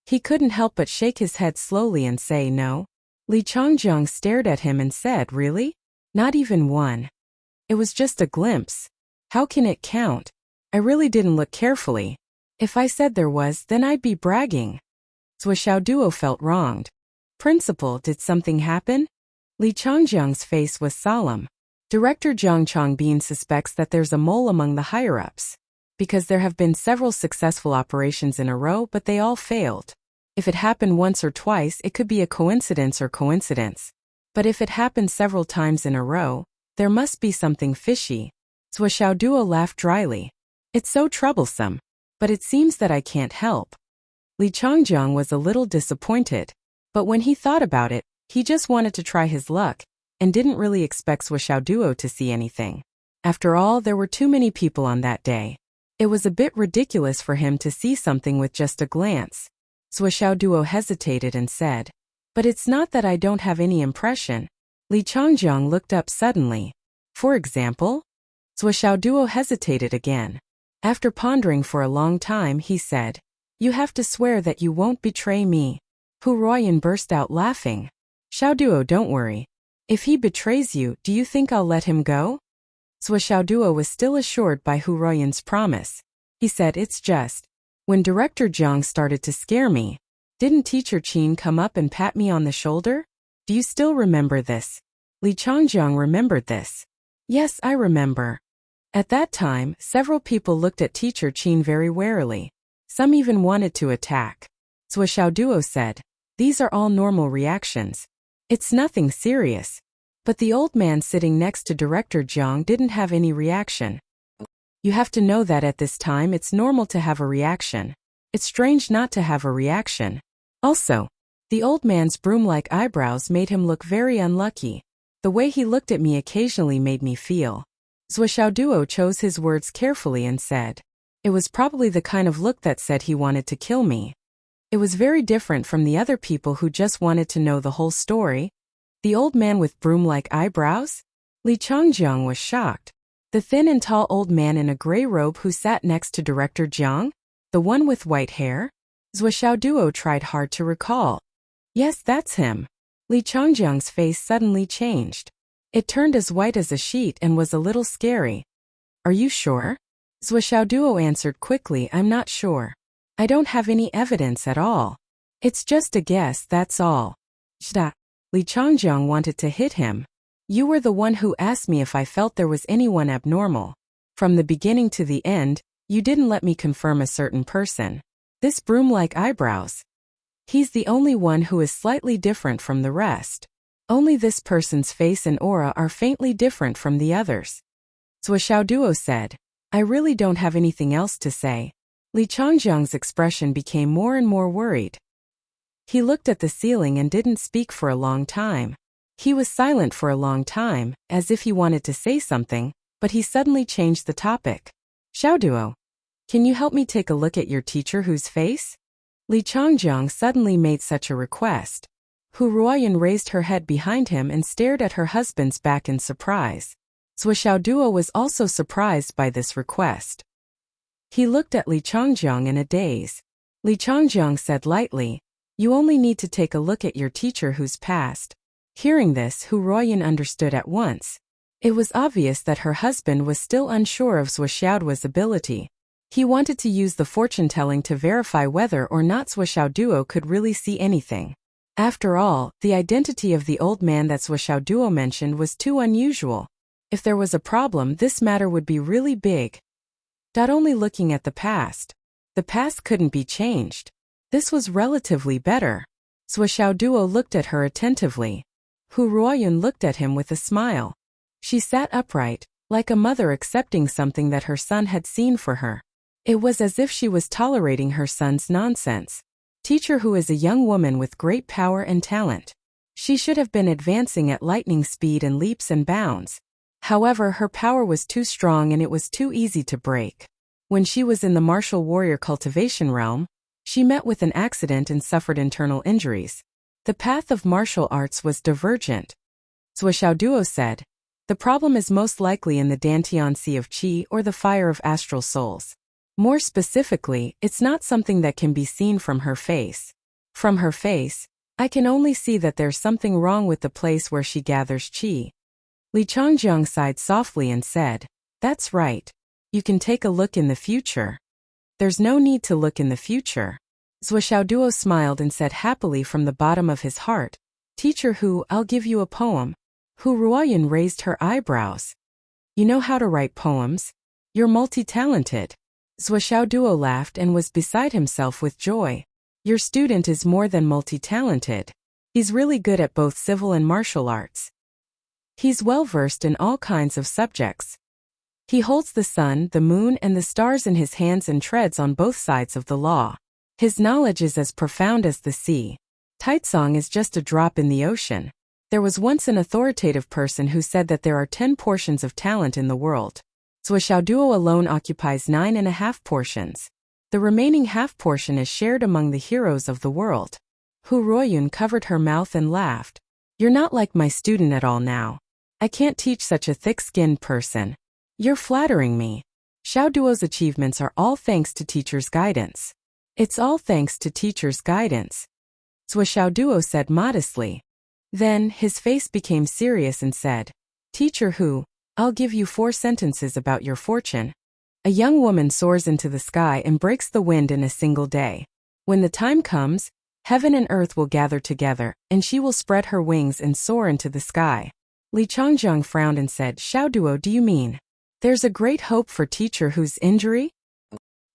He couldn't help but shake his head slowly and say no. Li Changjiang stared at him and said, really? Not even one. It was just a glimpse. How can it count? I really didn't look carefully. If I said there was, then I'd be bragging. Duo felt wronged. Principal, did something happen? Li Changjiang's face was solemn. Director Zhang Chongbin suspects that there's a mole among the higher-ups. Because there have been several successful operations in a row, but they all failed. If it happened once or twice, it could be a coincidence. But if it happened several times in a row, there must be something fishy. Duo laughed dryly. It's so troublesome. But it seems that I can't help. Li Changjiang was a little disappointed. But when he thought about it, he just wanted to try his luck, and didn't really expect Duo to see anything. After all, there were too many people on that day. It was a bit ridiculous for him to see something with just a glance. Duo hesitated and said, but it's not that I don't have any impression. Li Changjiang looked up suddenly. For example? Duo hesitated again. After pondering for a long time, he said, you have to swear that you won't betray me. Hu Ruoyan burst out laughing. Duo, don't worry. If he betrays you, do you think I'll let him go? Duo was still assured by Hu Ruoyan's promise. He said, it's just. When Director Jiang started to scare me, didn't Teacher Qin come up and pat me on the shoulder? Do you still remember this? Li Changjiang remembered this. Yes, I remember. At that time, several people looked at Teacher Qin very warily. Some even wanted to attack. Duo said, these are all normal reactions. It's nothing serious. But the old man sitting next to Director Jiang didn't have any reaction. You have to know that at this time it's normal to have a reaction. It's strange not to have a reaction. Also, the old man's broom-like eyebrows made him look very unlucky. The way he looked at me occasionally made me feel. Duo chose his words carefully and said, it was probably the kind of look that said he wanted to kill me. It was very different from the other people who just wanted to know the whole story. The old man with broom-like eyebrows? Li Changjiang was shocked. The thin and tall old man in a gray robe who sat next to Director Jiang? The one with white hair? Zhou Xiaoduo tried hard to recall. Yes, that's him. Li Changjiang's face suddenly changed. It turned as white as a sheet and was a little scary. Are you sure? Zhou Xiaoduo answered quickly, I'm not sure. I don't have any evidence at all. It's just a guess, that's all. Shda. Li Changjiang wanted to hit him. You were the one who asked me if I felt there was anyone abnormal. From the beginning to the end, you didn't let me confirm a certain person. This broom-like eyebrows. He's the only one who is slightly different from the rest. Only this person's face and aura are faintly different from the others. Zhou Xiaoduo said, I really don't have anything else to say. Li Changjiang's expression became more and more worried. He looked at the ceiling and didn't speak for a long time. He was silent for a long time, as if he wanted to say something, but he suddenly changed the topic. Xiaoduo, can you help me take a look at your teacher whose face? Li Changjiang suddenly made such a request. Hu Ruoyan raised her head behind him and stared at her husband's back in surprise. Zhou Xiaoduo was also surprised by this request. He looked at Li Changjiang in a daze. Li Changjiang said lightly, you only need to take a look at your teacher who's passed. Hearing this, Hu Ruoyan understood at once. It was obvious that her husband was still unsure of Zhou Xiaoduo's ability. He wanted to use the fortune-telling to verify whether or not Zhou Xiaoduo could really see anything. After all, the identity of the old man that Zhou Xiaoduo mentioned was too unusual. If there was a problem, this matter would be really big. Not only looking at the past. The past couldn't be changed. This was relatively better. Zhou Xiaoduo looked at her attentively. Hu Ruoyan looked at him with a smile. She sat upright, like a mother accepting something that her son had seen for her. It was as if she was tolerating her son's nonsense. Teacher who is a young woman with great power and talent. She should have been advancing at lightning speed and leaps and bounds. However, her power was too strong and it was too easy to break. When she was in the martial warrior cultivation realm, she met with an accident and suffered internal injuries. The path of martial arts was divergent. Zhou Xiaoduo said, the problem is most likely in the Dantian Sea of Qi or the fire of astral souls. More specifically, it's not something that can be seen from her face. From her face, I can only see that there's something wrong with the place where she gathers qi. Li Changjiang sighed softly and said, that's right. You can take a look in the future. There's no need to look in the future. Zhou Xiaoduo smiled and said happily from the bottom of his heart, Teacher Hu, I'll give you a poem. Hu Ruoyan raised her eyebrows. You know how to write poems? You're multi-talented. Zhou Xiaoduo laughed and was beside himself with joy. Your student is more than multi-talented. He's really good at both civil and martial arts. He's well-versed in all kinds of subjects. He holds the sun, the moon, and the stars in his hands and treads on both sides of the law. His knowledge is as profound as the sea. Taizong is just a drop in the ocean. There was once an authoritative person who said that there are 10 portions of talent in the world. Zhou Xiaoduo alone occupies 9.5 portions. The remaining half portion is shared among the heroes of the world. Hu Ruoyun covered her mouth and laughed. You're not like my student at all now. I can't teach such a thick-skinned person. You're flattering me. Xiaoduo's achievements are all thanks to teacher's guidance. It's all thanks to teacher's guidance. Zhou Xiaoduo said modestly. Then, his face became serious and said, Teacher Hu, I'll give you 4 sentences about your fortune. A young woman soars into the sky and breaks the wind in a single day. When the time comes, heaven and earth will gather together, and she will spread her wings and soar into the sky. Li Changjiang frowned and said, Xiaoduo, do you mean there's a great hope for Teacher Hu's injury?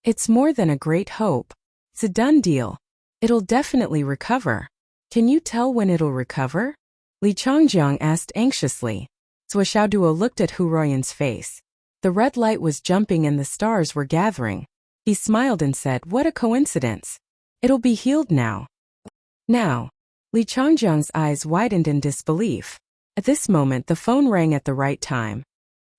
It's more than a great hope. It's a done deal. It'll definitely recover. Can you tell when it'll recover? Li Changjiang asked anxiously. Zhou Xiaoduo looked at Hu Ruoyan's face. The red light was jumping and the stars were gathering. He smiled and said, what a coincidence. It'll be healed now. Now. Li Changjiang's eyes widened in disbelief. At this moment the phone rang at the right time.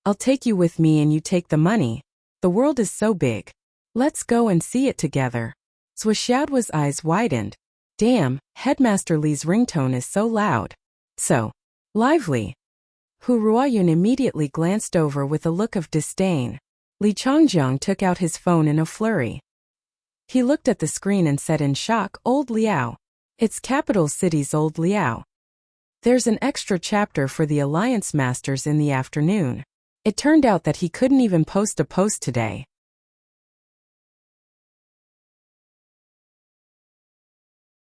I'll take you with me and you take the money. The world is so big. Let's go and see it together. Zhou Xiaoduo's eyes widened. Damn, Headmaster Li's ringtone is so loud. So lively. Hu Ruoyun immediately glanced over with a look of disdain. Li Changjiang took out his phone in a flurry. He looked at the screen and said in shock, "Old Liao. It's capital city's Old Liao. There's an extra chapter for the Alliance Masters in the afternoon." It turned out that he couldn't even post a post today.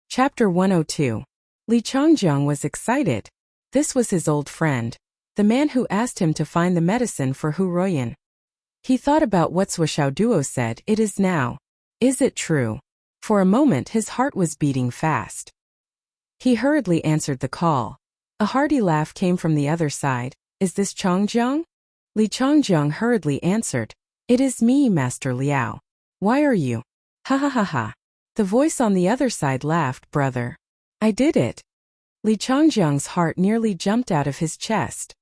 Chapter 102. Li Changjiang was excited. This was his old friend, the man who asked him to find the medicine for Hu Ruoyun. He thought about what Swordsmanship Duo said, "It is now. Is it true?" For a moment his heart was beating fast. He hurriedly answered the call. A hearty laugh came from the other side. "Is this Changjiang?" Li Changjiang hurriedly answered, "It is me, Master Liao. Why are you?" "Ha ha ha ha." The voice on the other side laughed, "Brother. I did it." Li Changjiang's heart nearly jumped out of his chest.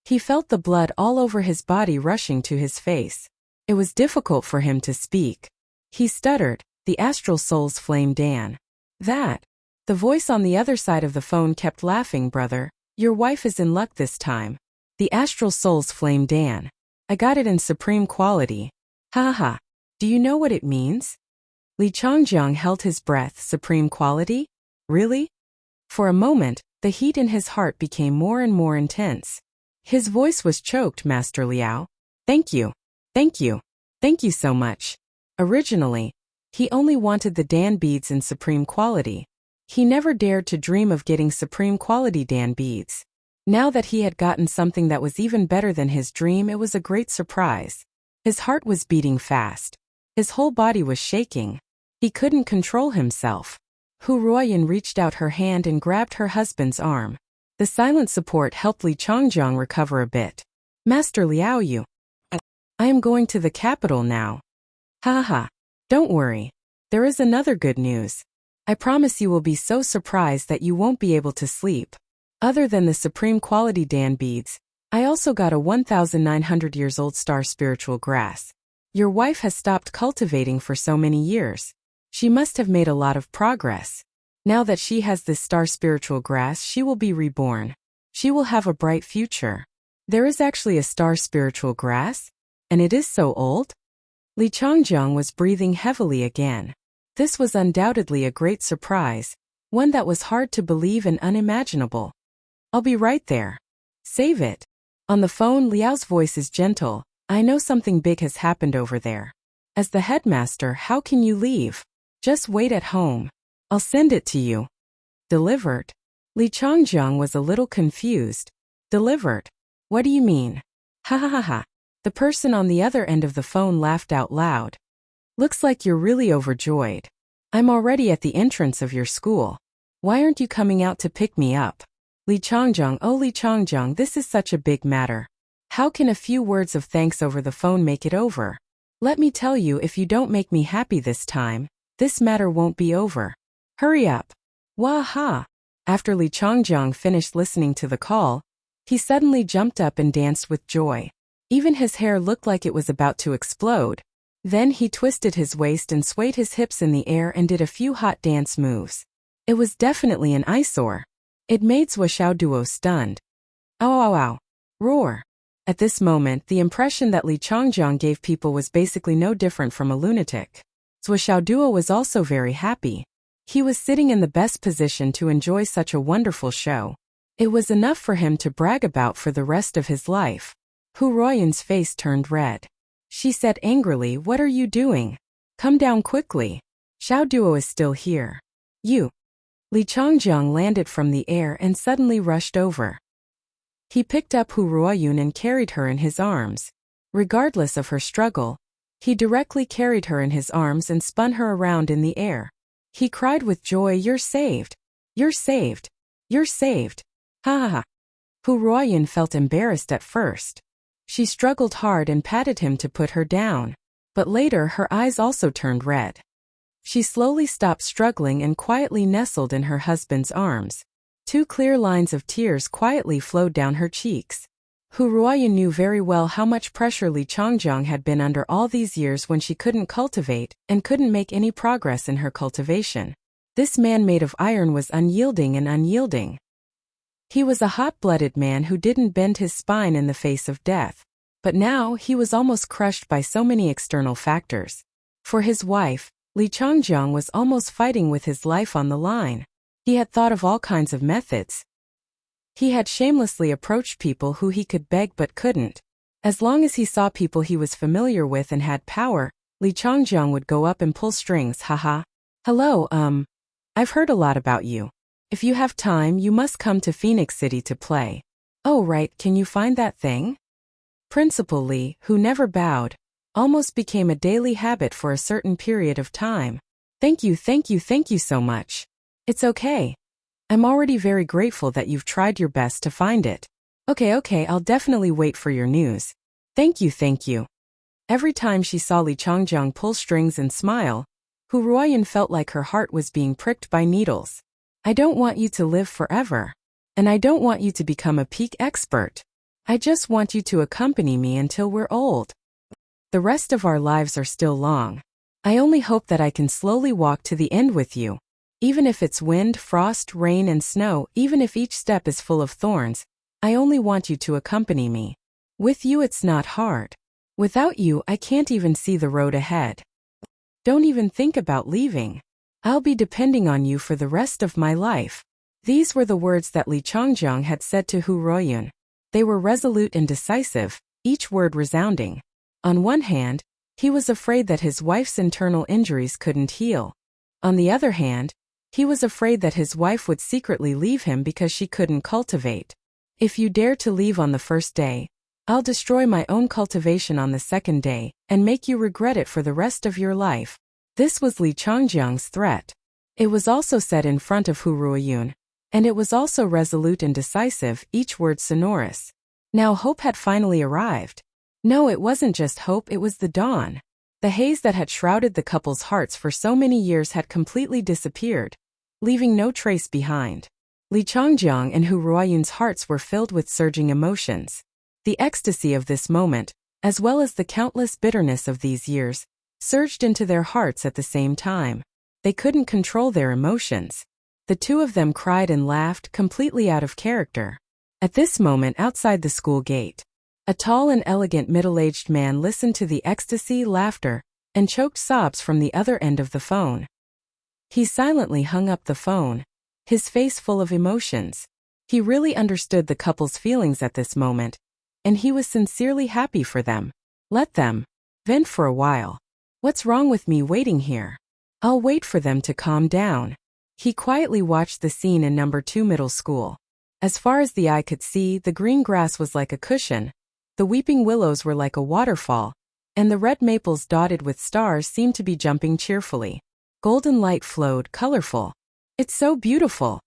He felt the blood all over his body rushing to his face. It was difficult for him to speak. He stuttered, "The astral soul's flame Dan." "That." The voice on the other side of the phone kept laughing, "Brother, your wife is in luck this time. The astral soul's flame Dan. I got it in supreme quality." "Ha ha ha. Do you know what it means?" Li Changjiang held his breath. "Supreme quality? Really?" For a moment, the heat in his heart became more and more intense. His voice was choked. "Master Liao. Thank you. Thank you. Thank you so much." Originally, he only wanted the Dan beads in supreme quality. He never dared to dream of getting supreme quality Dan beads. Now that he had gotten something that was even better than his dream, it was a great surprise. His heart was beating fast. His whole body was shaking. He couldn't control himself. Hu Ruoyun reached out her hand and grabbed her husband's arm. The silent support helped Li Changjiang recover a bit. "Master Liao, I am going to the capital now." "Ha ha ha. Don't worry. There is another good news. I promise you will be so surprised that you won't be able to sleep. Other than the supreme quality Dan beads, I also got a 1,900 years old star spiritual grass. Your wife has stopped cultivating for so many years. She must have made a lot of progress. Now that she has this star spiritual grass, she will be reborn. She will have a bright future." "There is actually a star spiritual grass? And it is so old?" Li Changjiang was breathing heavily again. This was undoubtedly a great surprise, one that was hard to believe and unimaginable. "I'll be right there. Save it." On the phone, Liao's voice is gentle. "I know something big has happened over there. As the headmaster, how can you leave? Just wait at home. I'll send it to you." "Delivered?" Li Changjiang was a little confused. "Delivered? What do you mean?" "Ha ha ha ha." The person on the other end of the phone laughed out loud. "Looks like you're really overjoyed. I'm already at the entrance of your school. Why aren't you coming out to pick me up?" Li Changjiang, "Oh Li Changjiang, this is such a big matter. How can a few words of thanks over the phone make it over? Let me tell you, if you don't make me happy this time, this matter won't be over. Hurry up." "Wah ha." After Li Changjiang finished listening to the call, he suddenly jumped up and danced with joy. Even his hair looked like it was about to explode. Then he twisted his waist and swayed his hips in the air and did a few hot dance moves. It was definitely an eyesore. It made Swordsmanship Duo stunned. "Ow ow ow. Roar." At this moment, the impression that Li Changjiang gave people was basically no different from a lunatic. Swordsmanship Duo was also very happy. He was sitting in the best position to enjoy such a wonderful show. It was enough for him to brag about for the rest of his life. Hu Ruoyun's face turned red. She said angrily, "What are you doing? Come down quickly. Xiao Duo is still here." "You." Li Changjiang landed from the air and suddenly rushed over. He picked up Hu Ruoyun and carried her in his arms. Regardless of her struggle, he directly carried her in his arms and spun her around in the air. He cried with joy, "You're saved! You're saved! You're saved! Ha ha ha!" Hu Ruoyun felt embarrassed at first. She struggled hard and patted him to put her down, but later her eyes also turned red. She slowly stopped struggling and quietly nestled in her husband's arms. 2 clear lines of tears quietly flowed down her cheeks. Hu Ruoyun knew very well how much pressure Li Changjiang had been under all these years when she couldn't cultivate and couldn't make any progress in her cultivation. This man made of iron was unyielding and unyielding. He was a hot-blooded man who didn't bend his spine in the face of death. But now he was almost crushed by so many external factors. For his wife, Li Changjiang was almost fighting with his life on the line. He had thought of all kinds of methods. He had shamelessly approached people who he could beg but couldn't. As long as he saw people he was familiar with and had power, Li Changjiang would go up and pull strings, haha. Hello, I've heard a lot about you. If you have time, you must come to Phoenix City to play. Oh right, can you find that thing? Principal Li, who never bowed, almost became a daily habit for a certain period of time. Thank you so much. It's okay. I'm already very grateful that you've tried your best to find it. Okay, I'll definitely wait for your news. Thank you. Every time she saw Li Changjiang pull strings and smile, Hu Ruoyun felt like her heart was being pricked by needles. I don't want you to live forever. And I don't want you to become a peak expert. I just want you to accompany me until we're old. The rest of our lives are still long. I only hope that I can slowly walk to the end with you. Even if it's wind, frost, rain and snow, even if each step is full of thorns, I only want you to accompany me. With you it's not hard. Without you I can't even see the road ahead. Don't even think about leaving. I'll be depending on you for the rest of my life. These were the words that Li Changjiang had said to Hu Ruoyun. They were resolute and decisive, each word resounding. On one hand, he was afraid that his wife's internal injuries couldn't heal. On the other hand, he was afraid that his wife would secretly leave him because she couldn't cultivate. If you dare to leave on the first day, I'll destroy my own cultivation on the second day, and make you regret it for the rest of your life. This was Li Changjiang's threat. It was also said in front of Hu Ruoyun. And it was also resolute and decisive, each word sonorous. Now hope had finally arrived. No, it wasn't just hope, it was the dawn. The haze that had shrouded the couple's hearts for so many years had completely disappeared, leaving no trace behind. Li Changjiang and Hu Ruoyun's hearts were filled with surging emotions. The ecstasy of this moment, as well as the countless bitterness of these years, surged into their hearts at the same time. They couldn't control their emotions. The two of them cried and laughed, completely out of character. At this moment outside the school gate, a tall and elegant middle-aged man listened to the ecstasy, laughter, and choked sobs from the other end of the phone. He silently hung up the phone, his face full of emotions. He really understood the couple's feelings at this moment, and he was sincerely happy for them. Let them vent for a while. What's wrong with me waiting here? I'll wait for them to calm down. He quietly watched the scene in No. 2 middle school. As far as the eye could see, the green grass was like a cushion, the weeping willows were like a waterfall, and the red maples dotted with stars seemed to be jumping cheerfully. Golden light flowed, colorful. It's so beautiful.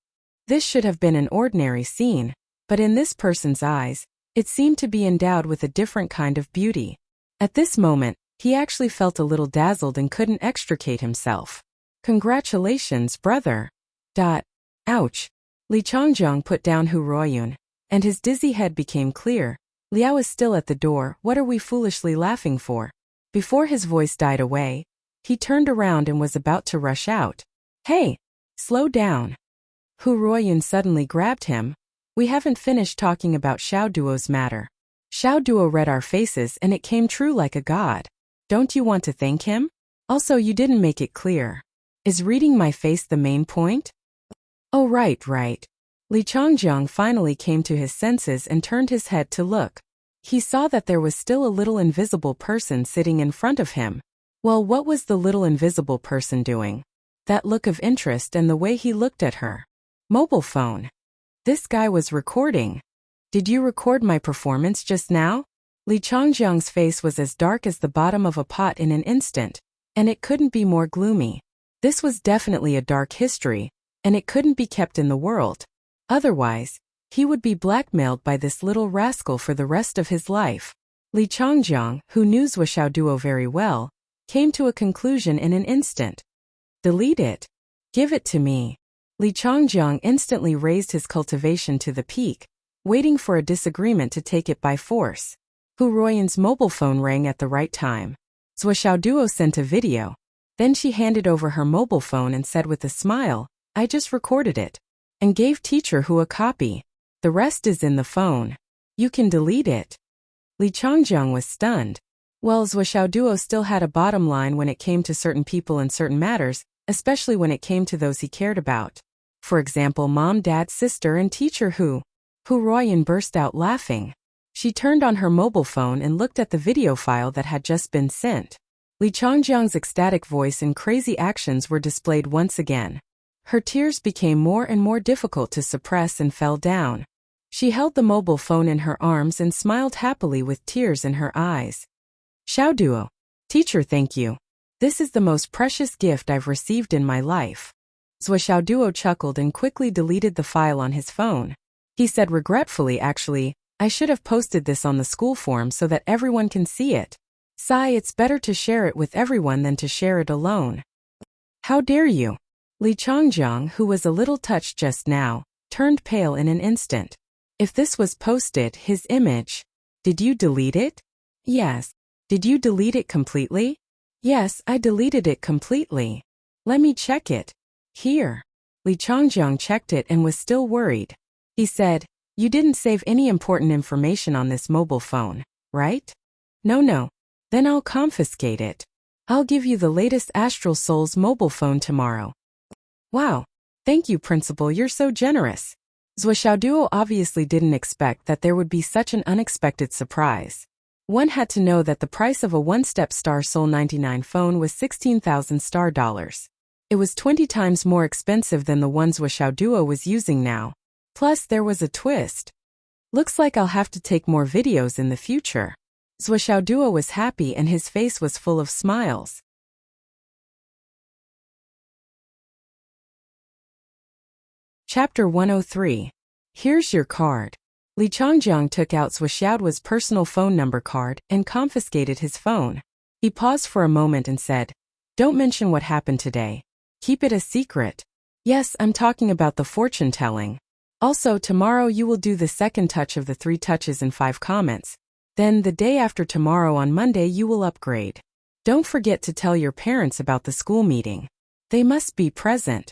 This should have been an ordinary scene, but in this person's eyes, it seemed to be endowed with a different kind of beauty. At this moment, he actually felt a little dazzled and couldn't extricate himself. Congratulations, brother. Ouch. Li Changjiang put down Hu Ruoyun, and his dizzy head became clear. Liao is still at the door, what are we foolishly laughing for? Before his voice died away, he turned around and was about to rush out. Hey! Slow down. Hu Ruoyun suddenly grabbed him. We haven't finished talking about Xiao Duo's matter. Xiao Duo read our faces and it came true like a god. Don't you want to thank him? Also, you didn't make it clear. Is reading my face the main point? Oh right. Li Changjiang finally came to his senses and turned his head to look. He saw that there was still a little invisible person sitting in front of him. Well, what was the little invisible person doing? That look of interest and the way he looked at her. Mobile phone. This guy was recording. Did you record my performance just now? Li Changjiang's face was as dark as the bottom of a pot in an instant, and it couldn't be more gloomy. This was definitely a dark history, and it couldn't be kept in the world. Otherwise, he would be blackmailed by this little rascal for the rest of his life. Li Changjiang, who knew Xiao Duo very well, came to a conclusion in an instant. Delete it. Give it to me. Li Changjiang instantly raised his cultivation to the peak, waiting for a disagreement to take it by force. Hu Ruoyun's mobile phone rang at the right time. Xiao Duo sent a video. Then she handed over her mobile phone and said with a smile, I just recorded it. And gave teacher Hu a copy. The rest is in the phone. You can delete it. Li Changjiang was stunned. Well, Zhou Xiaoduo still had a bottom line when it came to certain people and certain matters, especially when it came to those he cared about. For example, mom, dad, sister, and teacher Hu Ruoyan burst out laughing. She turned on her mobile phone and looked at the video file that had just been sent. Li Changjiang's ecstatic voice and crazy actions were displayed once again. Her tears became more and more difficult to suppress and fell down. She held the mobile phone in her arms and smiled happily with tears in her eyes. Xiaoduo. Teacher, thank you. This is the most precious gift I've received in my life. Zhou Xiaoduo chuckled and quickly deleted the file on his phone. He said regretfully, actually, I should have posted this on the school forum so that everyone can see it. Sigh, it's better to share it with everyone than to share it alone. How dare you? Li Changjiang, who was a little touched just now, turned pale in an instant. If this was posted, his image. Did you delete it? Yes. Did you delete it completely? Yes, I deleted it completely. Let me check it. Here. Li Changjiang checked it and was still worried. He said, you didn't save any important information on this mobile phone, right? No. Then I'll confiscate it. I'll give you the latest Astral Souls mobile phone tomorrow. Wow. Thank you, Principal, you're so generous. Zhou Xiaoduo obviously didn't expect that there would be such an unexpected surprise. One had to know that the price of a one-step Star Soul 99 phone was 16,000 star dollars. It was 20 times more expensive than the ones Zhou Xiaoduo was using now. Plus, there was a twist. Looks like I'll have to take more videos in the future. Zhou Xiaoduo was happy and his face was full of smiles. Chapter 103. Here's your card. Li Changjiang took out Zhou Xiaoduo's personal phone number card and confiscated his phone. He paused for a moment and said, don't mention what happened today. Keep it a secret. Yes, I'm talking about the fortune-telling. Also, tomorrow you will do the second touch of the 3 touches and 5 comments. Then, the day after tomorrow on Monday you will upgrade. Don't forget to tell your parents about the school meeting. They must be present.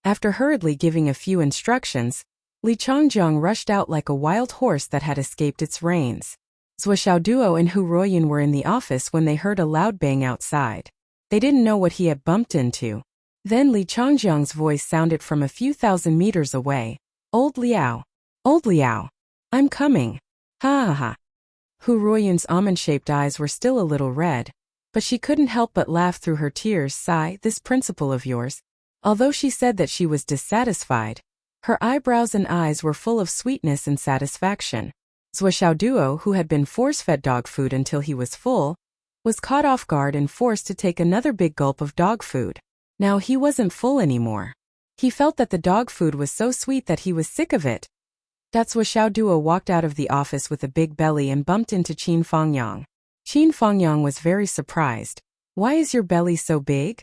After hurriedly giving a few instructions, Li Changjiang rushed out like a wild horse that had escaped its reins. Zhou Xiaoduo and Hu Ruoyan were in the office when they heard a loud bang outside. They didn't know what he had bumped into. Then Li Changjiang's voice sounded from a few thousand meters away. Old Liao. Old Liao. I'm coming. Ha ha ha. Hu Ruoyan's almond-shaped eyes were still a little red, but she couldn't help but laugh through her tears. Sigh, this principal of yours. Although she said that she was dissatisfied, her eyebrows and eyes were full of sweetness and satisfaction. Zhou Xiaoduo, who had been force-fed dog food until he was full, was caught off guard and forced to take another big gulp of dog food. Now he wasn't full anymore. He felt that the dog food was so sweet that he was sick of it. Zhou Xiaoduo walked out of the office with a big belly and bumped into Qin Fangyang. Qin Fangyang was very surprised. Why is your belly so big?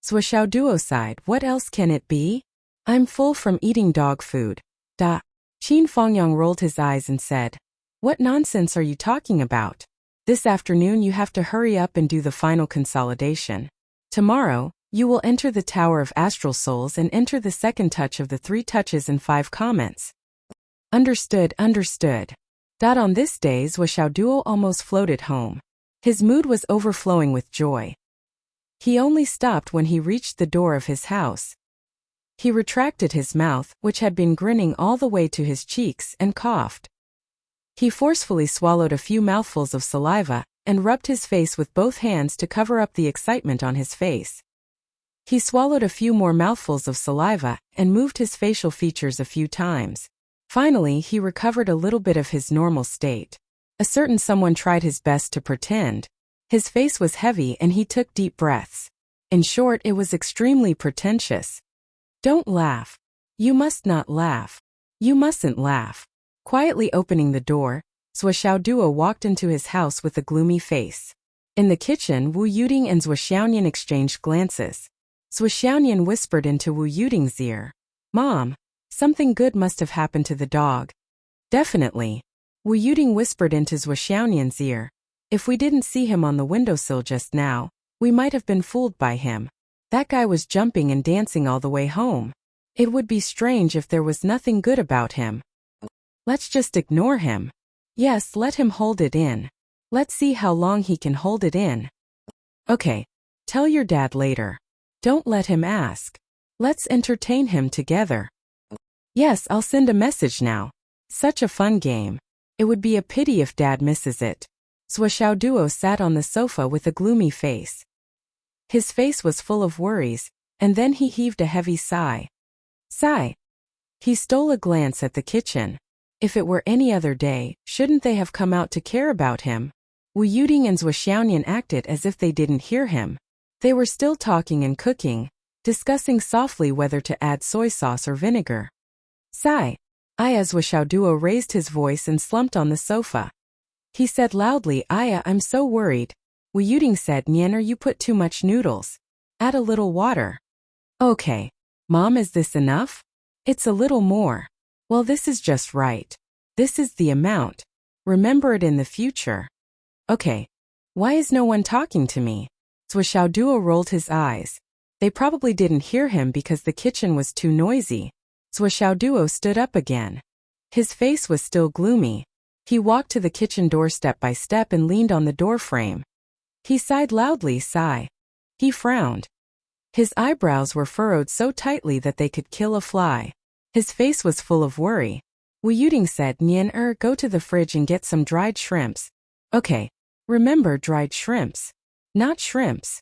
Zhou Xiaoduo sighed. What else can it be? I'm full from eating dog food. Da. Qin Fangyang rolled his eyes and said, what nonsense are you talking about? This afternoon you have to hurry up and do the final consolidation. Tomorrow, you will enter the Tower of Astral Souls and enter the second touch of the 3 touches and 5 comments. Understood. On this day, Zhou Xiaoduo almost floated home. His mood was overflowing with joy. He only stopped when he reached the door of his house. He retracted his mouth, which had been grinning all the way to his cheeks, and coughed. He forcefully swallowed a few mouthfuls of saliva and rubbed his face with both hands to cover up the excitement on his face. He swallowed a few more mouthfuls of saliva and moved his facial features a few times. Finally, he recovered a little bit of his normal state. A certain someone tried his best to pretend. His face was heavy and he took deep breaths. In short, it was extremely pretentious. Don't laugh. You must not laugh. You mustn't laugh. Quietly opening the door, Zhou Xiaoduo walked into his house with a gloomy face. In the kitchen, Wu Yuding and Zhou Xiaoyan exchanged glances. Zhou Xiaoyan whispered into Wu Yuding's ear. Mom, something good must have happened to the dog. Definitely. Wu Yuding whispered into Zhou Xiaoyan's ear. If we didn't see him on the windowsill just now, we might have been fooled by him. That guy was jumping and dancing all the way home. It would be strange if there was nothing good about him. Let's just ignore him. Yes, let him hold it in. Let's see how long he can hold it in. Okay. Tell your dad later. Don't let him ask. Let's entertain him together. Yes, I'll send a message now. Such a fun game. It would be a pity if Dad misses it. Swishaoduo sat on the sofa with a gloomy face. His face was full of worries, and then he heaved a heavy sigh. Sigh. He stole a glance at the kitchen. If it were any other day, shouldn't they have come out to care about him? Wu Yuding and Zhuoxiaonian acted as if they didn't hear him. They were still talking and cooking, discussing softly whether to add soy sauce or vinegar. Sigh. Aya. Zhuoxiaoduo raised his voice and slumped on the sofa. He said loudly, Aya, I'm so worried. Wu Yuding said, Nianer, you put too much noodles. Add a little water. Okay. Mom, is this enough? It's a little more. Well, this is just right. This is the amount. Remember it in the future. Okay. Why is no one talking to me? Zhuoxiaoduo rolled his eyes. They probably didn't hear him because the kitchen was too noisy. Zhuoxiaoduo stood up again. His face was still gloomy. He walked to the kitchen door step by step and leaned on the door frame. He sighed loudly, sigh. He frowned. His eyebrows were furrowed so tightly that they could kill a fly. His face was full of worry. Wu Yuding said, Nian, go to the fridge and get some dried shrimps. Okay. Remember, dried shrimps. Not shrimps.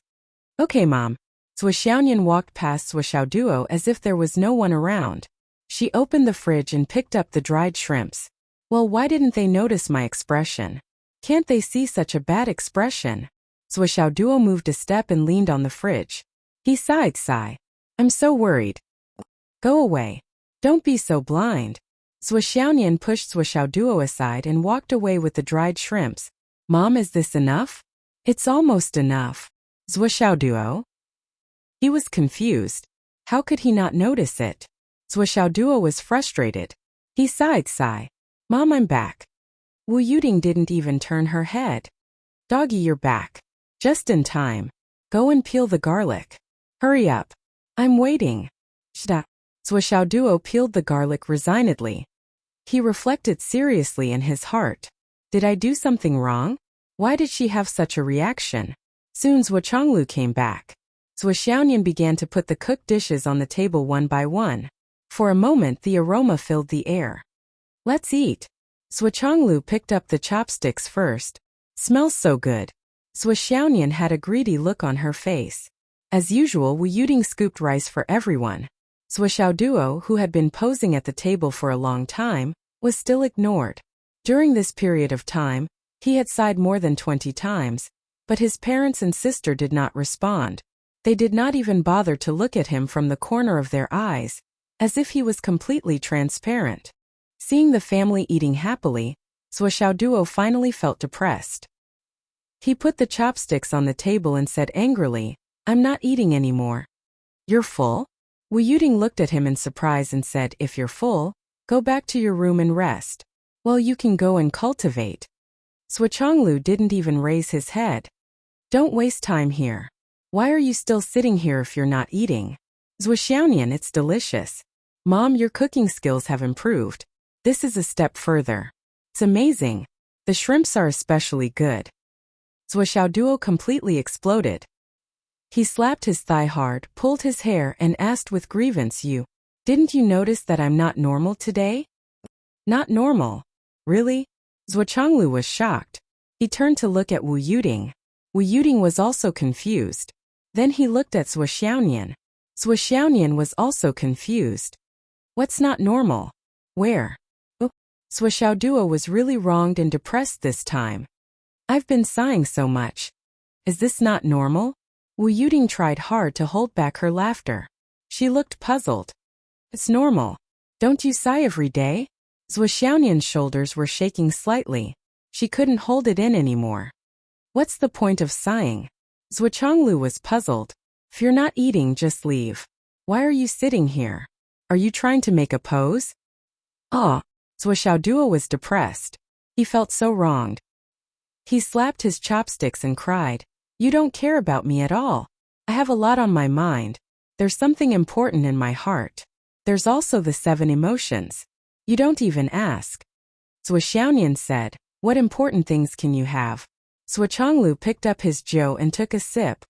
Okay, Mom. Zhuoxiaonian walked past Zhuoxiaoduo as if there was no one around. She opened the fridge and picked up the dried shrimps. Well, why didn't they notice my expression? Can't they see such a bad expression? Zhuoxiaoduo moved a step and leaned on the fridge. He sighed, sigh. I'm so worried. Go away. Don't be so blind. Zhuoxiaonian pushed Zhuoxiaoduo aside and walked away with the dried shrimps. Mom, is this enough? It's almost enough. Zhuoxiaoduo? He was confused. How could he not notice it? Zhuoxiaoduo was frustrated. He sighed, sigh. Mom, I'm back. Wu Yuding didn't even turn her head. Doggy, you're back. Just in time. Go and peel the garlic. Hurry up. I'm waiting. Shda. Zhuoxiaoduo peeled the garlic resignedly. He reflected seriously in his heart. Did I do something wrong? Why did she have such a reaction? Soon Zhuochanglu came back. Zhuoxiaonian began to put the cooked dishes on the table one by one. For a moment the aroma filled the air. Let's eat. Zhuochanglu picked up the chopsticks first. Smells so good. Zhuoxiaonian had a greedy look on her face. As usual, Wu Yuding scooped rice for everyone. Zhuoxiaoduo, who had been posing at the table for a long time, was still ignored. During this period of time, he had sighed more than 20 times, but his parents and sister did not respond. They did not even bother to look at him from the corner of their eyes, as if he was completely transparent. Seeing the family eating happily, Zhuoxiaoduo finally felt depressed. He put the chopsticks on the table and said angrily, I'm not eating anymore. You're full? Wu Yuding looked at him in surprise and said, if you're full, go back to your room and rest. Well, you can go and cultivate. Zhuochanglu didn't even raise his head. Don't waste time here. Why are you still sitting here if you're not eating? Zhuoxiaonian, it's delicious. Mom, your cooking skills have improved. This is a step further. It's amazing. The shrimps are especially good. Zhuoxiaoduo completely exploded. He slapped his thigh hard, pulled his hair, and asked with grievance, didn't you notice that I'm not normal today? Not normal? Really? Zhuochanglu was shocked. He turned to look at Wu Yuding. Wu Yuding was also confused. Then he looked at Zhuoxiaonian. Zhuoxiaonian was also confused. What's not normal? Where? Oh, Zhuoxiaoduo was really wronged and depressed this time. I've been sighing so much. Is this not normal? Wu Yuding tried hard to hold back her laughter. She looked puzzled. It's normal. Don't you sigh every day? Zhuoxiaonian's shoulders were shaking slightly. She couldn't hold it in anymore. What's the point of sighing? Zhuochanglu was puzzled. If you're not eating, just leave. Why are you sitting here? Are you trying to make a pose? Ah, Zhuoxiaoduo was depressed. He felt so wronged. He slapped his chopsticks and cried, You don't care about me at all. I have a lot on my mind. There's something important in my heart. There's also the 7 emotions. You don't even ask. Zhou Xiaonian said, "What important things can you have?" Zhou Chonglu picked up his jiu and took a sip.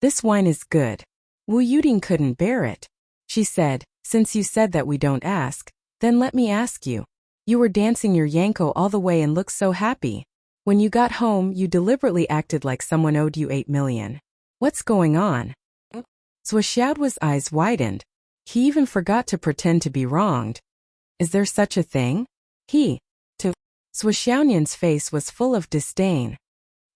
"This wine is good." Wu Yuding couldn't bear it. She said, "Since you said that we don't ask, then let me ask you. You were dancing your Yanko all the way and looked so happy. When you got home, you deliberately acted like someone owed you 8 million. What's going on?" Zhou Xiaoduo's eyes widened. He even forgot to pretend to be wronged. "Is there such a thing?" Zhou Xiaonian's face was full of disdain.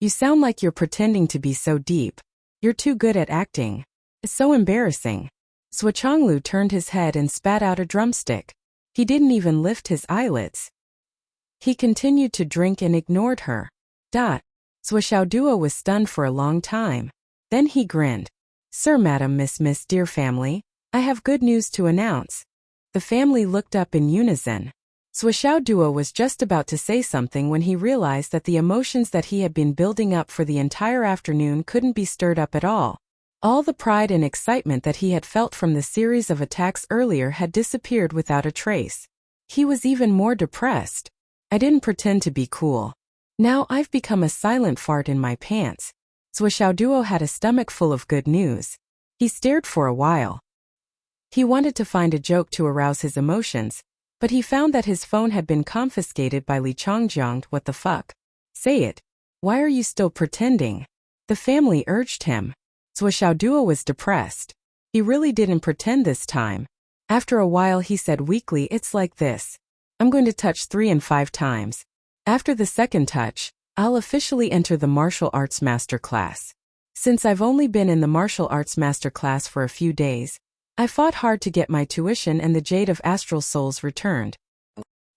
"You sound like you're pretending to be so deep. You're too good at acting. It's so embarrassing." Zhou Chonglu turned his head and spat out a drumstick. He didn't even lift his eyelids. He continued to drink and ignored her. Zhou Xiaoduo was stunned for a long time. Then he grinned. "Sir, Madam, Miss, dear family, I have good news to announce." The family looked up in unison. Zhou Xiaoduo was just about to say something when he realized that the emotions that he had been building up for the entire afternoon couldn't be stirred up at all. All the pride and excitement that he had felt from the series of attacks earlier had disappeared without a trace. He was even more depressed. "I didn't pretend to be cool. Now I've become a silent fart in my pants." Zhou Xiaoduo had a stomach full of good news. He stared for a while. He wanted to find a joke to arouse his emotions, but he found that his phone had been confiscated by Li Chongjiang. "What the fuck? Say it. Why are you still pretending?" The family urged him. Zhou Xiaoduo was depressed. He really didn't pretend this time. After a while he said weakly, "It's like this. I'm going to touch 3 and 5 times. After the second touch, I'll officially enter the martial arts master class. Since I've only been in the martial arts master class for a few days, I fought hard to get my tuition and the Jade of Astral Souls returned.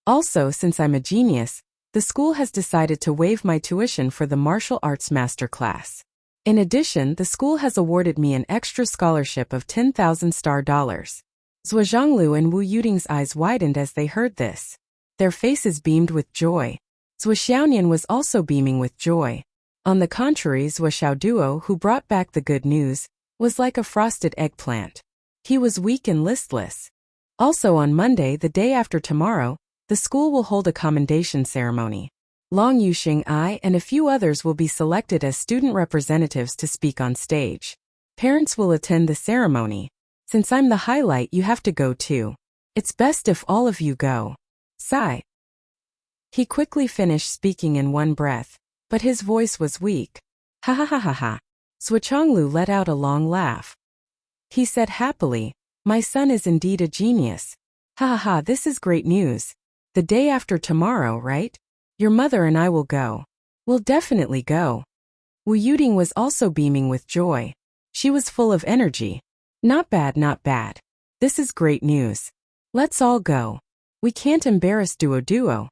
Also, since I'm a genius, the school has decided to waive my tuition for the martial arts master class. In addition, the school has awarded me an extra scholarship of 10,000 star dollars." Zhou Zhonglu and Wu Yuding's eyes widened as they heard this. Their faces beamed with joy. Zhou Xiaonian was also beaming with joy. On the contrary, Zhou Xiaoduo, who brought back the good news, was like a frosted eggplant. He was weak and listless. Also on Monday, the day after tomorrow, the school will hold a commendation ceremony. Long Yuxing, I, and a few others will be selected as student representatives to speak on stage. Parents will attend the ceremony. Since I'm the highlight, you have to go too. It's best if all of you go. Sigh. He quickly finished speaking in one breath, but his voice was weak. Ha ha ha ha ha. Zhou Chonglu let out a long laugh. He said happily, "My son is indeed a genius. Ha ha ha, this is great news. The day after tomorrow, right? Your mother and I will go. We'll definitely go." Wu Yuding was also beaming with joy. She was full of energy. Not bad, not bad. This is great news. Let's all go. We can't embarrass Duo.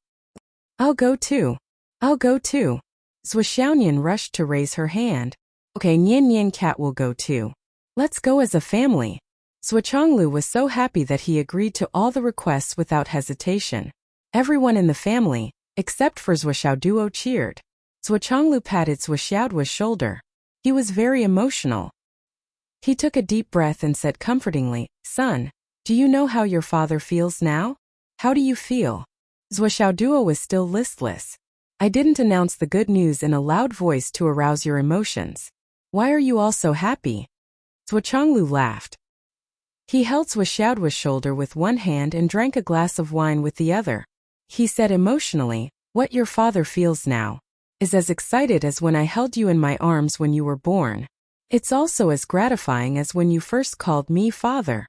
I'll go too. I'll go too. Zhou Xiaonian rushed to raise her hand. Okay, Nian Nian Cat will go too. Let's go as a family. Zhou Chonglu was so happy that he agreed to all the requests without hesitation. Everyone in the family, except for Zhou Xiaoduo, cheered. Zhou Chonglu patted Zhou Xiaoduo's shoulder. He was very emotional. He took a deep breath and said comfortingly, "Son, do you know how your father feels now? How do you feel?" Zhou Xiaoduo was still listless. "I didn't announce the good news in a loud voice to arouse your emotions. Why are you all so happy?" Zhou Chonglu laughed. He held Zhou Xiaoduo's shoulder with one hand and drank a glass of wine with the other. He said emotionally, "What your father feels now is as excited as when I held you in my arms when you were born. It's also as gratifying as when you first called me father."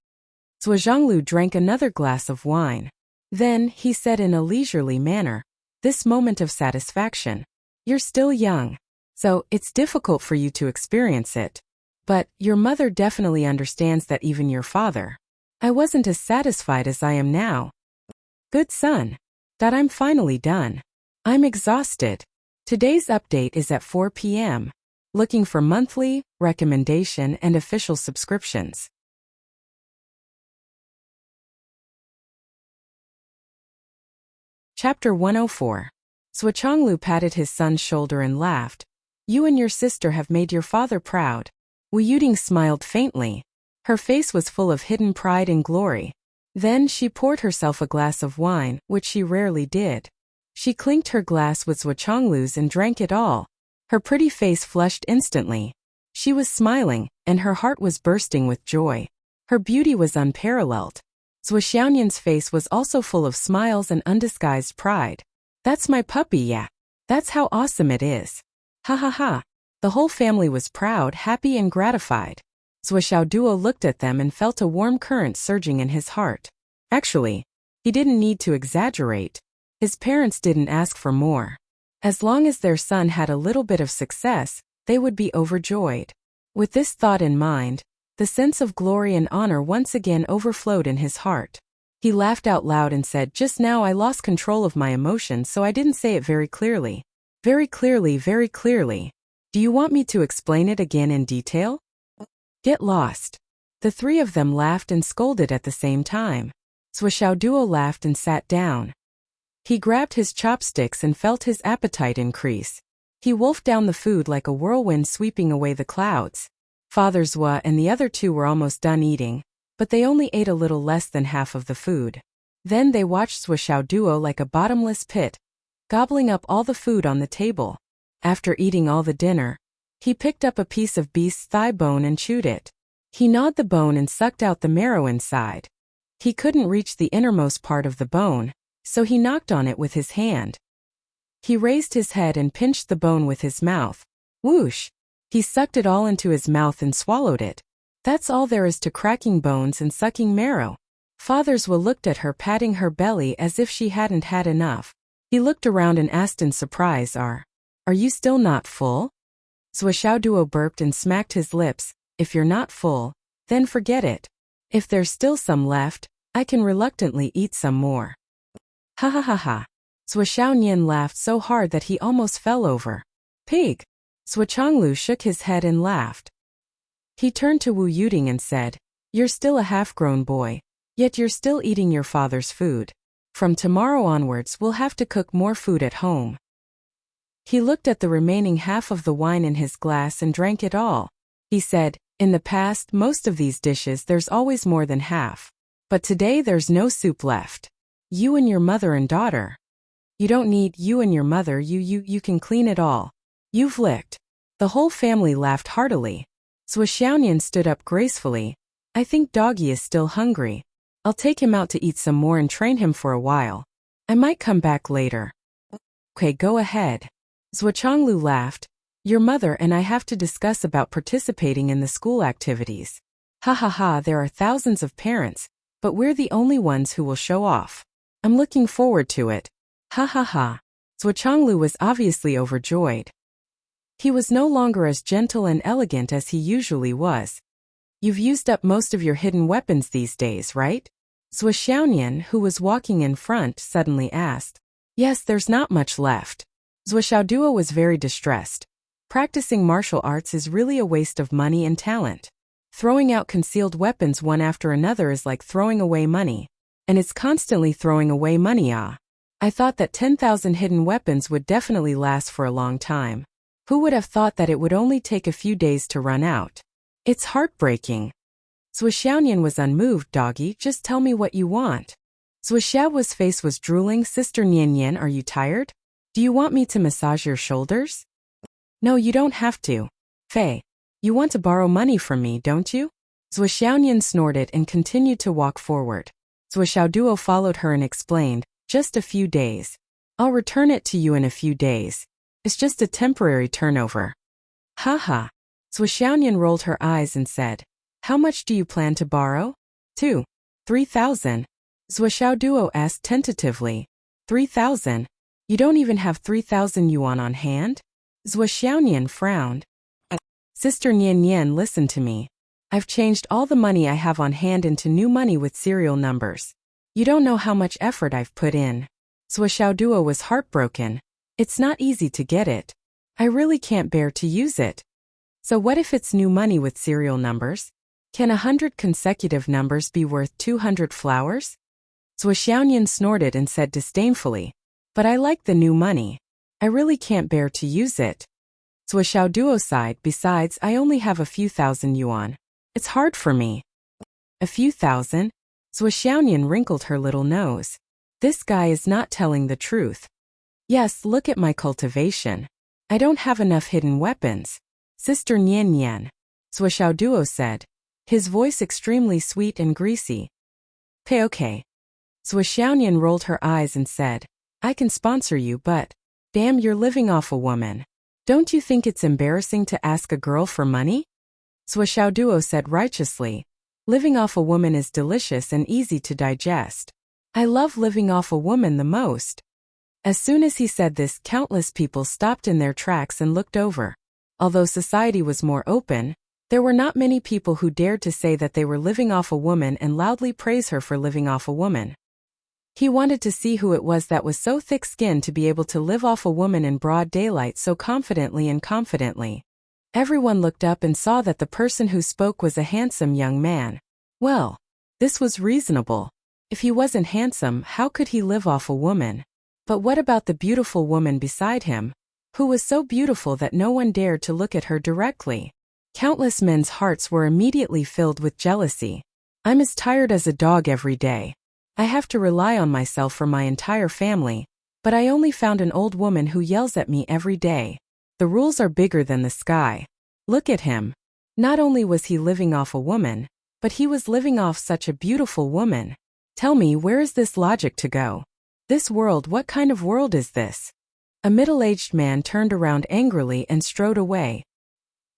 Zhou Zhonglu drank another glass of wine. Then, he said in a leisurely manner, "This moment of satisfaction. You're still young, so it's difficult for you to experience it. But your mother definitely understands that, even your father. I wasn't as satisfied as I am now. Good son. That I'm finally done. I'm exhausted. Today's update is at 4 p.m. Looking for monthly, recommendation, and official subscriptions. Chapter 104. Zhou Chonglu patted his son's shoulder and laughed. "You and your sister have made your father proud." Wu Yuding smiled faintly. Her face was full of hidden pride and glory. Then she poured herself a glass of wine, which she rarely did. She clinked her glass with Zhuchanglu's and drank it all. Her pretty face flushed instantly. She was smiling, and her heart was bursting with joy. Her beauty was unparalleled. Zhuo Xiaonian's face was also full of smiles and undisguised pride. That's my puppy, yeah. That's how awesome it is. Ha ha ha. The whole family was proud, happy, and gratified. Zhuo Xiaoduo looked at them and felt a warm current surging in his heart. Actually, he didn't need to exaggerate. His parents didn't ask for more. As long as their son had a little bit of success, they would be overjoyed. With this thought in mind, the sense of glory and honor once again overflowed in his heart. He laughed out loud and said, "Just now I lost control of my emotions, so I didn't say it very clearly. Very clearly, very clearly. Do you want me to explain it again in detail?" Get lost. The three of them laughed and scolded at the same time. Zhuo Xiaoduo laughed and sat down. He grabbed his chopsticks and felt his appetite increase. He wolfed down the food like a whirlwind sweeping away the clouds. Father Zhuo and the other two were almost done eating, but they only ate a little less than half of the food. Then they watched Zhuo Xiaoduo like a bottomless pit, gobbling up all the food on the table. After eating all the dinner, he picked up a piece of beast's thigh bone and chewed it. He gnawed the bone and sucked out the marrow inside. He couldn't reach the innermost part of the bone, so he knocked on it with his hand. He raised his head and pinched the bone with his mouth. Whoosh! He sucked it all into his mouth and swallowed it. That's all there is to cracking bones and sucking marrow. Father Zhuo looked at her, patting her belly as if she hadn't had enough. He looked around and asked in surprise, Are you still not full?" Zhuo Xiaoduo burped and smacked his lips. "If you're not full, then forget it. If there's still some left, I can reluctantly eat some more." Ha ha ha ha. Zhuo Xiaonian laughed so hard that he almost fell over. "Pig." Zhuo Changlu shook his head and laughed. He turned to Wu Yuding and said, "You're still a half-grown boy, yet you're still eating your father's food. From tomorrow onwards we'll have to cook more food at home." He looked at the remaining half of the wine in his glass and drank it all. He said, "In the past, most of these dishes there's always more than half. But today there's no soup left. You and your mother and daughter. You don't need you and your mother, you can clean it all. You've licked." The whole family laughed heartily. Zhuo Xiaonian stood up gracefully. "I think Doggy is still hungry. I'll take him out to eat some more and train him for a while. I might come back later." "Okay, go ahead." Zhuo Changlu laughed. "Your mother and I have to discuss about participating in the school activities. Ha ha ha, there are thousands of parents, but we're the only ones who will show off. I'm looking forward to it. Ha ha ha." Zhuo Changlu was obviously overjoyed. He was no longer as gentle and elegant as he usually was. "You've used up most of your hidden weapons these days, right?" Zhuo Xiaonian, who was walking in front, suddenly asked. "Yes, there's not much left." Zhuo Xiaoduo was very distressed. Practicing martial arts is really a waste of money and talent. Throwing out concealed weapons one after another is like throwing away money. And it's constantly throwing away money. I thought that 10,000 hidden weapons would definitely last for a long time. Who would have thought that it would only take a few days to run out? It's heartbreaking. Zhuo Xiaonian was unmoved. "Doggy, just tell me what you want." Zhuo Xiao's face was drooling. "Sister Nian Nian, are you tired? Do you want me to massage your shoulders?" "No, you don't have to. Fei, you want to borrow money from me, don't you?" Zhuo Xiaonian snorted and continued to walk forward. Zhuo Xiaoduo followed her and explained, "Just a few days. I'll return it to you in a few days. It's just a temporary turnover." Ha ha. Zhuo Xiaonian rolled her eyes and said, "How much do you plan to borrow?" 2. 3,000. Zhuo Xiaoduo asked tentatively. 3,000? You don't even have 3,000 yuan on hand? Zhuo Xiaonian frowned. "Sister Nian Nian, listen to me. I've changed all the money I have on hand into new money with serial numbers. You don't know how much effort I've put in." Zhuo Xiaoduo was heartbroken. "It's not easy to get it. I really can't bear to use it." "So what if it's new money with serial numbers? Can 100 consecutive numbers be worth 200 flowers?" Zhuo Xiaonian snorted and said disdainfully, "But I like the new money. I really can't bear to use it." Zhuo Xiaoduo sighed. "Besides, I only have a few thousand yuan. It's hard for me." "A few thousand?" Zhuo Xiaonian wrinkled her little nose. This guy is not telling the truth. Yes, look at my cultivation. I don't have enough hidden weapons. Sister Nian Nian, Swishow Duo said, his voice extremely sweet and greasy. Okay. Swishounian rolled her eyes and said, I can sponsor you, but damn, you're living off a woman. Don't you think it's embarrassing to ask a girl for money? Swishow Duo said righteously, living off a woman is delicious and easy to digest. I love living off a woman the most. As soon as he said this, countless people stopped in their tracks and looked over. Although society was more open, there were not many people who dared to say that they were living off a woman and loudly praise her for living off a woman. He wanted to see who it was that was so thick-skinned to be able to live off a woman in broad daylight so confidently and confidently. Everyone looked up and saw that the person who spoke was a handsome young man. Well, this was reasonable. If he wasn't handsome, how could he live off a woman? But what about the beautiful woman beside him, who was so beautiful that no one dared to look at her directly? Countless men's hearts were immediately filled with jealousy. I'm as tired as a dog every day. I have to rely on myself for my entire family, but I only found an old woman who yells at me every day. The rules are bigger than the sky. Look at him. Not only was he living off a woman, but he was living off such a beautiful woman. Tell me, where is this logic to go? This world, what kind of world is this? A middle-aged man turned around angrily and strode away.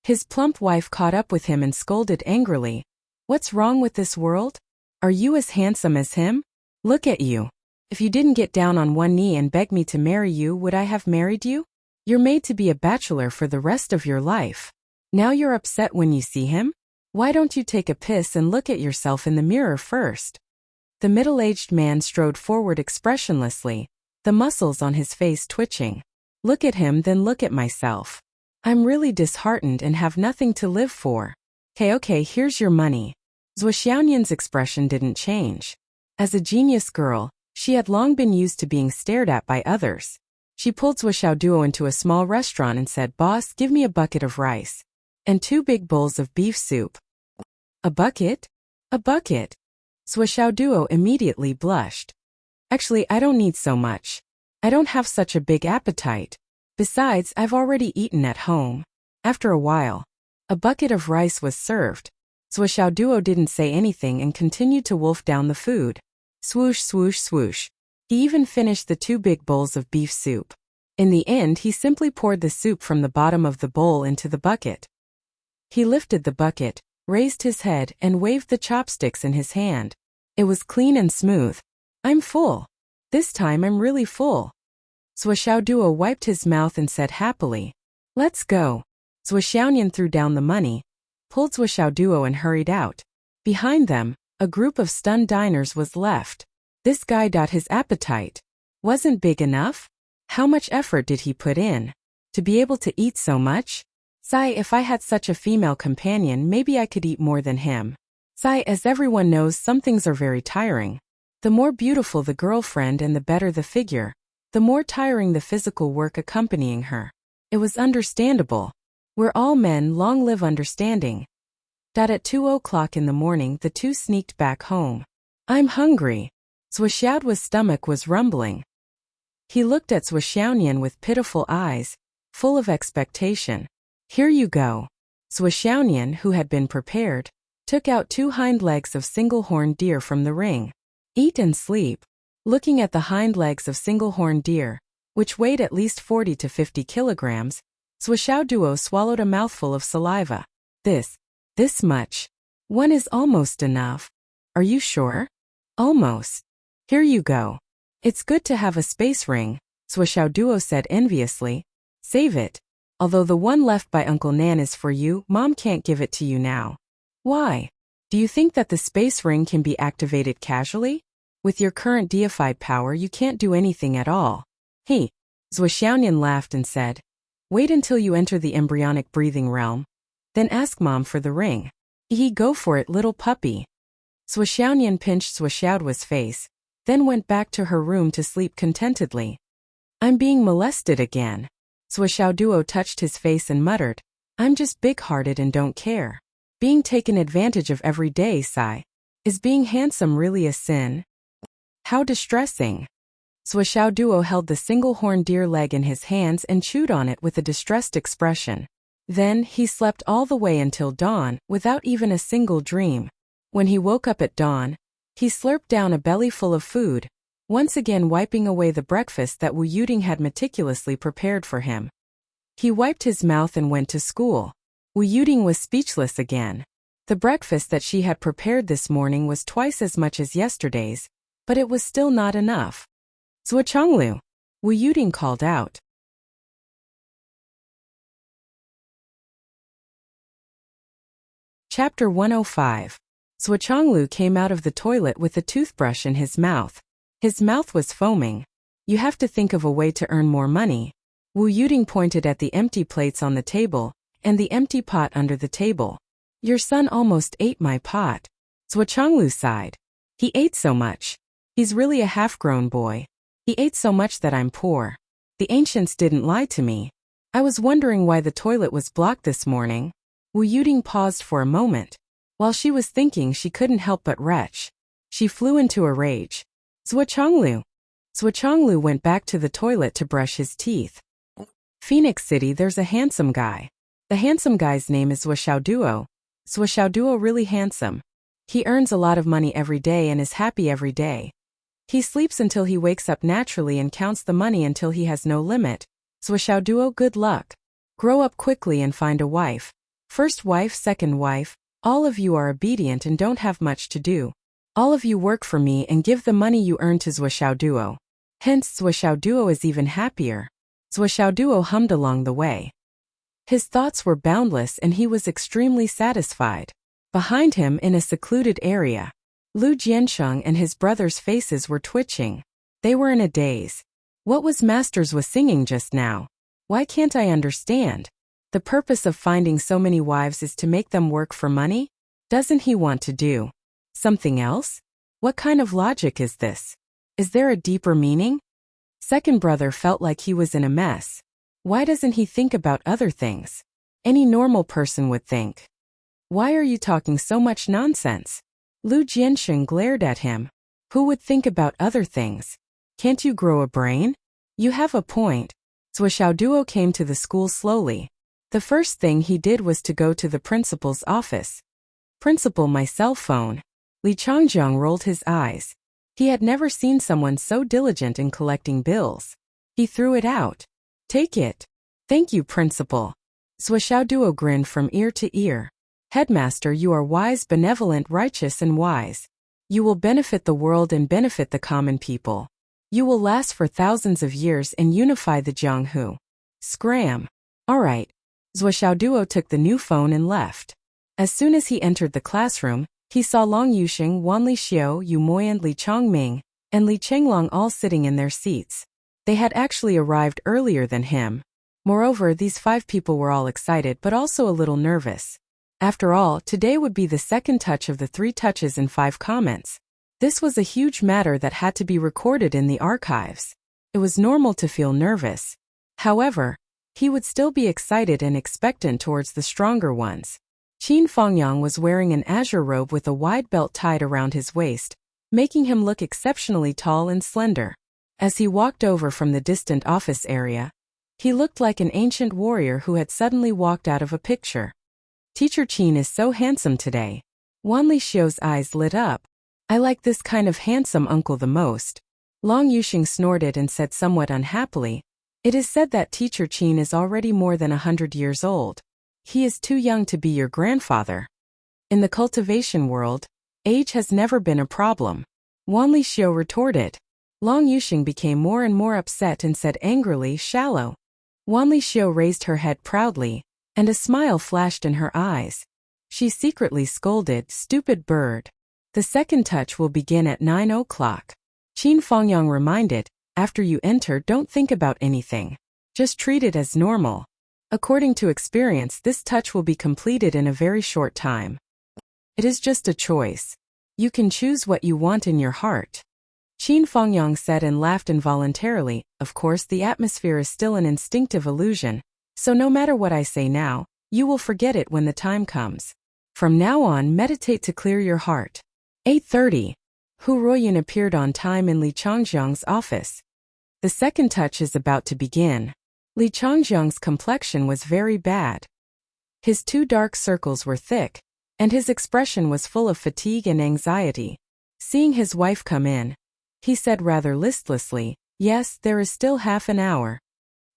His plump wife caught up with him and scolded angrily. What's wrong with this world? Are you as handsome as him? Look at you. If you didn't get down on one knee and beg me to marry you, would I have married you? You're made to be a bachelor for the rest of your life. Now you're upset when you see him? Why don't you take a piss and look at yourself in the mirror first? The middle-aged man strode forward expressionlessly, the muscles on his face twitching. Look at him, then look at myself. I'm really disheartened and have nothing to live for. Okay, here's your money. Zhuxiaonian's expression didn't change. As a genius girl, she had long been used to being stared at by others. She pulled Zhuxiao Duo into a small restaurant and said, Boss, give me a bucket of rice. And 2 big bowls of beef soup. A bucket? A bucket. Swishow Duo immediately blushed. Actually, I don't need so much. I don't have such a big appetite. Besides, I've already eaten at home. After a while, a bucket of rice was served. Swishow Duo didn't say anything and continued to wolf down the food. Swoosh, swoosh, swoosh. He even finished the 2 big bowls of beef soup. In the end, he simply poured the soup from the bottom of the bowl into the bucket. He lifted the bucket, raised his head, and waved the chopsticks in his hand. It was clean and smooth. I'm full. This time I'm really full. Swishow Duo wiped his mouth and said happily, Let's go. Zhuxiaonian threw down the money, pulled Swishow Duo and hurried out. Behind them, a group of stunned diners was left. This guy, his appetite wasn't big enough? How much effort did he put in to be able to eat so much? Sigh, if I had such a female companion, maybe I could eat more than him. Sigh, as everyone knows, some things are very tiring. The more beautiful the girlfriend and the better the figure, the more tiring the physical work accompanying her. It was understandable. We're all men, long live understanding. At 2 o'clock in the morning, the two sneaked back home. I'm hungry. Zhuxiao's stomach was rumbling. He looked at Zhuxiaonian with pitiful eyes, full of expectation. Here you go. Zhuxiaonian, who had been prepared, took out 2 hind legs of single-horned deer from the ring. Eat and sleep. Looking at the hind legs of single-horned deer, which weighed at least 40 to 50 kilograms, Swishow Duo swallowed a mouthful of saliva. This much. One is almost enough. Are you sure? Almost. Here you go. It's good to have a space ring, Swishow Duo said enviously. Save it. Although the one left by Uncle Nan is for you, Mom can't give it to you now. Why? Do you think that the space ring can be activated casually? With your current deified power, you can't do anything at all. Hey. Zhuxiaonian laughed and said, Wait until you enter the embryonic breathing realm. Then ask Mom for the ring. Go for it, little puppy. Zhuxiaonian pinched Swishoud's face, then went back to her room to sleep contentedly. I'm being molested again. Swishow Duo touched his face and muttered, I'm just big-hearted and don't care. Being taken advantage of every day, sigh. Is being handsome really a sin? How distressing. Swixiao Duo held the single-horned deer leg in his hands and chewed on it with a distressed expression. Then, he slept all the way until dawn, without even a single dream. When he woke up at dawn, he slurped down a belly full of food, once again wiping away the breakfast that Wu Yuding had meticulously prepared for him. He wiped his mouth and went to school. Wu Yuding was speechless again. The breakfast that she had prepared this morning was twice as much as yesterday's, but it was still not enough. Zuochonglu! Wu Yuding called out. Chapter 105. Zuochonglu came out of the toilet with a toothbrush in his mouth. His mouth was foaming. You have to think of a way to earn more money. Wu Yuding pointed at the empty plates on the table, and the empty pot under the table. Your son almost ate my pot. Zuochonglu sighed. He ate so much. He's really a half-grown boy. He ate so much that I'm poor. The ancients didn't lie to me. I was wondering why the toilet was blocked this morning. Wu Yuding paused for a moment. While she was thinking, she couldn't help but retch. She flew into a rage. Zuochonglu! Zuochonglu went back to the toilet to brush his teeth. Phoenix City, there's a handsome guy. The handsome guy's name is Swixiao Duo. Swixiao Duo really handsome. He earns a lot of money every day and is happy every day. He sleeps until he wakes up naturally and counts the money until he has no limit. Swixiao Duo, good luck. Grow up quickly and find a wife. First wife, second wife. All of you are obedient and don't have much to do. All of you work for me and give the money you earn to Swixiao Duo. Hence, Swixiao Duo is even happier. Swixiao Duo hummed along the way. His thoughts were boundless and he was extremely satisfied. Behind him, in a secluded area, Lu Jiansheng and his brother's faces were twitching. They were in a daze. What was Masters was singing just now? Why can't I understand? The purpose of finding so many wives is to make them work for money? Doesn't he want to do something else? What kind of logic is this? Is there a deeper meaning? Second brother felt like he was in a mess. Why doesn't he think about other things? Any normal person would think. Why are you talking so much nonsense? Lu Jiansheng glared at him. Who would think about other things? Can't you grow a brain? You have a point. Swixiao Duo came to the school slowly. The first thing he did was to go to the principal's office. Principal, my cell phone. Li Changjiang rolled his eyes. He had never seen someone so diligent in collecting bills. He threw it out. Take it. Thank you, principal. Swixiao Duo grinned from ear to ear. Headmaster, you are wise, benevolent, righteous and wise. You will benefit the world and benefit the common people. You will last for thousands of years and unify the Jianghu. Scram. All right. Swixiao Duo took the new phone and left. As soon as he entered the classroom, he saw Long Yuxing, Wan Lixiu, Yu Moyan, Li Chongming, and Li Chenglong all sitting in their seats. They had actually arrived earlier than him. Moreover, these 5 people were all excited but also a little nervous. After all, today would be the second touch of the 3 touches and 5 comments. This was a huge matter that had to be recorded in the archives. It was normal to feel nervous. However, he would still be excited and expectant towards the stronger ones. Qin Fongyang was wearing an azure robe with a wide belt tied around his waist, making him look exceptionally tall and slender. As he walked over from the distant office area, he looked like an ancient warrior who had suddenly walked out of a picture. Teacher Qin is so handsome today. Wan Lixiu's eyes lit up. I like this kind of handsome uncle the most. Long Yuxing snorted and said somewhat unhappily, it is said that Teacher Qin is already more than 100 years old. He is too young to be your grandfather. In the cultivation world, age has never been a problem. Wan Lixiu retorted. Long Yuxing became more and more upset and said angrily, shallow. Wan Lixiu raised her head proudly, and a smile flashed in her eyes. She secretly scolded, stupid bird. The second touch will begin at 9 o'clock. Qin Fongyang reminded, after you enter, don't think about anything. Just treat it as normal. According to experience, this touch will be completed in a very short time. It is just a choice. You can choose what you want in your heart. Qin Fongyang said and laughed involuntarily. Of course, the atmosphere is still an instinctive illusion, so no matter what I say now, you will forget it when the time comes. From now on, meditate to clear your heart. 8:30. Hu Ruoyun appeared on time in Li Changjiang's office. The second touch is about to begin. Li Changjiang's complexion was very bad. His 2 dark circles were thick, and his expression was full of fatigue and anxiety. Seeing his wife come in, he said rather listlessly, "Yes, there is still half an hour."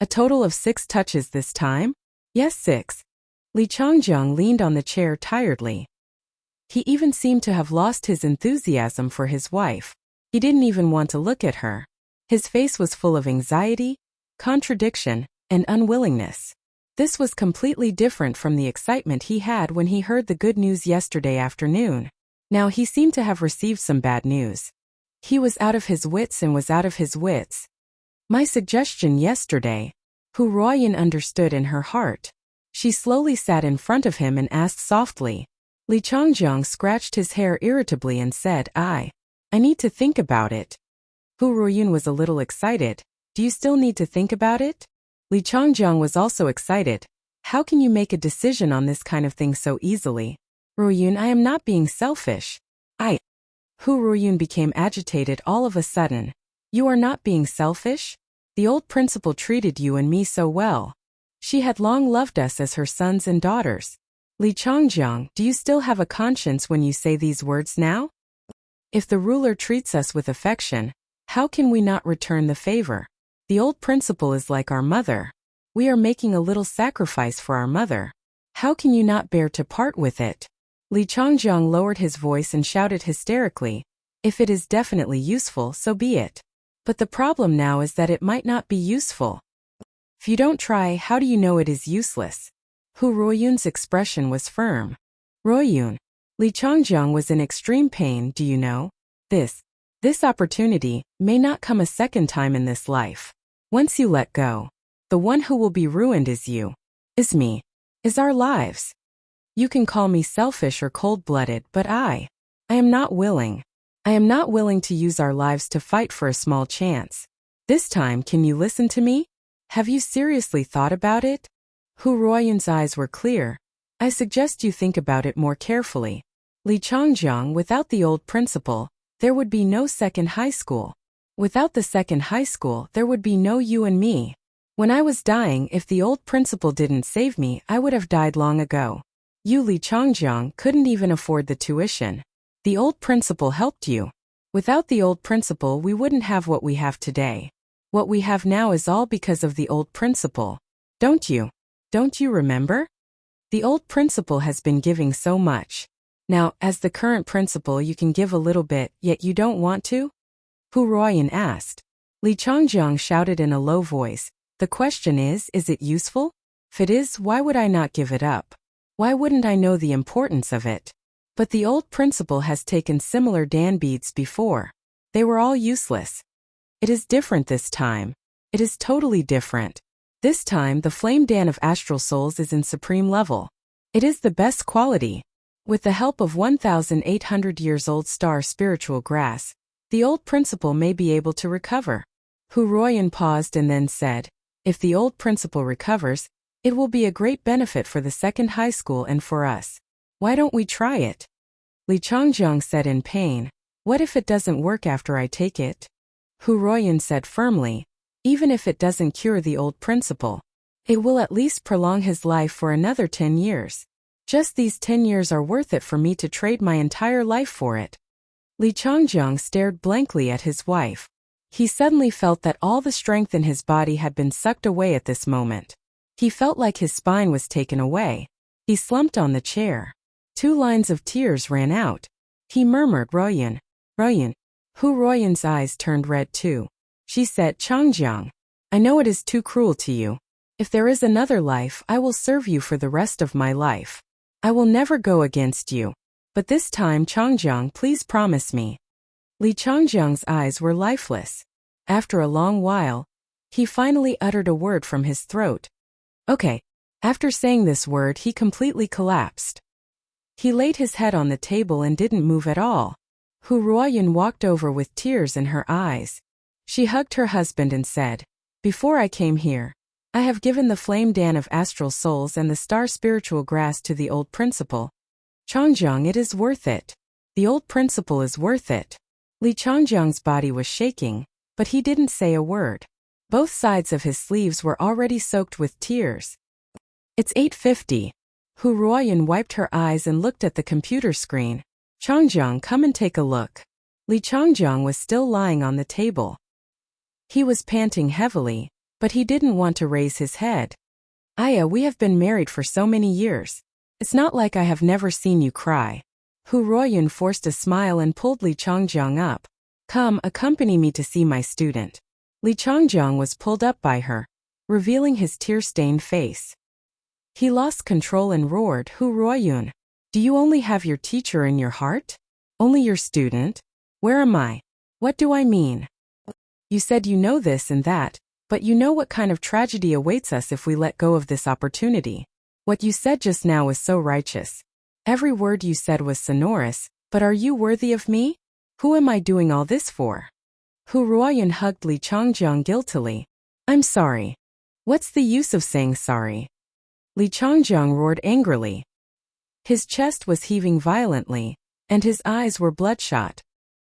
"A total of 6 touches this time?" "Yes, 6. Li Changjiang leaned on the chair tiredly. He even seemed to have lost his enthusiasm for his wife. He didn't even want to look at her. His face was full of anxiety, contradiction, and unwillingness. This was completely different from the excitement he had when he heard the good news yesterday afternoon. Now he seemed to have received some bad news. He was out of his wits and was out of his wits. "My suggestion yesterday," Hu Ruoyan understood in her heart. She slowly sat in front of him and asked softly. Li Changjiang scratched his hair irritably and said, I need to think about it." Hu Ruoyan was a little excited. "Do you still need to think about it?" Li Changjiang was also excited. "How can you make a decision on this kind of thing so easily?" "Ruoyan, I am not being selfish. Hu Ruoyan became agitated all of a sudden. "You are not being selfish? The old principal treated you and me so well. She had long loved us as her sons and daughters. Li Changjiang, do you still have a conscience when you say these words now? If the ruler treats us with affection, how can we not return the favor? The old principal is like our mother. We are making a little sacrifice for our mother. How can you not bear to part with it?" Li Changjiang lowered his voice and shouted hysterically, "If it is definitely useful, so be it. But the problem now is that it might not be useful. If you don't try, how do you know it is useless?" Hu Ruoyan's expression was firm. "Ruoyan, Li Changjiang was in extreme pain, do you know? This opportunity may not come a second time in this life. Once you let go, the one who will be ruined is you, is me, is our lives. You can call me selfish or cold-blooded, but I am not willing. I am not willing to use our lives to fight for a small chance. This time, can you listen to me? Have you seriously thought about it?" Hu Ruoyan's eyes were clear. "I suggest you think about it more carefully. Li Changjiang, without the old principal, there would be no second high school. Without the second high school, there would be no you and me. When I was dying, if the old principal didn't save me, I would have died long ago. You, Li Changjiang, couldn't even afford the tuition. The old principal helped you. Without the old principal, we wouldn't have what we have today. What we have now is all because of the old principal. Don't you remember? The old principal has been giving so much. Now, as the current principal, you can give a little bit, yet you don't want to?" Hu Ruoyan asked. Li Changjiang shouted in a low voice, "The question is it useful? If it is, why would I not give it up? Why wouldn't I know the importance of it? But the old principal has taken similar Dan beads before. They were all useless. It is different this time. It is totally different. This time, the flame Dan of astral souls is in supreme level. It is the best quality. With the help of 1,800 years old star spiritual grass, the old principal may be able to recover." Hu Ruoyan paused and then said, "If the old principal recovers, it will be a great benefit for the second high school and for us. Why don't we try it?" Li Changjiang said in pain, "What if it doesn't work after I take it?" Hu Ruoyan said firmly, "Even if it doesn't cure the old principal, it will at least prolong his life for another 10 years. Just these 10 years are worth it for me to trade my entire life for it." Li Changjiang stared blankly at his wife. He suddenly felt that all the strength in his body had been sucked away at this moment. He felt like his spine was taken away. He slumped on the chair. 2 lines of tears ran out. He murmured, "Ruoyan, Ruoyan." Hu Ruoyan's eyes turned red too. She said, "Changjiang, I know it is too cruel to you. If there is another life, I will serve you for the rest of my life. I will never go against you. But this time, Changjiang, please promise me." Li Changjiang's eyes were lifeless. After a long while, he finally uttered a word from his throat. "Okay." After saying this word, he completely collapsed. He laid his head on the table and didn't move at all. Hu Ruoyan walked over with tears in her eyes. She hugged her husband and said, "Before I came here, I have given the flame Dan of astral souls and the star spiritual grass to the old principal. Changjiang, it is worth it. The old principal is worth it." Li Changjiang's body was shaking, but he didn't say a word. Both sides of his sleeves were already soaked with tears. It's 8:50. Hu Ruoyun wiped her eyes and looked at the computer screen. Changjiang, come and take a look. Li Changjiang was still lying on the table. He was panting heavily, but he didn't want to raise his head. Aya, we have been married for so many years. It's not like I have never seen you cry. Hu Ruoyun forced a smile and pulled Li Changjiang up. Come, accompany me to see my student. Li Changjiang was pulled up by her, revealing his tear-stained face. He lost control and roared, Hu Ruoyun, do you only have your teacher in your heart? Only your student? Where am I? What do I mean? You said you know this and that, but you know what kind of tragedy awaits us if we let go of this opportunity. What you said just now was so righteous. Every word you said was sonorous, but are you worthy of me? Who am I doing all this for? Hu Ruoyun hugged Li Changjiang guiltily. I'm sorry. What's the use of saying sorry? Li Changjiang roared angrily. His chest was heaving violently, and his eyes were bloodshot.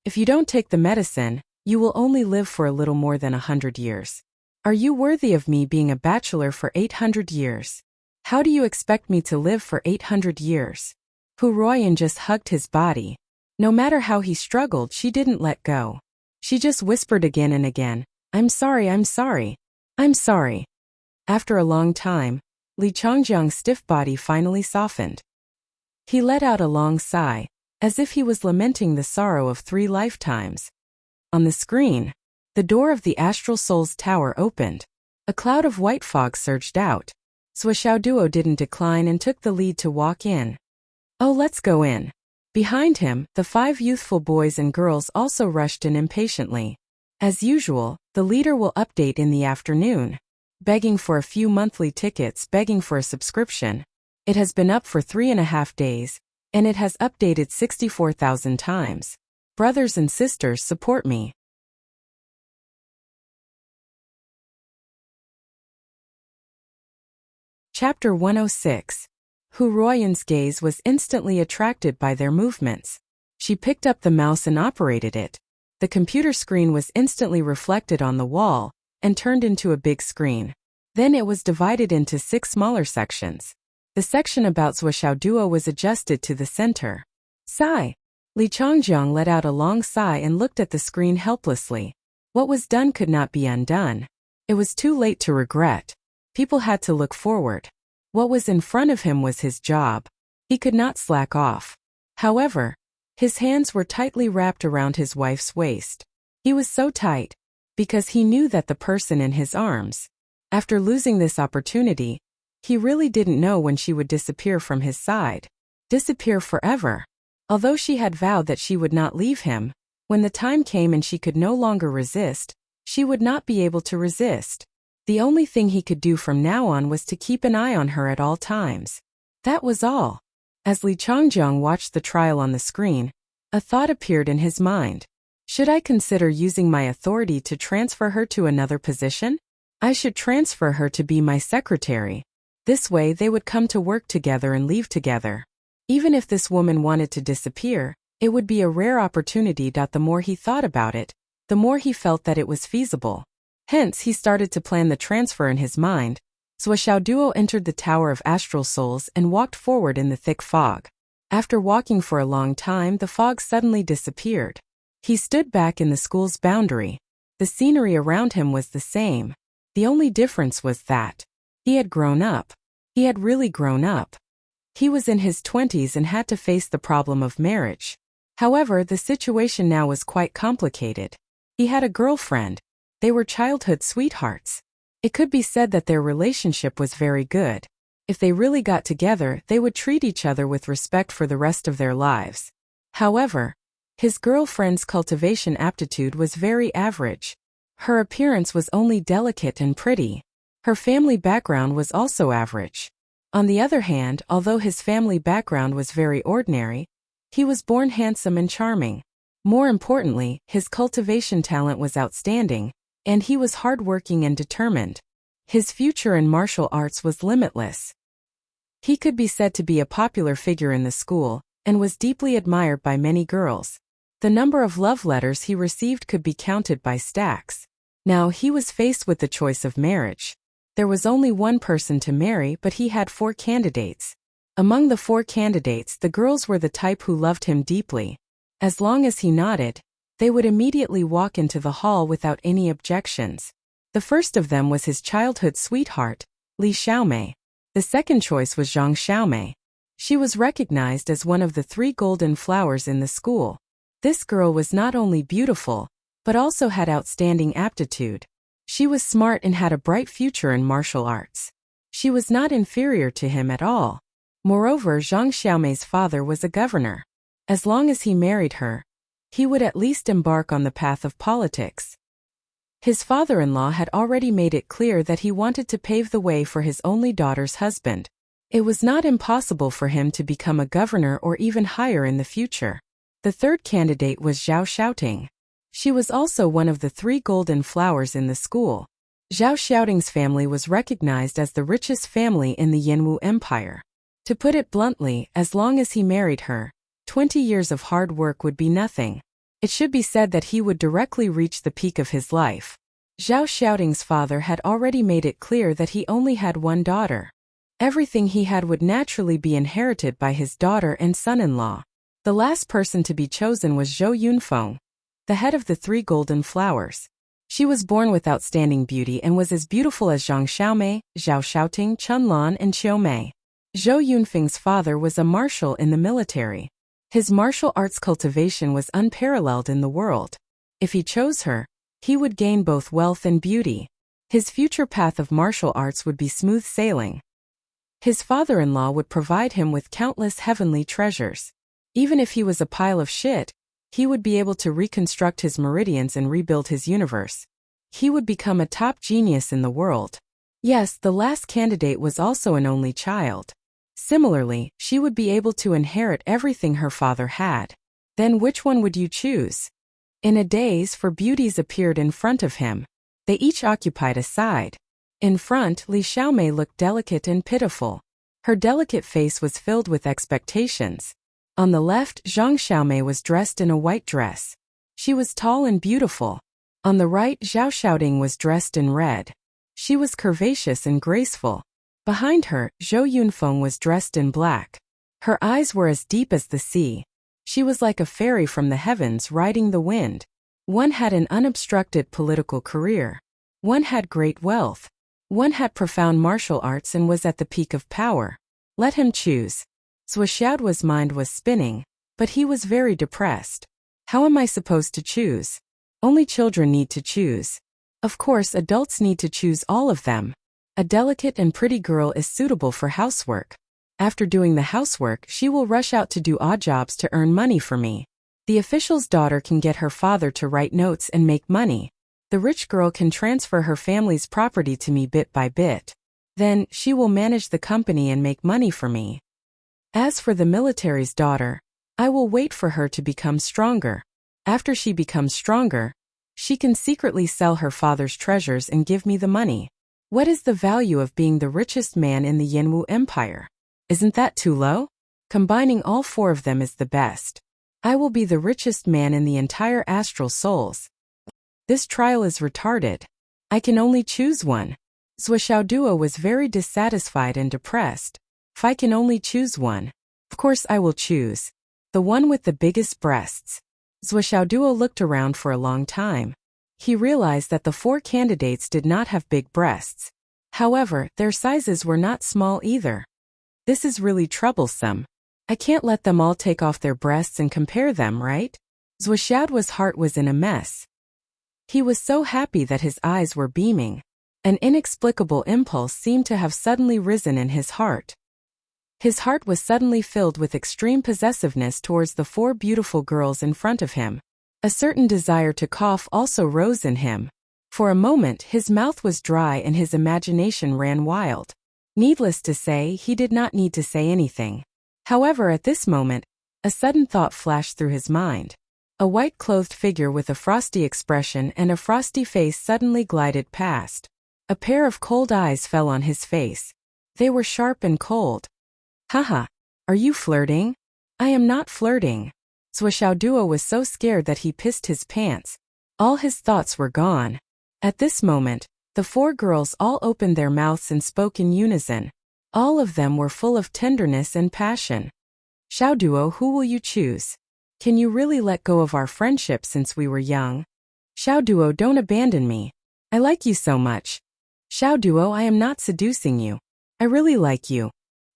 If you don't take the medicine, you will only live for a little more than 100 years. Are you worthy of me being a bachelor for 800 years? How do you expect me to live for 800 years? Hu Ruoyun just hugged his body. No matter how he struggled, she didn't let go. She just whispered again and again, I'm sorry, I'm sorry, I'm sorry. After a long time, Li Changjiang's stiff body finally softened. He let out a long sigh, as if he was lamenting the sorrow of 3 lifetimes. On the screen, the door of the Astral Soul's tower opened. A cloud of white fog surged out. Swixiao Duo didn't decline and took the lead to walk in. Oh, let's go in. Behind him, the 5 youthful boys and girls also rushed in impatiently. As usual, the leader will update in the afternoon. Begging for a few monthly tickets, begging for a subscription. It has been up for 3.5 days, and it has updated 64,000 times. Brothers and sisters, support me. Chapter 106. Hu Ruoyun's gaze was instantly attracted by their movements. She picked up the mouse and operated it. The computer screen was instantly reflected on the wall and turned into a big screen. Then it was divided into 6 smaller sections. The section about Swixiao Duo was adjusted to the center. Sigh. Li Changjiang let out a long sigh and looked at the screen helplessly. What was done could not be undone. It was too late to regret. People had to look forward. What was in front of him was his job. He could not slack off. However, his hands were tightly wrapped around his wife's waist. He was so tight, because he knew that the person in his arms. After losing this opportunity, he really didn't know when she would disappear from his side. Disappear forever. Although she had vowed that she would not leave him, when the time came and she could no longer resist, she would not be able to resist. The only thing he could do from now on was to keep an eye on her at all times. That was all. As Li Changjiang watched the trial on the screen, a thought appeared in his mind. Should I consider using my authority to transfer her to another position? I should transfer her to be my secretary. This way they would come to work together and leave together. Even if this woman wanted to disappear, it would be a rare opportunity. The more he thought about it, the more he felt that it was feasible. Hence, he started to plan the transfer in his mind. Swixiao Duo entered the Tower of Astral Souls and walked forward in the thick fog. After walking for a long time, the fog suddenly disappeared. He stood back in the school's boundary. The scenery around him was the same. The only difference was that he had grown up. He had really grown up. He was in his 20s and had to face the problem of marriage. However, the situation now was quite complicated. He had a girlfriend. They were childhood sweethearts. It could be said that their relationship was very good. If they really got together, they would treat each other with respect for the rest of their lives. However, his girlfriend's cultivation aptitude was very average. Her appearance was only delicate and pretty. Her family background was also average. On the other hand, although his family background was very ordinary, he was born handsome and charming. More importantly, his cultivation talent was outstanding, and he was hardworking and determined. His future in martial arts was limitless. He could be said to be a popular figure in the school, and was deeply admired by many girls. The number of love letters he received could be counted by stacks. Now he was faced with the choice of marriage. There was only one person to marry, but he had 4 candidates. Among the 4 candidates, the girls were the type who loved him deeply. As long as he nodded, they would immediately walk into the hall without any objections. The first of them was his childhood sweetheart, Li Xiaomei. The second choice was Zhang Xiaomei. She was recognized as one of the 3 golden flowers in the school. This girl was not only beautiful, but also had outstanding aptitude. She was smart and had a bright future in martial arts. She was not inferior to him at all. Moreover, Zhang Xiaomei's father was a governor. As long as he married her, he would at least embark on the path of politics. His father-in-law had already made it clear that he wanted to pave the way for his only daughter's husband. It was not impossible for him to become a governor or even higher in the future. The third candidate was Zhao Xiaoting. She was also one of the 3 golden flowers in the school. Zhao Xiaoting's family was recognized as the richest family in the Yanwu Empire. To put it bluntly, as long as he married her, 20 years of hard work would be nothing. It should be said that he would directly reach the peak of his life. Zhao Xiaoting's father had already made it clear that he only had one daughter. Everything he had would naturally be inherited by his daughter and son-in-law. The last person to be chosen was Zhou Yunfeng, the head of the 3 golden flowers. She was born with outstanding beauty and was as beautiful as Zhang Xiaomei, Zhao Xiaoting, Chunlan, and Qiu Mei. Zhou Yunfeng's father was a marshal in the military. His martial arts cultivation was unparalleled in the world. If he chose her, he would gain both wealth and beauty. His future path of martial arts would be smooth sailing. His father-in-law would provide him with countless heavenly treasures. Even if he was a pile of shit, he would be able to reconstruct his meridians and rebuild his universe. He would become a top genius in the world. Yes, the last candidate was also an only child. Similarly, she would be able to inherit everything her father had. Then which one would you choose? In a daze, 4 beauties appeared in front of him. They each occupied a side. In front, Li Xiaomei looked delicate and pitiful. Her delicate face was filled with expectations. On the left, Zhang Xiaomei was dressed in a white dress. She was tall and beautiful. On the right, Zhao Xiaoting was dressed in red. She was curvaceous and graceful. Behind her, Zhou Yunfeng was dressed in black. Her eyes were as deep as the sea. She was like a fairy from the heavens riding the wind. One had an unobstructed political career. One had great wealth. One had profound martial arts and was at the peak of power. Let him choose. Swishaoduo's mind was spinning, but he was very depressed. How am I supposed to choose? Only children need to choose. Of course, adults need to choose all of them. A delicate and pretty girl is suitable for housework. After doing the housework, she will rush out to do odd jobs to earn money for me. The official's daughter can get her father to write notes and make money. The rich girl can transfer her family's property to me bit by bit. Then, she will manage the company and make money for me. As for the military's daughter, I will wait for her to become stronger. After she becomes stronger, she can secretly sell her father's treasures and give me the money. What is the value of being the richest man in the Yanwu Empire? Isn't that too low? Combining all 4 of them is the best. I will be the richest man in the entire astral souls. This trial is retarded. I can only choose one. Swishaoduo was very dissatisfied and depressed. If I can only choose one, of course I will choose the one with the biggest breasts. Swishaoduo looked around for a long time. He realized that the 4 candidates did not have big breasts. However, their sizes were not small either. This is really troublesome. I can't let them all take off their breasts and compare them, right? Swishaoduo's heart was in a mess. He was so happy that his eyes were beaming. An inexplicable impulse seemed to have suddenly risen in his heart. His heart was suddenly filled with extreme possessiveness towards the 4 beautiful girls in front of him. A certain desire to cough also rose in him. For a moment, his mouth was dry and his imagination ran wild. Needless to say, he did not need to say anything. However, at this moment, a sudden thought flashed through his mind. A white-clothed figure with a frosty expression and a frosty face suddenly glided past. A pair of cold eyes fell on his face. They were sharp and cold. Haha, are you flirting? I am not flirting. Swishaoduo was so scared that he pissed his pants. All his thoughts were gone. At this moment, the four girls all opened their mouths and spoke in unison. All of them were full of tenderness and passion. Xiaoduo, who will you choose? Can you really let go of our friendship since we were young? Xiaoduo, don't abandon me. I like you so much. Xiaoduo, I am not seducing you. I really like you.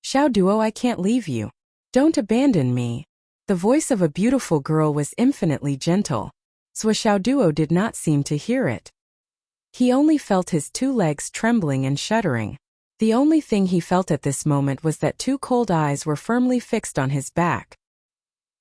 Xiaoduo, I can't leave you. Don't abandon me. The voice of a beautiful girl was infinitely gentle. Xiaoduo did not seem to hear it. He only felt his two legs trembling and shuddering. The only thing he felt at this moment was that two cold eyes were firmly fixed on his back.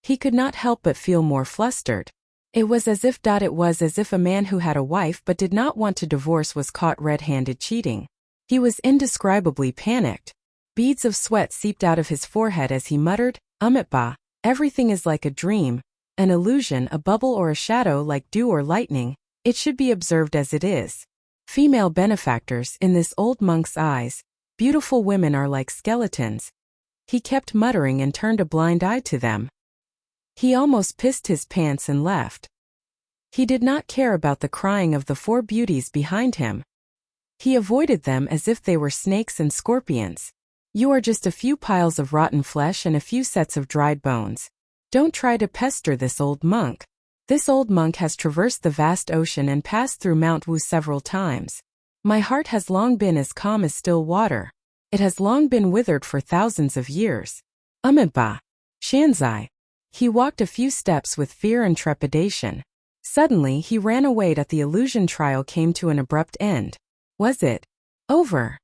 He could not help but feel more flustered. It was as if a man who had a wife but did not want to divorce was caught red-handed cheating. He was indescribably panicked. Beads of sweat seeped out of his forehead as he muttered, "Ba, everything is like a dream, an illusion, a bubble or a shadow, like dew or lightning. It should be observed as it is." Female benefactors, in this old monk's eyes, beautiful women are like skeletons. He kept muttering and turned a blind eye to them. He almost pissed his pants and left. He did not care about the crying of the four beauties behind him. He avoided them as if they were snakes and scorpions. You are just a few piles of rotten flesh and a few sets of dried bones. Don't try to pester this old monk. This old monk has traversed the vast ocean and passed through Mount Wu several times. My heart has long been as calm as still water. It has long been withered for thousands of years. Ba, Shanzai. He walked a few steps with fear and trepidation. Suddenly he ran away that the illusion trial came to an abrupt end. Was it over?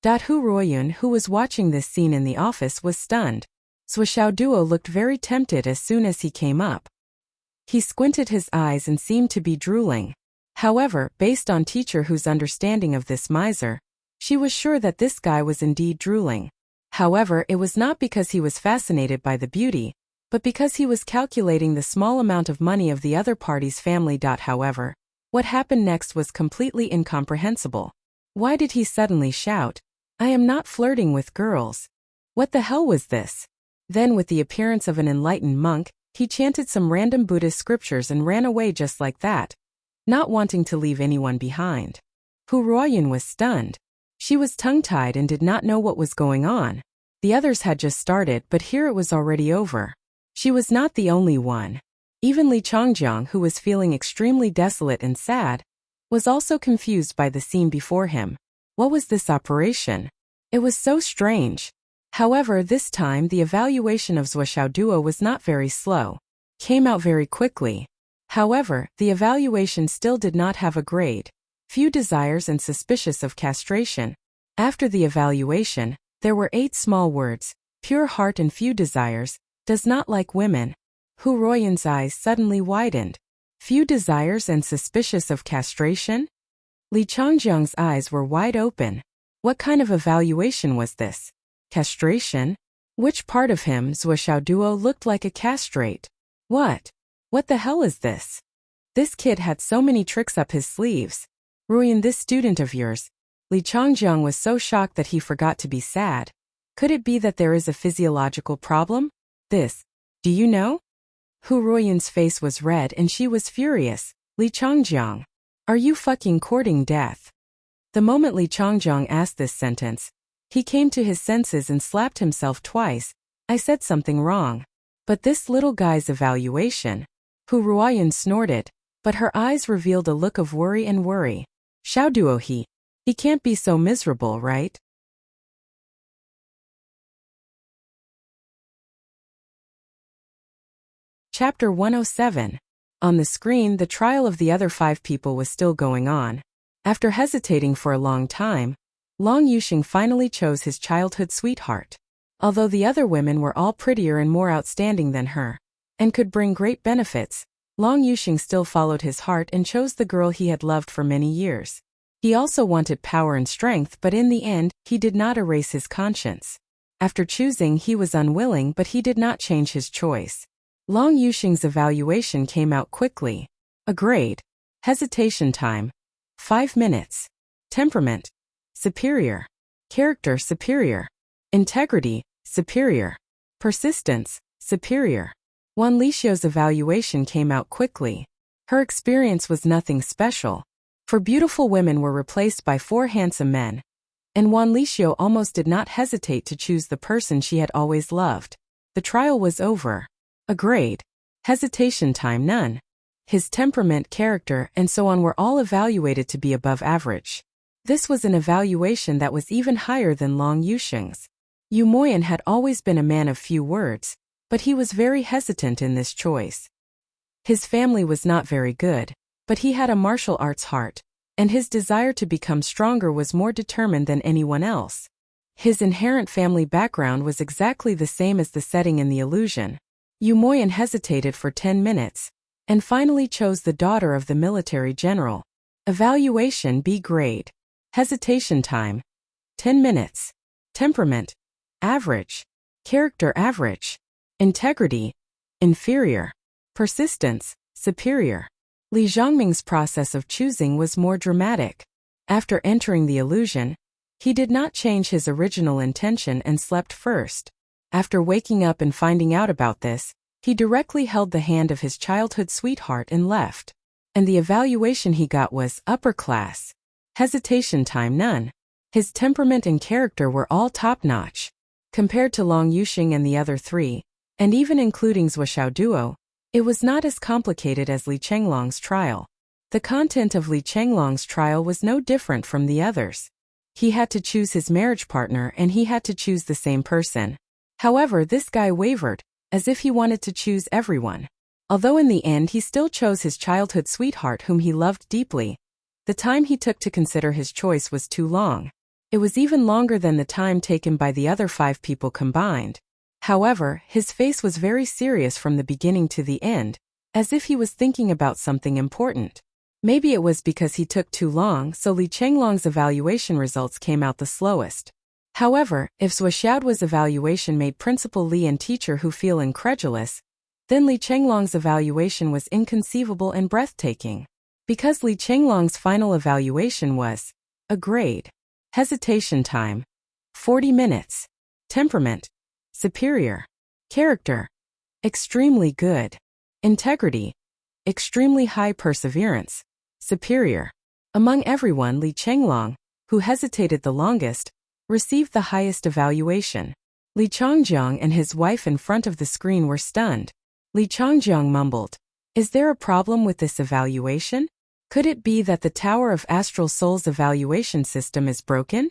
Hu Ruoyun, who was watching this scene in the office, was stunned. Xiaoduo looked very tempted as soon as he came up. He squinted his eyes and seemed to be drooling. However, based on Teacher Hu's understanding of this miser, she was sure that this guy was indeed drooling. However, it was not because he was fascinated by the beauty, but because he was calculating the small amount of money of the other party's family. However, what happened next was completely incomprehensible. Why did he suddenly shout, "I am not flirting with girls"? What the hell was this? Then, with the appearance of an enlightened monk, he chanted some random Buddhist scriptures and ran away just like that, not wanting to leave anyone behind. Hu Ruoyun was stunned. She was tongue-tied and did not know what was going on. The others had just started, but here it was already over. She was not the only one. Even Li Changjiang, who was feeling extremely desolate and sad, was also confused by the scene before him. What was this operation? It was so strange. However, this time the evaluation of Xiaoduo was not very slow. Came out very quickly. However, the evaluation still did not have a grade. Few desires and suspicious of castration. After the evaluation, there were 8 small words: pure heart and few desires, does not like women. Hu Ruoyun's eyes suddenly widened. Few desires and suspicious of castration? Li Changjiang's eyes were wide open. What kind of evaluation was this? Castration? Which part of him, Xiaoduo, looked like a castrate? What the hell is this? This kid had so many tricks up his sleeves. Ruoyun, this student of yours. Li Changjiang was so shocked that he forgot to be sad. Could it be that there is a physiological problem? Do you know? Hu Ruoyun's face was red and she was furious. Li Changjiang, are you fucking courting death? The moment Li Changjiang asked this sentence, he came to his senses and slapped himself twice. I said something wrong. But this little guy's evaluation. Hu Ruoyun snorted, but her eyes revealed a look of worry and worry. Xiaoduo, he can't be so miserable, right? Chapter 107. On the screen, the trial of the other 5 people was still going on. After hesitating for a long time, Long Yuxing finally chose his childhood sweetheart. Although the other women were all prettier and more outstanding than her, and could bring great benefits, Long Yuxing still followed his heart and chose the girl he had loved for many years. He also wanted power and strength, but in the end, he did not erase his conscience. After choosing, he was unwilling, but he did not change his choice. Long Yuxing's evaluation came out quickly. A grade. Hesitation time. 5 minutes. Temperament. Superior. Character superior. Integrity, superior. Persistence, superior. Wan Lixio's evaluation came out quickly. Her experience was nothing special. For beautiful women were replaced by 4 handsome men, and Wan Lixio almost did not hesitate to choose the person she had always loved. The trial was over. A grade. Hesitation time none. His temperament, character, and so on were all evaluated to be above average. This was an evaluation that was even higher than Long Yusheng's. Yu Moyan had always been a man of few words, but he was very hesitant in this choice. His family was not very good, but he had a martial arts heart, and his desire to become stronger was more determined than anyone else. His inherent family background was exactly the same as the setting in the illusion. Yu Moyan hesitated for 10 minutes, and finally chose the daughter of the military general. Evaluation B grade. Hesitation time. 10 minutes. Temperament. Average. Character average. Integrity. Inferior. Persistence. Superior. Li Zhongming's process of choosing was more dramatic. After entering the illusion, he did not change his original intention and slept first. After waking up and finding out about this, he directly held the hand of his childhood sweetheart and left. And the evaluation he got was upper class. Hesitation time none. His temperament and character were all top-notch. Compared to Long Yusheng and the other 3, and even including Zhuoxiao Duo, it was not as complicated as Li Chenglong's trial. The content of Li Chenglong's trial was no different from the others. He had to choose his marriage partner and he had to choose the same person. However, this guy wavered, as if he wanted to choose everyone. Although in the end he still chose his childhood sweetheart whom he loved deeply, the time he took to consider his choice was too long. It was even longer than the time taken by the other 5 people combined. However, his face was very serious from the beginning to the end, as if he was thinking about something important. Maybe it was because he took too long, so Li Chenglong's evaluation results came out the slowest. However, if Zhuoxiao's evaluation made Principal Li and teacher Hu feel incredulous, then Li Chenglong's evaluation was inconceivable and breathtaking. Because Li Chenglong's final evaluation was a grade. Hesitation time. 40 minutes. Temperament. Superior. Character. Extremely good. Integrity. Extremely high. Perseverance. Superior. Among everyone, Li Chenglong, who hesitated the longest, received the highest evaluation. Li Chongjiang and his wife in front of the screen were stunned. Li Chongjiang mumbled, "Is there a problem with this evaluation? Could it be that the Tower of Astral Souls evaluation system is broken?"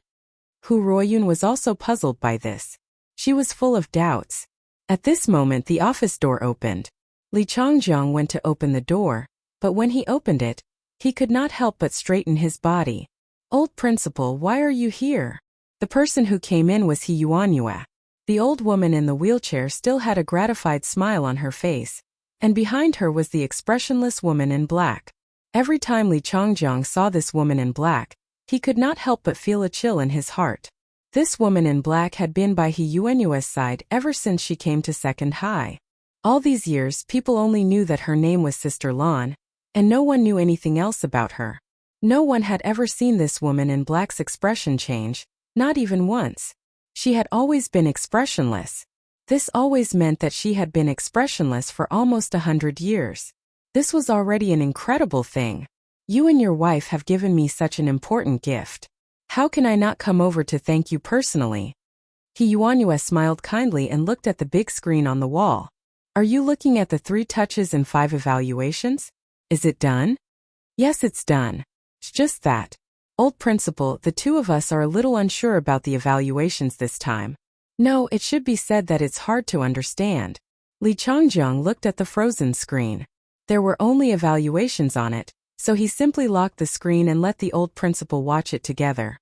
Hu Ruoyun was also puzzled by this. She was full of doubts. At this moment the office door opened. Li Chongjiang went to open the door, but when he opened it, he could not help but straighten his body. "Old principal, why are you here?" The person who came in was He Yuanyue. The old woman in the wheelchair still had a gratified smile on her face, and behind her was the expressionless woman in black. Every time Li Chongjiang saw this woman in black, he could not help but feel a chill in his heart. This woman in black had been by He Yuanyue's side ever since she came to Second High. All these years, people only knew that her name was Sister Lan, and no one knew anything else about her. No one had ever seen this woman in black's expression change, not even once. She had always been expressionless. This always meant that she had been expressionless for almost 100 years. This was already an incredible thing. "You and your wife have given me such an important gift. How can I not come over to thank you personally?" He Yuanyue smiled kindly and looked at the big screen on the wall. "Are you looking at the 3 touches and 5 evaluations? Is it done?" "Yes, it's done. It's just that. Old principal, the 2 of us are a little unsure about the evaluations this time. No, it should be said that it's hard to understand." Li Chongjiang looked at the frozen screen. There were only evaluations on it, so he simply locked the screen and let the old principal watch it together.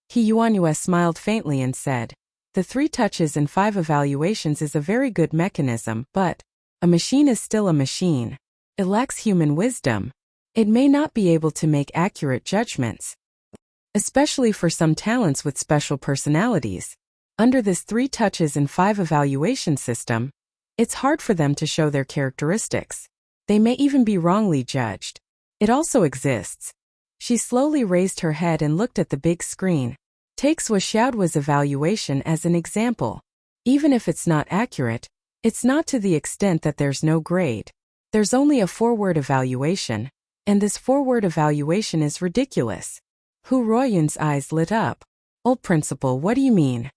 He Yuanyue smiled faintly and said, "The 3 touches and 5 evaluations is a very good mechanism, but a machine is still a machine. It lacks human wisdom. It may not be able to make accurate judgments, especially for some talents with special personalities. Under this 3 touches and 5 evaluation system, it's hard for them to show their characteristics. They may even be wrongly judged. It also exists." She slowly raised her head and looked at the big screen. Take Zhuoxiao's evaluation as an example. Even if it's not accurate, it's not to the extent that there's no grade. There's only a 4-word evaluation, And this forward evaluation is ridiculous. Hu Ruoyun's eyes lit up. Old principal, what do you mean?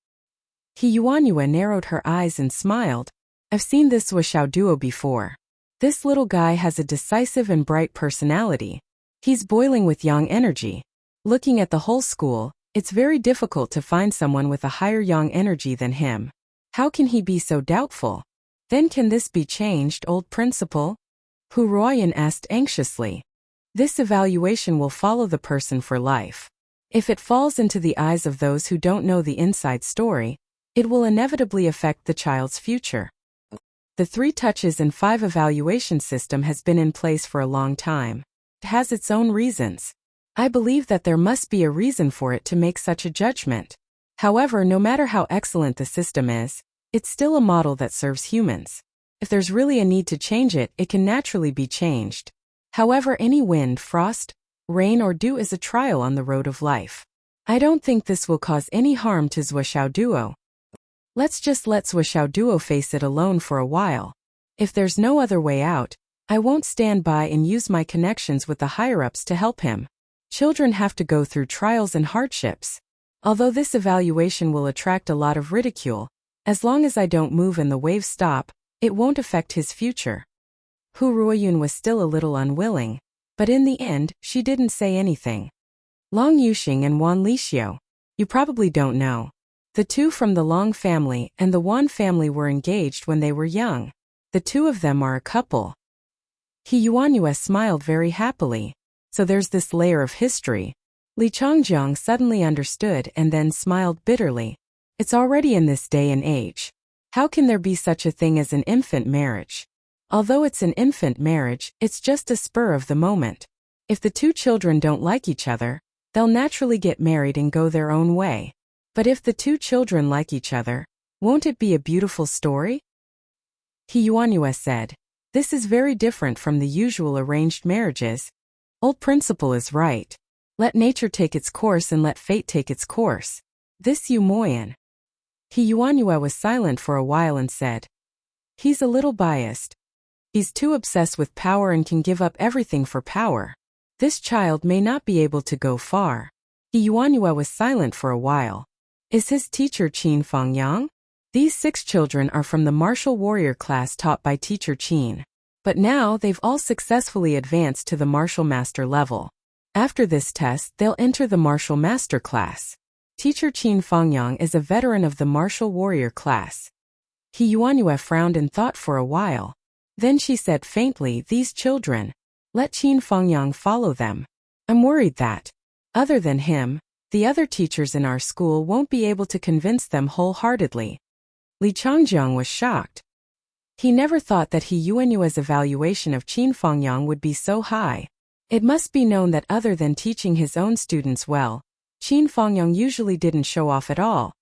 He Yuanyue narrowed her eyes and smiled. I've seen this Wuxiao duo before. This little guy has a decisive and bright personality. He's boiling with yang energy. Looking at the whole school, it's very difficult to find someone with a higher yang energy than him. How can he be so doubtful? Then can this be changed, old principal? Hu Ruoyun asked anxiously. This evaluation will follow the person for life. If it falls into the eyes of those who don't know the inside story, it will inevitably affect the child's future. The 3 touches and 5 evaluation system has been in place for a long time. It has its own reasons. I believe that there must be a reason for it to make such a judgment. However, no matter how excellent the system is, it's still a model that serves humans. If there's really a need to change it, it can naturally be changed. However, any wind, frost, rain or dew is a trial on the road of life. I don't think this will cause any harm to Zuoxiao Duo. Let's just let Zuoxiao Duo face it alone for a while. If there's no other way out, I won't stand by and use my connections with the higher-ups to help him. Children have to go through trials and hardships. Although this evaluation will attract a lot of ridicule, as long as I don't move and the waves stop, it won't affect his future. Hu Ruoyun was still a little unwilling, but in the end, she didn't say anything. Long Yuxing and Wan Lixiu. You probably don't know. The 2 from the Long family and the Wan family were engaged when they were young. The 2 of them are a couple. He Yuanyue smiled very happily. So there's this layer of history. Li Changjiang suddenly understood and then smiled bitterly. It's already in this day and age. How can there be such a thing as an infant marriage? Although it's an infant marriage, it's just a spur of the moment. If the 2 children don't like each other, they'll naturally get married and go their own way. But if the 2 children like each other, won't it be a beautiful story? He Yuanyue said. This is very different from the usual arranged marriages. Old principal is right. Let nature take its course and let fate take its course. This Yu Moyan. He Yuanyue was silent for a while and said. He's a little biased. He's too obsessed with power and can give up everything for power. This child may not be able to go far. He Yuanyue was silent for a while. Is his teacher Qin Fengyang? These 6 children are from the martial warrior class taught by teacher Qin. But now they've all successfully advanced to the martial master level. After this test, they'll enter the martial master class. Teacher Qin Fengyang is a veteran of the martial warrior class. He Yuanyue frowned and thought for a while. Then she said faintly, these children. Let Qin Fengyang follow them. I'm worried that, other than him, the other teachers in our school won't be able to convince them wholeheartedly. Li Changjiang was shocked. He never thought that He Yuanyue's evaluation of Qin Fengyang would be so high. It must be known that other than teaching his own students well, Qin Fengyang usually didn't show off at all.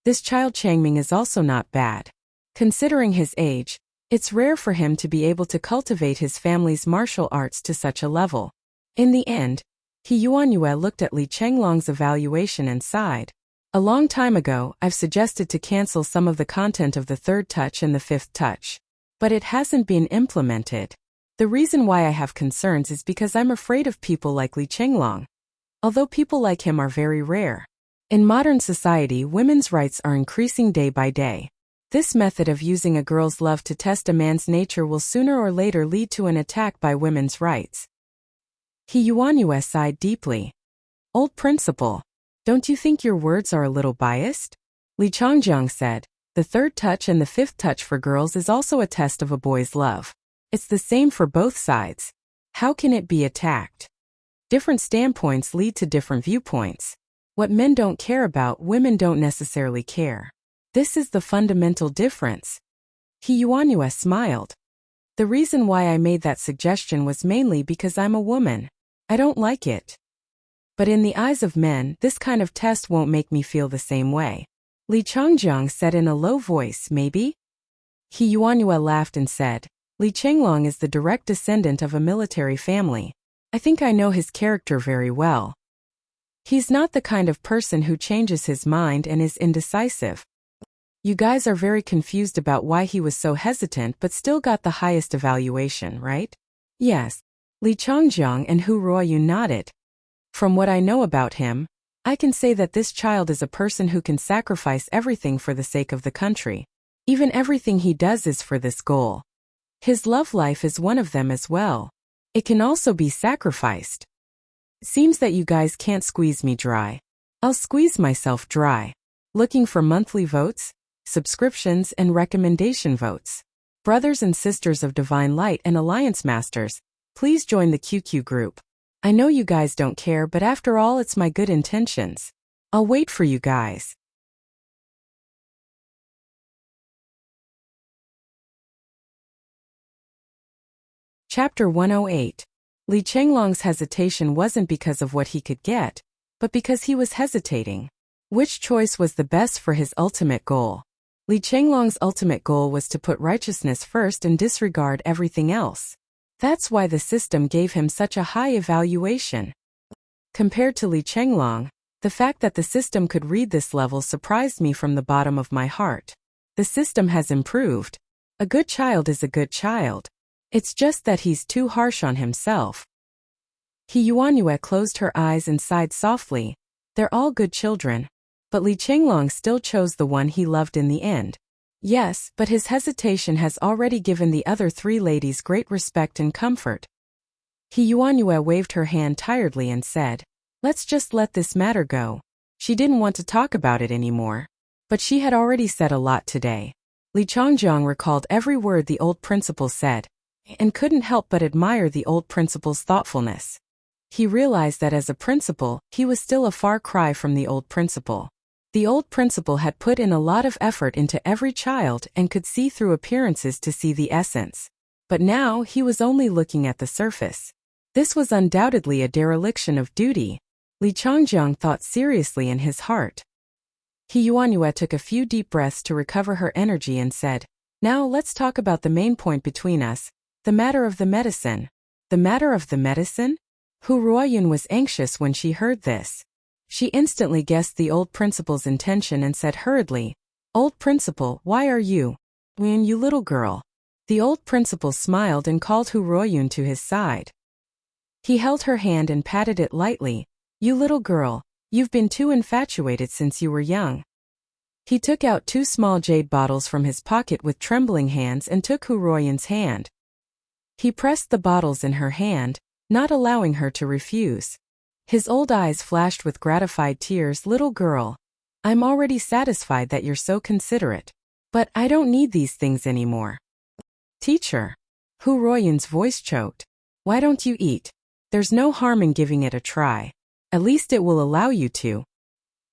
This child Changming is also not bad. Considering his age, it's rare for him to be able to cultivate his family's martial arts to such a level. In the end, He Yuanyue looked at Li Chenglong's evaluation and sighed. A long time ago, I've suggested to cancel some of the content of the 3rd touch and the 5th touch. But it hasn't been implemented. The reason why I have concerns is because I'm afraid of people like Li Chenglong. Although people like him are very rare. In modern society, women's rights are increasing day by day. This method of using a girl's love to test a man's nature will sooner or later lead to an attack by women's rights. He Yuanyue sighed deeply. Old principal, don't you think your words are a little biased? Li Changjiang said, the 3rd touch and the 5th touch for girls is also a test of a boy's love. It's the same for both sides. How can it be attacked? Different standpoints lead to different viewpoints. What men don't care about, women don't necessarily care. This is the fundamental difference. He Yuanyue smiled. The reason why I made that suggestion was mainly because I'm a woman. I don't like it. But in the eyes of men, this kind of test won't make me feel the same way. Li Changjiang said in a low voice, maybe? He Yuanyue laughed and said, Li Chenglong is the direct descendant of a military family. I think I know his character very well. He's not the kind of person who changes his mind and is indecisive. You guys are very confused about why he was so hesitant but still got the highest evaluation, right? Yes. Li Changjiang and Hu Ruoyun nodded. From what I know about him, I can say that this child is a person who can sacrifice everything for the sake of the country. Even everything he does is for this goal. His love life is one of them as well. It can also be sacrificed. Seems that you guys can't squeeze me dry. I'll squeeze myself dry. Looking for monthly votes, subscriptions, and recommendation votes. Brothers and sisters of Divine Light and Alliance Masters, please join the QQ group. I know you guys don't care, but after all, it's my good intentions. I'll wait for you guys. Chapter 108. Li Chenglong's hesitation wasn't because of what he could get, but because he was hesitating. Which choice was the best for his ultimate goal? Li Chenglong's ultimate goal was to put righteousness first and disregard everything else. That's why the system gave him such a high evaluation. Compared to Li Chenglong, the fact that the system could read this level surprised me from the bottom of my heart. The system has improved. A good child is a good child. It's just that he's too harsh on himself. He Yuanyue closed her eyes and sighed softly. They're all good children. But Li Chenglong still chose the one he loved in the end. Yes, but his hesitation has already given the other three ladies great respect and comfort. He Yuanyue waved her hand tiredly and said, "Let's just let this matter go." She didn't want to talk about it anymore. But she had already said a lot today. Li Changjiang recalled every word the old principal said, and couldn't help but admire the old principal's thoughtfulness. He realized that as a principal, he was still a far cry from the old principal. The old principal had put in a lot of effort into every child and could see through appearances to see the essence. But now he was only looking at the surface. This was undoubtedly a dereliction of duty. Li Changjiang thought seriously in his heart. He Yuanyue took a few deep breaths to recover her energy and said, "Now let's talk about the main point between us, the matter of the medicine." The matter of the medicine? Hu Ruoyun was anxious when she heard this. She instantly guessed the old principal's intention and said hurriedly, "Old principal, why are you? When you little girl." The old principal smiled and called Hu Ruoyun to his side. He held her hand and patted it lightly. "You little girl, you've been too infatuated since you were young." He took out 2 small jade bottles from his pocket with trembling hands and took Hu Ruoyun's hand. He pressed the bottles in her hand, not allowing her to refuse. His old eyes flashed with gratified tears. "Little girl, I'm already satisfied that you're so considerate. But I don't need these things anymore." "Teacher." Hu Ruoyun's voice choked. "Why don't you eat? There's no harm in giving it a try. At least it will allow you to."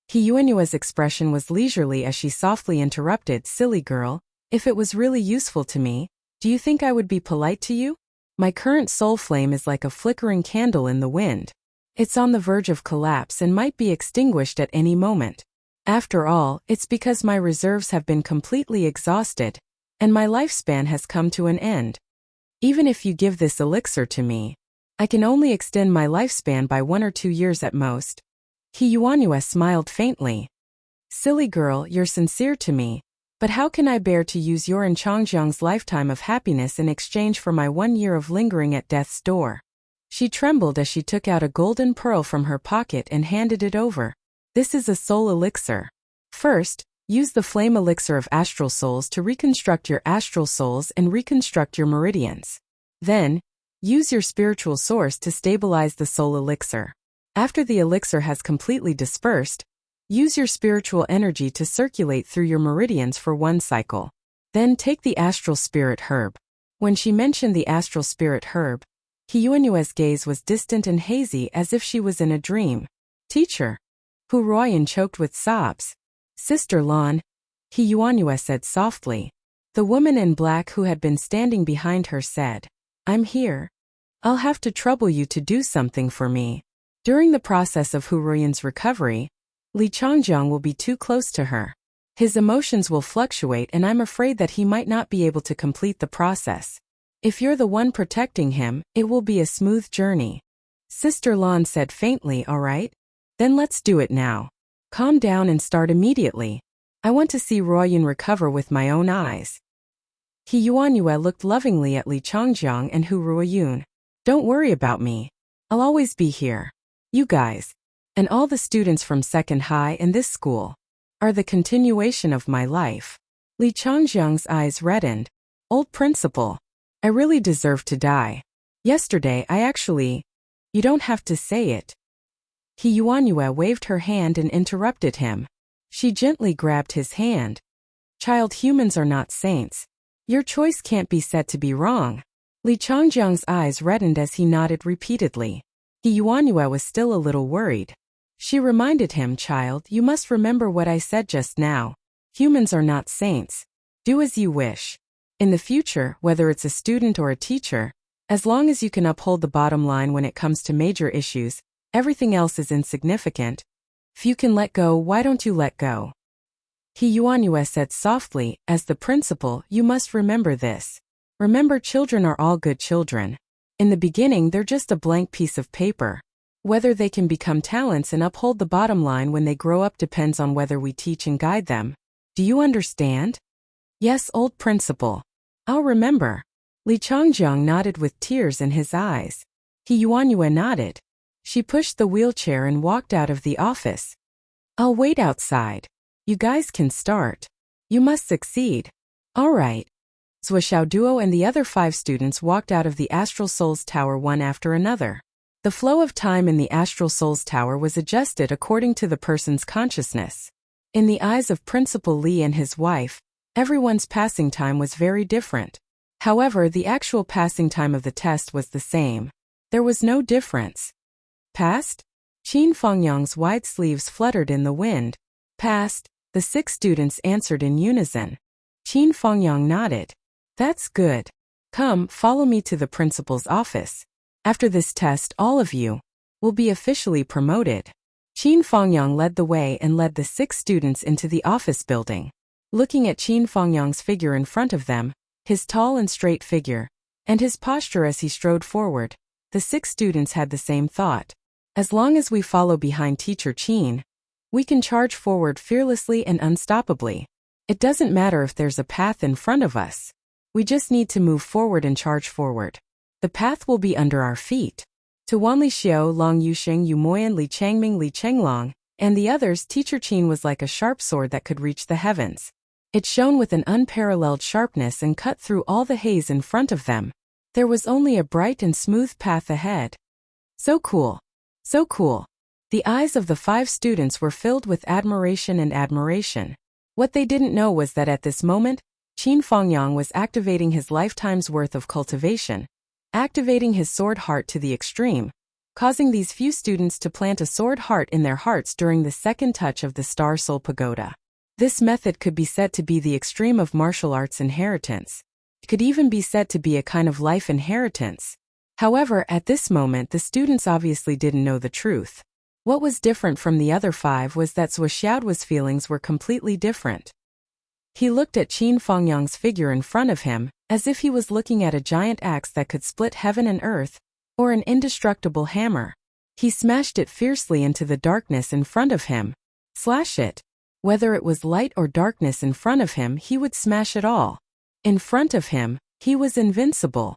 He Yuanyue's expression was leisurely as she softly interrupted, "Silly girl, if it was really useful to me, do you think I would be polite to you? My current soul flame is like a flickering candle in the wind. It's on the verge of collapse and might be extinguished at any moment. After all, it's because my reserves have been completely exhausted, and my lifespan has come to an end. Even if you give this elixir to me, I can only extend my lifespan by 1 or 2 years at most." He Yuanyue smiled faintly. "Silly girl, you're sincere to me, but how can I bear to use your and Changjiang's lifetime of happiness in exchange for my 1 year of lingering at death's door?" She trembled as she took out a golden pearl from her pocket and handed it over. "This is a soul elixir. First, use the flame elixir of astral souls to reconstruct your astral souls and reconstruct your meridians. Then, use your spiritual source to stabilize the soul elixir. After the elixir has completely dispersed, use your spiritual energy to circulate through your meridians for 1 cycle. Then take the astral spirit herb." When she mentioned the astral spirit herb, He Yuanyue's gaze was distant and hazy as if she was in a dream. "Teacher." Hu Ruoyun choked with sobs. "Sister Lan," He Yuanyue said softly. The woman in black who had been standing behind her said, "I'm here. I'll have to trouble you to do something for me." During the process of Hu Ruoyun's recovery, Li Changjiang will be too close to her. His emotions will fluctuate and I'm afraid that he might not be able to complete the process. If you're the one protecting him, it will be a smooth journey." Sister Lan said faintly, "All right. Then let's do it now. Calm down and start immediately. I want to see Ruoyun recover with my own eyes." He Yuanyue looked lovingly at Li Changjiang and Hu Ruoyun. Don't worry about me. I'll always be here. You guys, and all the students from second high in this school, are the continuation of my life. Li Changjiang's eyes reddened. Old principal, I really deserve to die. Yesterday you don't have to say it. He Yuanyue waved her hand and interrupted him. She gently grabbed his hand. Child, humans are not saints. Your choice can't be said to be wrong. Li Changjiang's eyes reddened as he nodded repeatedly. He Yuanyue was still a little worried. She reminded him, child, you must remember what I said just now. Humans are not saints. Do as you wish. In the future, whether it's a student or a teacher, as long as you can uphold the bottom line when it comes to major issues, everything else is insignificant. If you can let go, why don't you let go? He Yuanyue said softly, as the principal, you must remember this. Remember, children are all good children. In the beginning, they're just a blank piece of paper. Whether they can become talents and uphold the bottom line when they grow up depends on whether we teach and guide them. Do you understand? Yes, old principal. I'll remember. Li Changjiang nodded with tears in his eyes. He Yuanyue nodded. She pushed the wheelchair and walked out of the office. I'll wait outside. You guys can start. You must succeed. All right. Zhuoxiao Duo and the other 5 students walked out of the Astral Souls Tower one after another. The flow of time in the Astral Souls Tower was adjusted according to the person's consciousness. In the eyes of Principal Li and his wife, everyone's passing time was very different. However, the actual passing time of the test was the same. There was no difference. Passed? Qin Fengyang's wide sleeves fluttered in the wind. Passed, the 6 students answered in unison. Qin Fengyang nodded. That's good. Come, follow me to the principal's office. After this test, all of you will be officially promoted. Qin Fengyang led the way and led the 6 students into the office building. Looking at Qin Fengyang's figure in front of them, his tall and straight figure, and his posture as he strode forward, the 6 students had the same thought. As long as we follow behind Teacher Qin, we can charge forward fearlessly and unstoppably. It doesn't matter if there's a path in front of us. We just need to move forward and charge forward. The path will be under our feet. To Wan Li Xiao, Long Yuxing, Yu Moyan, Li Changming, Li Chenglong, and the others, Teacher Qin was like a sharp sword that could reach the heavens. It shone with an unparalleled sharpness and cut through all the haze in front of them. There was only a bright and smooth path ahead. So cool. So cool. The eyes of the 5 students were filled with admiration and admiration. What they didn't know was that at this moment, Qin Fengyang was activating his lifetime's worth of cultivation, activating his sword heart to the extreme, causing these few students to plant a sword heart in their hearts during the second touch of the Star Soul Pagoda. This method could be said to be the extreme of martial arts inheritance. It could even be said to be a kind of life inheritance. However, at this moment the students obviously didn't know the truth. What was different from the other 5 was that Zhuoxiao's feelings were completely different. He looked at Qin Fengyang's figure in front of him, as if he was looking at a giant axe that could split heaven and earth, or an indestructible hammer. He smashed it fiercely into the darkness in front of him. Slash it. Whether it was light or darkness in front of him, he would smash it all. In front of him, he was invincible.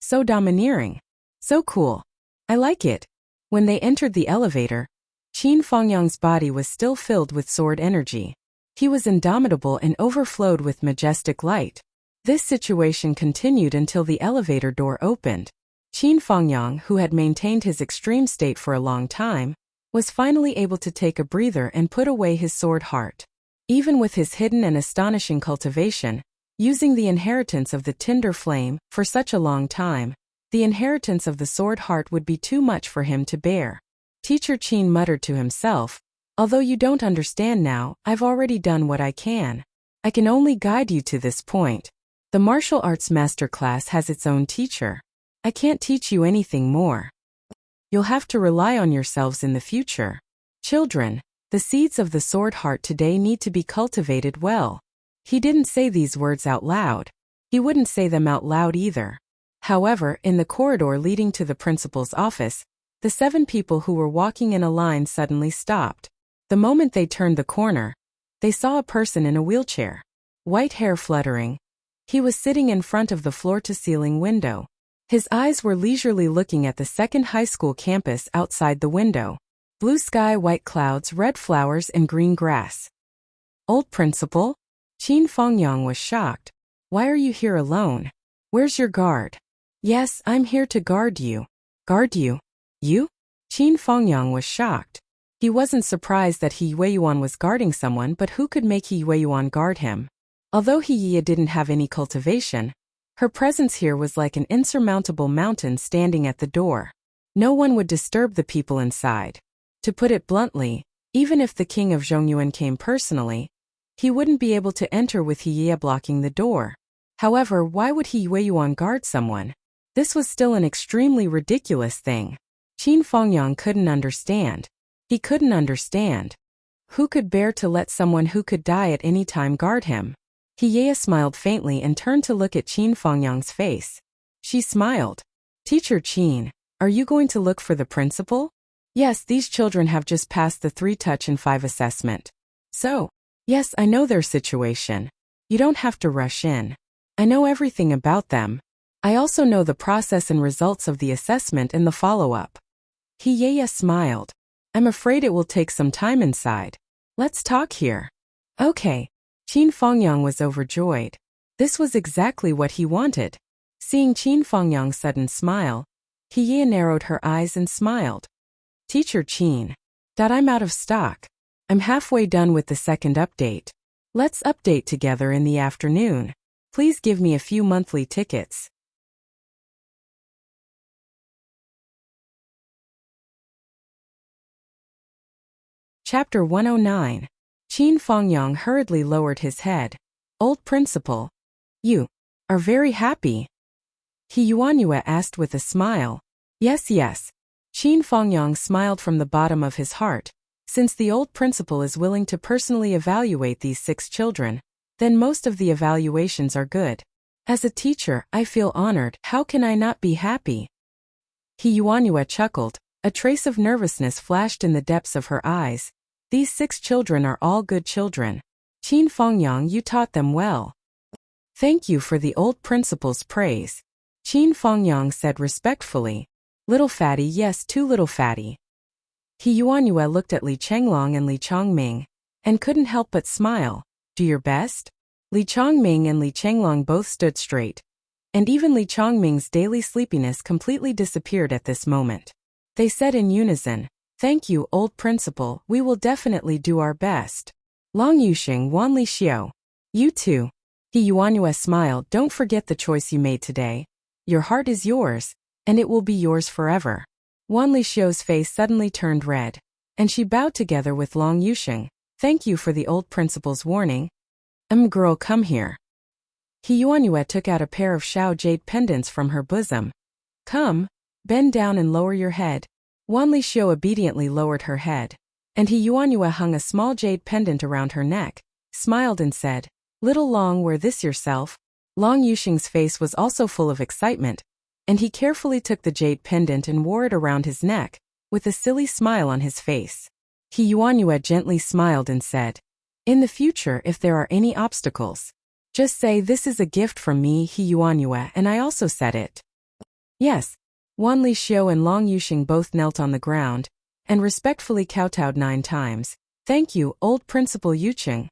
So domineering. So cool. I like it. When they entered the elevator, Qin Fengyang's body was still filled with sword energy. He was indomitable and overflowed with majestic light. This situation continued until the elevator door opened. Qin Fengyang, who had maintained his extreme state for a long time, was finally able to take a breather and put away his sword heart. Even with his hidden and astonishing cultivation, using the inheritance of the tinder flame for such a long time, the inheritance of the sword heart would be too much for him to bear. Teacher Qin muttered to himself, although you don't understand now, I've already done what I can. I can only guide you to this point. The martial arts master class has its own teacher. I can't teach you anything more. You'll have to rely on yourselves in the future. Children, the seeds of the sword heart today need to be cultivated well. He didn't say these words out loud. He wouldn't say them out loud either. However, in the corridor leading to the principal's office, the 7 people who were walking in a line suddenly stopped. The moment they turned the corner, they saw a person in a wheelchair. White hair fluttering. He was sitting in front of the floor-to-ceiling window. His eyes were leisurely looking at the second high school campus outside the window. Blue sky, white clouds, red flowers, and green grass. Old principal? Qin Fengyang was shocked. Why are you here alone? Where's your guard? Yes, I'm here to guard you. Guard you? You? Qin Fengyang was shocked. He wasn't surprised that He Yueyuan was guarding someone, but who could make He Yueyuan guard him? Although He Yi didn't have any cultivation, her presence here was like an insurmountable mountain standing at the door. No one would disturb the people inside. To put it bluntly, even if the king of Zhongyuan came personally, he wouldn't be able to enter with He Yi blocking the door. However, why would He Yueyuan guard someone? This was still an extremely ridiculous thing. Qin Fengyang couldn't understand. He couldn't understand. Who could bear to let someone who could die at any time guard him? He Yi smiled faintly and turned to look at Qin Fengyang's face. She smiled. Teacher Qin, are you going to look for the principal? Yes, these children have just passed the 3-touch and 5 assessment. So, yes, I know their situation. You don't have to rush in. I know everything about them. I also know the process and results of the assessment and the follow-up. He Yi smiled. I'm afraid it will take some time inside. Let's talk here. Okay. Qin Fengyang was overjoyed. This was exactly what he wanted. Seeing Qin Fengyang's sudden smile, He Yi narrowed her eyes and smiled. Teacher Qin. I'm out of stock. I'm halfway done with the second update. Let's update together in the afternoon. Please give me a few monthly tickets. Chapter 109. Qin Fengyang hurriedly lowered his head. Old principal. You are very happy? He Yuanyue asked with a smile. Yes, yes. Qin Fengyang smiled from the bottom of his heart. Since the old principal is willing to personally evaluate these 6 children, then most of the evaluations are good. As a teacher, I feel honored. How can I not be happy? He Yuanyue chuckled. A trace of nervousness flashed in the depths of her eyes. These 6 children are all good children. Qin Fengyang, you taught them well. Thank you for the old principal's praise. Qin Fengyang said respectfully. Little fatty, yes, too little fatty. He Yuanyue looked at Li Chenglong and Li Chongming, and couldn't help but smile. Do your best? Li Chongming and Li Chenglong both stood straight. And even Li Chongming's daily sleepiness completely disappeared at this moment. They said in unison, Thank you, old principal, we will definitely do our best. Long Yuxing, Wan Li Xiao. You too. He Yuanyue smiled. Don't forget the choice you made today. Your heart is yours, and it will be yours forever. Wan Li Xiao's face suddenly turned red, and she bowed together with Long Yuxing. Thank you for the old principal's warning. Girl, come here. He Yuanyue took out a pair of Xiao jade pendants from her bosom. Come, bend down and lower your head. Wan Li Xiao obediently lowered her head, and He Yuanyue hung a small jade pendant around her neck, smiled and said, Little Long, wear this yourself. Long Yuxing's face was also full of excitement, and he carefully took the jade pendant and wore it around his neck, with a silly smile on his face. He Yuanyue gently smiled and said, In the future, if there are any obstacles, just say this is a gift from me, He Yuanyue, and I also said it. Yes. Wan Li Xiao and Long Yuxing both knelt on the ground, and respectfully kowtowed 9 times. Thank you, old principal Yuqing.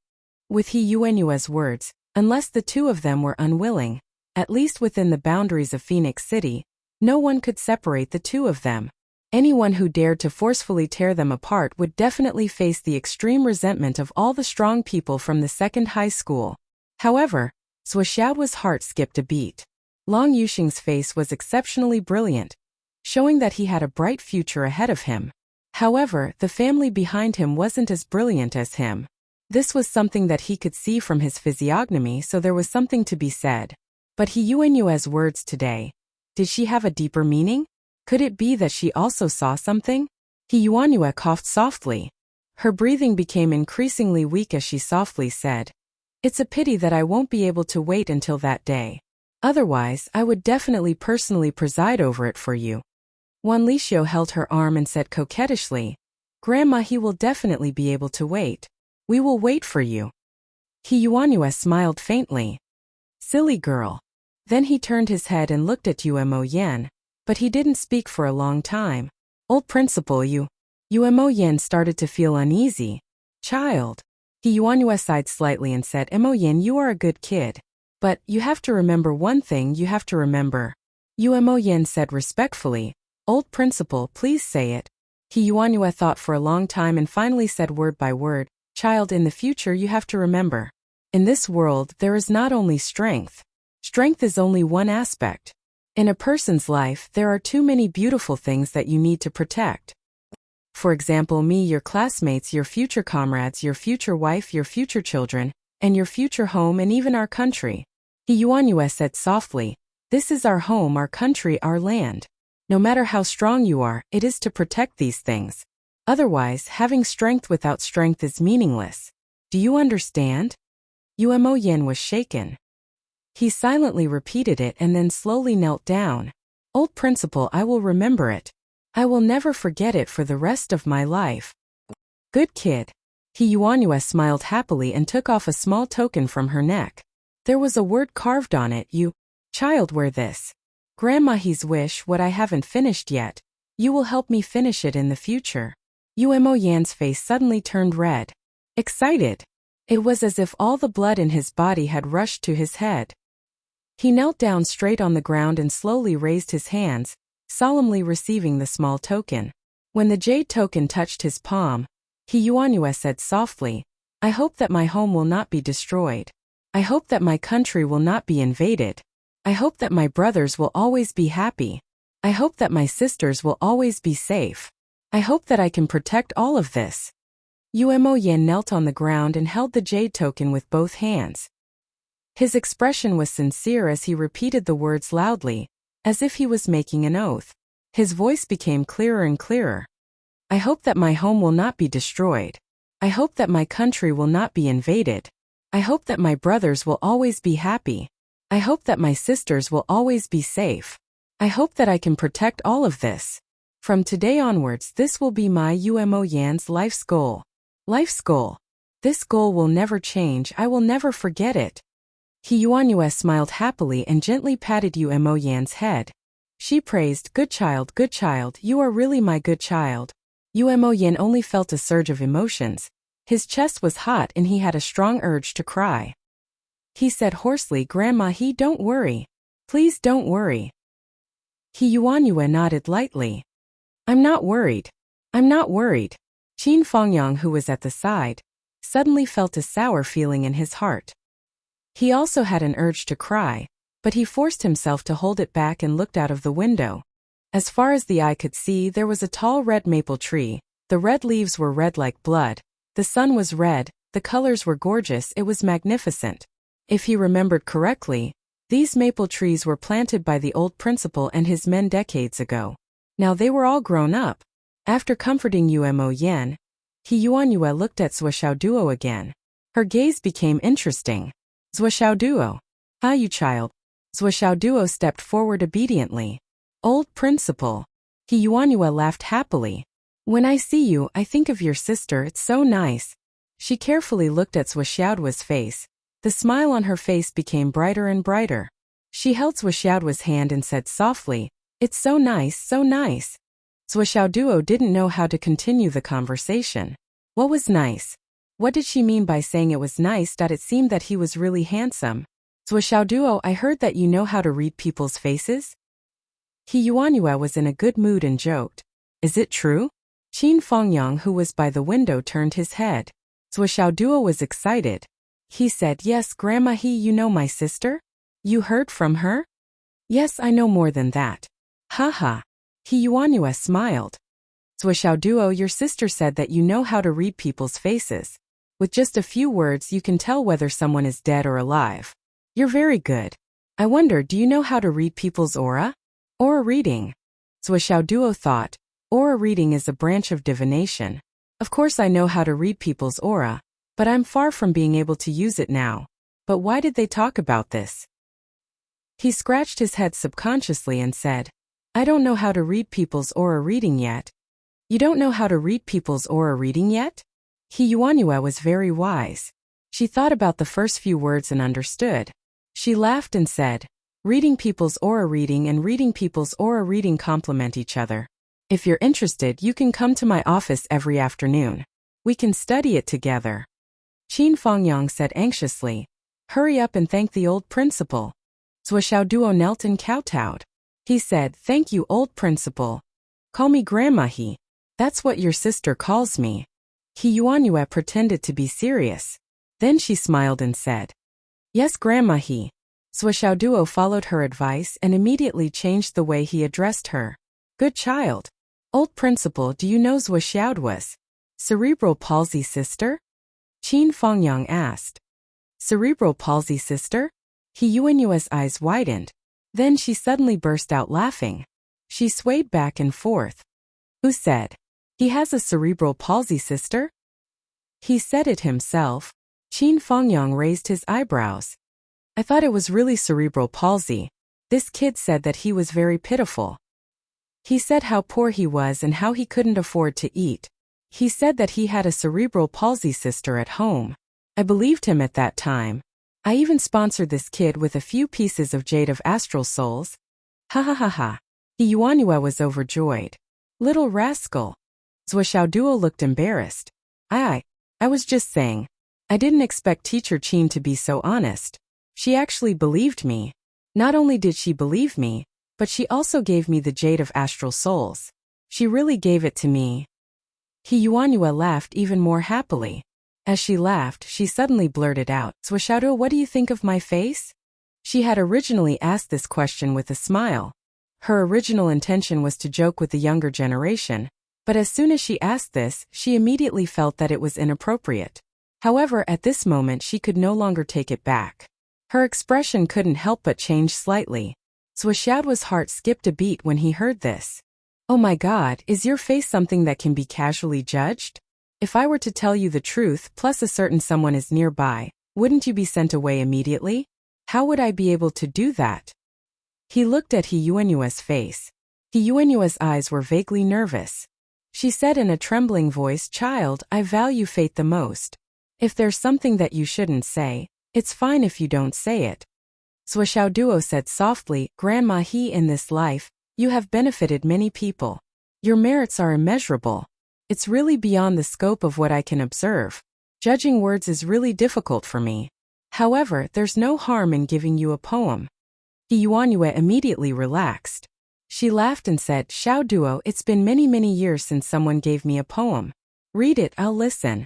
With He Yuanyue's words, unless the 2 of them were unwilling, at least within the boundaries of Phoenix City, no one could separate the 2 of them. Anyone who dared to forcefully tear them apart would definitely face the extreme resentment of all the strong people from the second high school. However, Swishao's heart skipped a beat. Long Yuxing's face was exceptionally brilliant, showing that he had a bright future ahead of him. However, the family behind him wasn't as brilliant as him. This was something that he could see from his physiognomy, so there was something to be said. But He Yuanyue's words today, did she have a deeper meaning? Could it be that she also saw something? He Yuanyue coughed softly. Her breathing became increasingly weak as she softly said, It's a pity that I won't be able to wait until that day. Otherwise, I would definitely personally preside over it for you. Wan Li Xiao held her arm and said coquettishly, Grandma, he will definitely be able to wait. We will wait for you. He Yuanyue smiled faintly. Silly girl. Then he turned his head and looked at Umo Yen, but he didn't speak for a long time. Old principal, Umo Yen started to feel uneasy. Child. He Yuanyue sighed slightly and said, Mo Yen, you are a good kid. But you have to remember one thing you have to remember. Umo Yen said respectfully, Old principal, please say it. He Yuanyue thought for a long time and finally said word by word, Child, in the future you have to remember. In this world there is not only strength. Strength is only one aspect. In a person's life there are too many beautiful things that you need to protect. For example, me, your classmates, your future comrades, your future wife, your future children, and your future home and even our country. He Yuanyue said softly, This is our home, our country, our land. No matter how strong you are, it is to protect these things. Otherwise, having strength without strength is meaningless. Do you understand? Umo Yen was shaken. He silently repeated it and then slowly knelt down. Old principal, I will remember it. I will never forget it for the rest of my life. Good kid. He Yuanyue smiled happily and took off a small token from her neck. There was a word carved on it. You, child, wear this. Grandma, his wish, what I haven't finished yet. You will help me finish it in the future. Umo Yan's face suddenly turned red. Excited. It was as if all the blood in his body had rushed to his head. He knelt down straight on the ground and slowly raised his hands, solemnly receiving the small token. When the jade token touched his palm, He Yuanyue said softly, I hope that my home will not be destroyed. I hope that my country will not be invaded. I hope that my brothers will always be happy. I hope that my sisters will always be safe. I hope that I can protect all of this. Umo Yen knelt on the ground and held the jade token with both hands. His expression was sincere as he repeated the words loudly, as if he was making an oath. His voice became clearer and clearer. I hope that my home will not be destroyed. I hope that my country will not be invaded. I hope that my brothers will always be happy. I hope that my sisters will always be safe. I hope that I can protect all of this. From today onwards, this will be my Umo Yan's life's goal. Life's goal. This goal will never change. I will never forget it. He Yuanyue smiled happily and gently patted Umo Yan's head. She praised, good child, you are really my good child. Umo Yan only felt a surge of emotions. His chest was hot and he had a strong urge to cry. He said hoarsely, Grandma, don't worry. Please don't worry. He Yuanyue nodded lightly. I'm not worried. I'm not worried. Qin Fengyang, who was at the side, suddenly felt a sour feeling in his heart. He also had an urge to cry, but he forced himself to hold it back and looked out of the window. As far as the eye could see, there was a tall red maple tree. The red leaves were red like blood. The sun was red, the colors were gorgeous, it was magnificent. If he remembered correctly, these maple trees were planted by the old principal and his men decades ago. Now they were all grown up. After comforting Umo Yen, He Yuanyue looked at Swordsmanship again. Her gaze became interesting. Swordsmanship. Ah, you child. Swordsmanship stepped forward obediently. Old principal. He Yuanyue laughed happily. When I see you, I think of your sister, it's so nice. She carefully looked at Swordsmanship's face. The smile on her face became brighter and brighter. She held Swordsmanship's hand and said softly, it's so nice, so nice. Swordsmanship didn't know how to continue the conversation. What was nice? What did she mean by saying it was nice? It seemed that he was really handsome. Swordsmanship, I heard that you know how to read people's faces? He Yuanyue was in a good mood and joked. Is it true? Qin Fengyang, who was by the window, turned his head. Swordsmanship was excited. He said, yes, Grandma, you know my sister? You heard from her? Yes, I know more than that. Haha. He Yuanyue smiled. Swordsmanship, your sister said that you know how to read people's faces. With just a few words you can tell whether someone is dead or alive. You're very good. I wonder, do you know how to read people's aura? Aura reading. Swordsmanship thought, aura reading is a branch of divination. Of course I know how to read people's aura, but I'm far from being able to use it now. But why did they talk about this? He scratched his head subconsciously and said, I don't know how to read people's aura reading yet. You don't know how to read people's aura reading yet? He Yuanyue was very wise. She thought about the first few words and understood. She laughed and said, Reading people's aura reading and reading people's aura reading complement each other. If you're interested, you can come to my office every afternoon. We can study it together. Qin Fengyang said anxiously. Hurry up and thank the old principal. Zhou Xiaoduo knelt and kowtowed. He said, Thank you, old principal. Call me Grandma He. That's what your sister calls me. He Yuanyue pretended to be serious. Then she smiled and said, Yes, Grandma He. Zhou Xiaoduo followed her advice and immediately changed the way he addressed her. Good child. Old principal, do you know Zhou Xiaoduo's cerebral palsy sister? Qin Fengyang asked. Cerebral palsy sister? He Yuanyue's eyes widened. Then she suddenly burst out laughing. She swayed back and forth. Who said? He has a cerebral palsy sister? He said it himself. Qin Fengyang raised his eyebrows. I thought it was really cerebral palsy. This kid said that he was very pitiful. He said how poor he was and how he couldn't afford to eat. He said that he had a cerebral palsy sister at home. I believed him at that time. I even sponsored this kid with a few pieces of jade of astral souls. Ha ha ha ha. He Yuanyue was overjoyed. Little rascal. Zhou Xiaoduo looked embarrassed. I was just saying. I didn't expect Teacher Qin to be so honest. She actually believed me. Not only did she believe me, but she also gave me the jade of astral souls. She really gave it to me. He Yuanyue laughed even more happily. As she laughed, she suddenly blurted out, Zhou Xiaoduo, what do you think of my face? She had originally asked this question with a smile. Her original intention was to joke with the younger generation, but as soon as she asked this, she immediately felt that it was inappropriate. However, at this moment she could no longer take it back. Her expression couldn't help but change slightly. Zhou Xiaoduo's heart skipped a beat when he heard this. Oh my God, is your face something that can be casually judged? If I were to tell you the truth plus a certain someone is nearby, wouldn't you be sent away immediately? How would I be able to do that? He looked at He Yuanyue's face. He Yuanyue's eyes were vaguely nervous. She said in a trembling voice, Child, I value fate the most. If there's something that you shouldn't say, it's fine if you don't say it. Zhou Xiaoduo said softly, Grandma He, in this life, you have benefited many people. Your merits are immeasurable. It's really beyond the scope of what I can observe. Judging words is really difficult for me. However, there's no harm in giving you a poem. He Yuanyue immediately relaxed. She laughed and said, Xiaoduo, it's been many years since someone gave me a poem. Read it, I'll listen.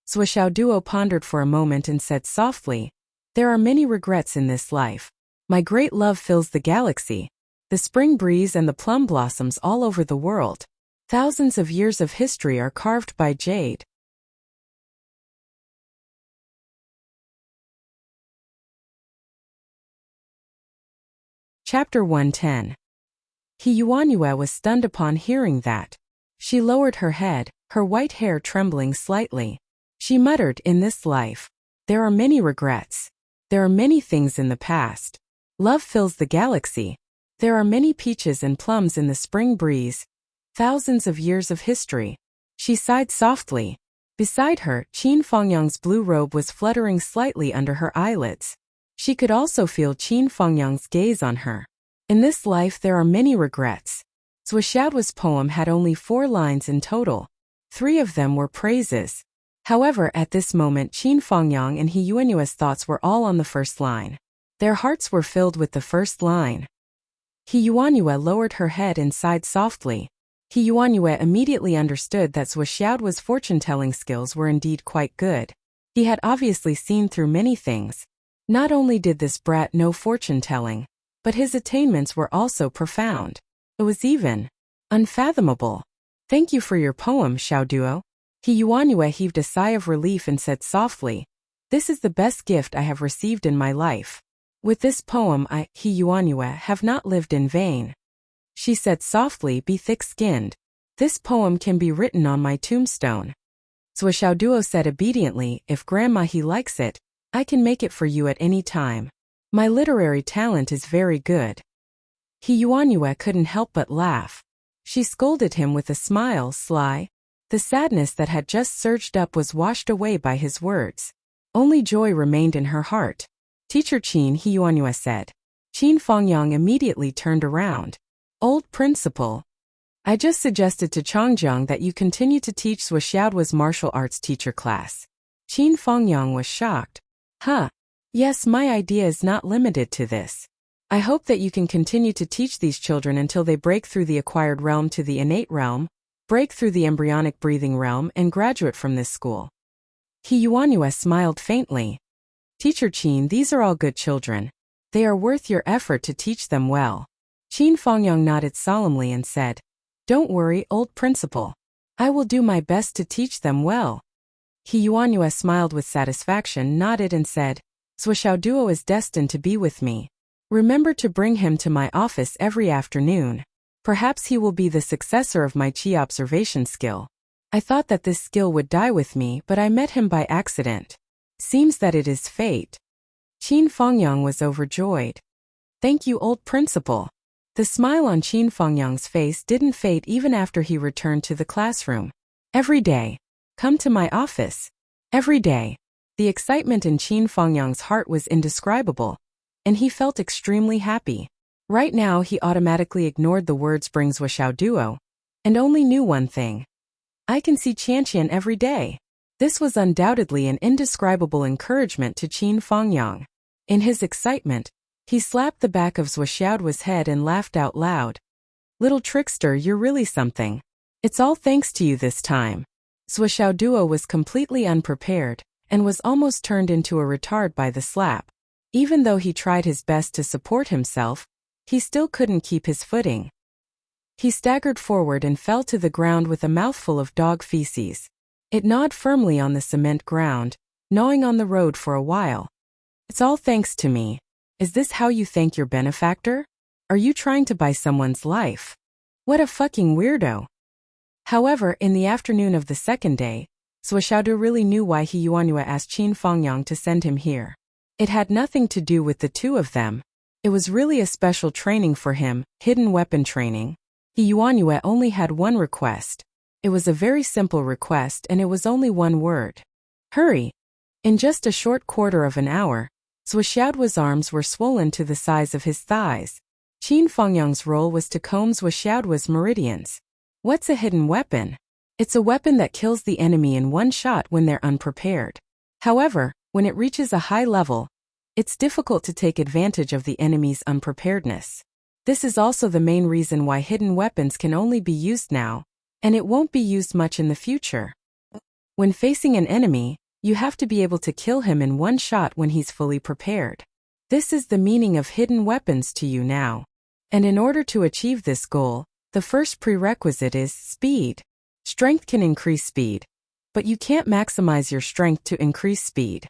Zhou Xiaoduo pondered for a moment and said softly, There are many regrets in this life. My great love fills the galaxy. The spring breeze and the plum blossoms all over the world. Thousands of years of history are carved by jade. Chapter 110. He Yuanyue was stunned upon hearing that. She lowered her head, her white hair trembling slightly. She muttered, In this life, there are many regrets. There are many things in the past. Love fills the galaxy. There are many peaches and plums in the spring breeze. Thousands of years of history. She sighed softly. Beside her, Qin Fengyang's blue robe was fluttering slightly under her eyelids. She could also feel Qin Fengyang's gaze on her. In this life there are many regrets. Zhou Xiaoduo's poem had only 4 lines in total. 3 of them were praises. However, at this moment Qin Fengyang and He Yuanyue's thoughts were all on the first line. Their hearts were filled with the first line. He Yuanyue lowered her head and sighed softly. He Yuanyue immediately understood that Zhou Xiaoduo's fortune-telling skills were indeed quite good. He had obviously seen through many things. Not only did this brat know fortune-telling, but his attainments were also profound. It was even unfathomable. Thank you for your poem, Xiaoduo. He Yuanyue heaved a sigh of relief and said softly, This is the best gift I have received in my life. With this poem He Yuanyue, have not lived in vain. She said softly, Be thick-skinned. This poem can be written on my tombstone. Zhou Xiaoduo said obediently, If Grandma He likes it, I can make it for you at any time. My literary talent is very good. He Yuanyue couldn't help but laugh. She scolded him with a smile, sly. The sadness that had just surged up was washed away by his words. Only joy remained in her heart. Teacher Qin, He Yuanyue said. Qin Fengyang immediately turned around. Old principal. I just suggested to Changjiang that you continue to teach Swishaoduo's martial arts teacher class. Qin Fengyang was shocked. Huh. Yes, my idea is not limited to this. I hope that you can continue to teach these children until they break through the acquired realm to the innate realm, break through the embryonic breathing realm and graduate from this school. He Yuanyue smiled faintly. Teacher Qin, these are all good children. They are worth your effort to teach them well. Qin Fengyang nodded solemnly and said, Don't worry, old principal. I will do my best to teach them well. He Yuanyue smiled with satisfaction, nodded and said, Swishaoduo is destined to be with me. Remember to bring him to my office every afternoon. Perhaps he will be the successor of my qi observation skill. I thought that this skill would die with me, but I met him by accident. Seems that it is fate. Qin Fengyang was overjoyed. Thank you, old principal. The smile on Qin Fengyang's face didn't fade even after he returned to the classroom. Every day. Come to my office. Every day. The excitement in Qin Fengyang's heart was indescribable, and he felt extremely happy. Right now he automatically ignored the words bring Swishaoduo, and only knew one thing. I can see Qianqian every day. This was undoubtedly an indescribable encouragement to Qin Fengyang. In his excitement, he slapped the back of Swishaoduo's head and laughed out loud. Little trickster, you're really something. It's all thanks to you this time. Swishaoduo was completely unprepared, and was almost turned into a retard by the slap. Even though he tried his best to support himself, he still couldn't keep his footing. He staggered forward and fell to the ground with a mouthful of dog feces. It gnawed firmly on the cement ground, gnawing on the road for a while. It's all thanks to me. Is this how you thank your benefactor? Are you trying to buy someone's life? What a fucking weirdo. However, in the afternoon of the second day, Swishaoduo really knew why He Yuanyue asked Qin Fengyang to send him here. It had nothing to do with the two of them. It was really a special training for him, hidden weapon training. He Yuanyue only had one request. It was a very simple request and it was only one word. Hurry. In just a short quarter of an hour, Swishaoduo's arms were swollen to the size of his thighs. Qin Fengyang's role was to comb Swishaoduo's meridians. What's a hidden weapon? It's a weapon that kills the enemy in one shot when they're unprepared. However, when it reaches a high level, it's difficult to take advantage of the enemy's unpreparedness. This is also the main reason why hidden weapons can only be used now, and it won't be used much in the future. When facing an enemy, you have to be able to kill him in one shot when he's fully prepared. This is the meaning of hidden weapons to you now. And in order to achieve this goal, the first prerequisite is speed. Strength can increase speed, but you can't maximize your strength to increase speed.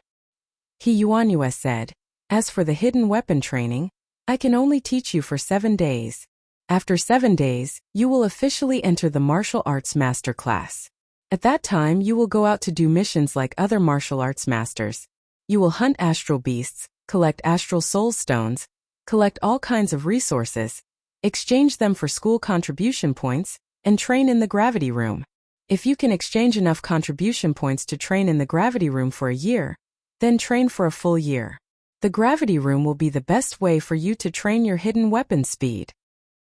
He Yuanyue said, As for the hidden weapon training, I can only teach you for 7 days. After 7 days, you will officially enter the martial arts master class. At that time, you will go out to do missions like other martial arts masters. You will hunt astral beasts, collect astral soul stones, collect all kinds of resources, exchange them for school contribution points, and train in the gravity room. If you can exchange enough contribution points to train in the gravity room for a year, then train for a full year. The gravity room will be the best way for you to train your hidden weapon speed.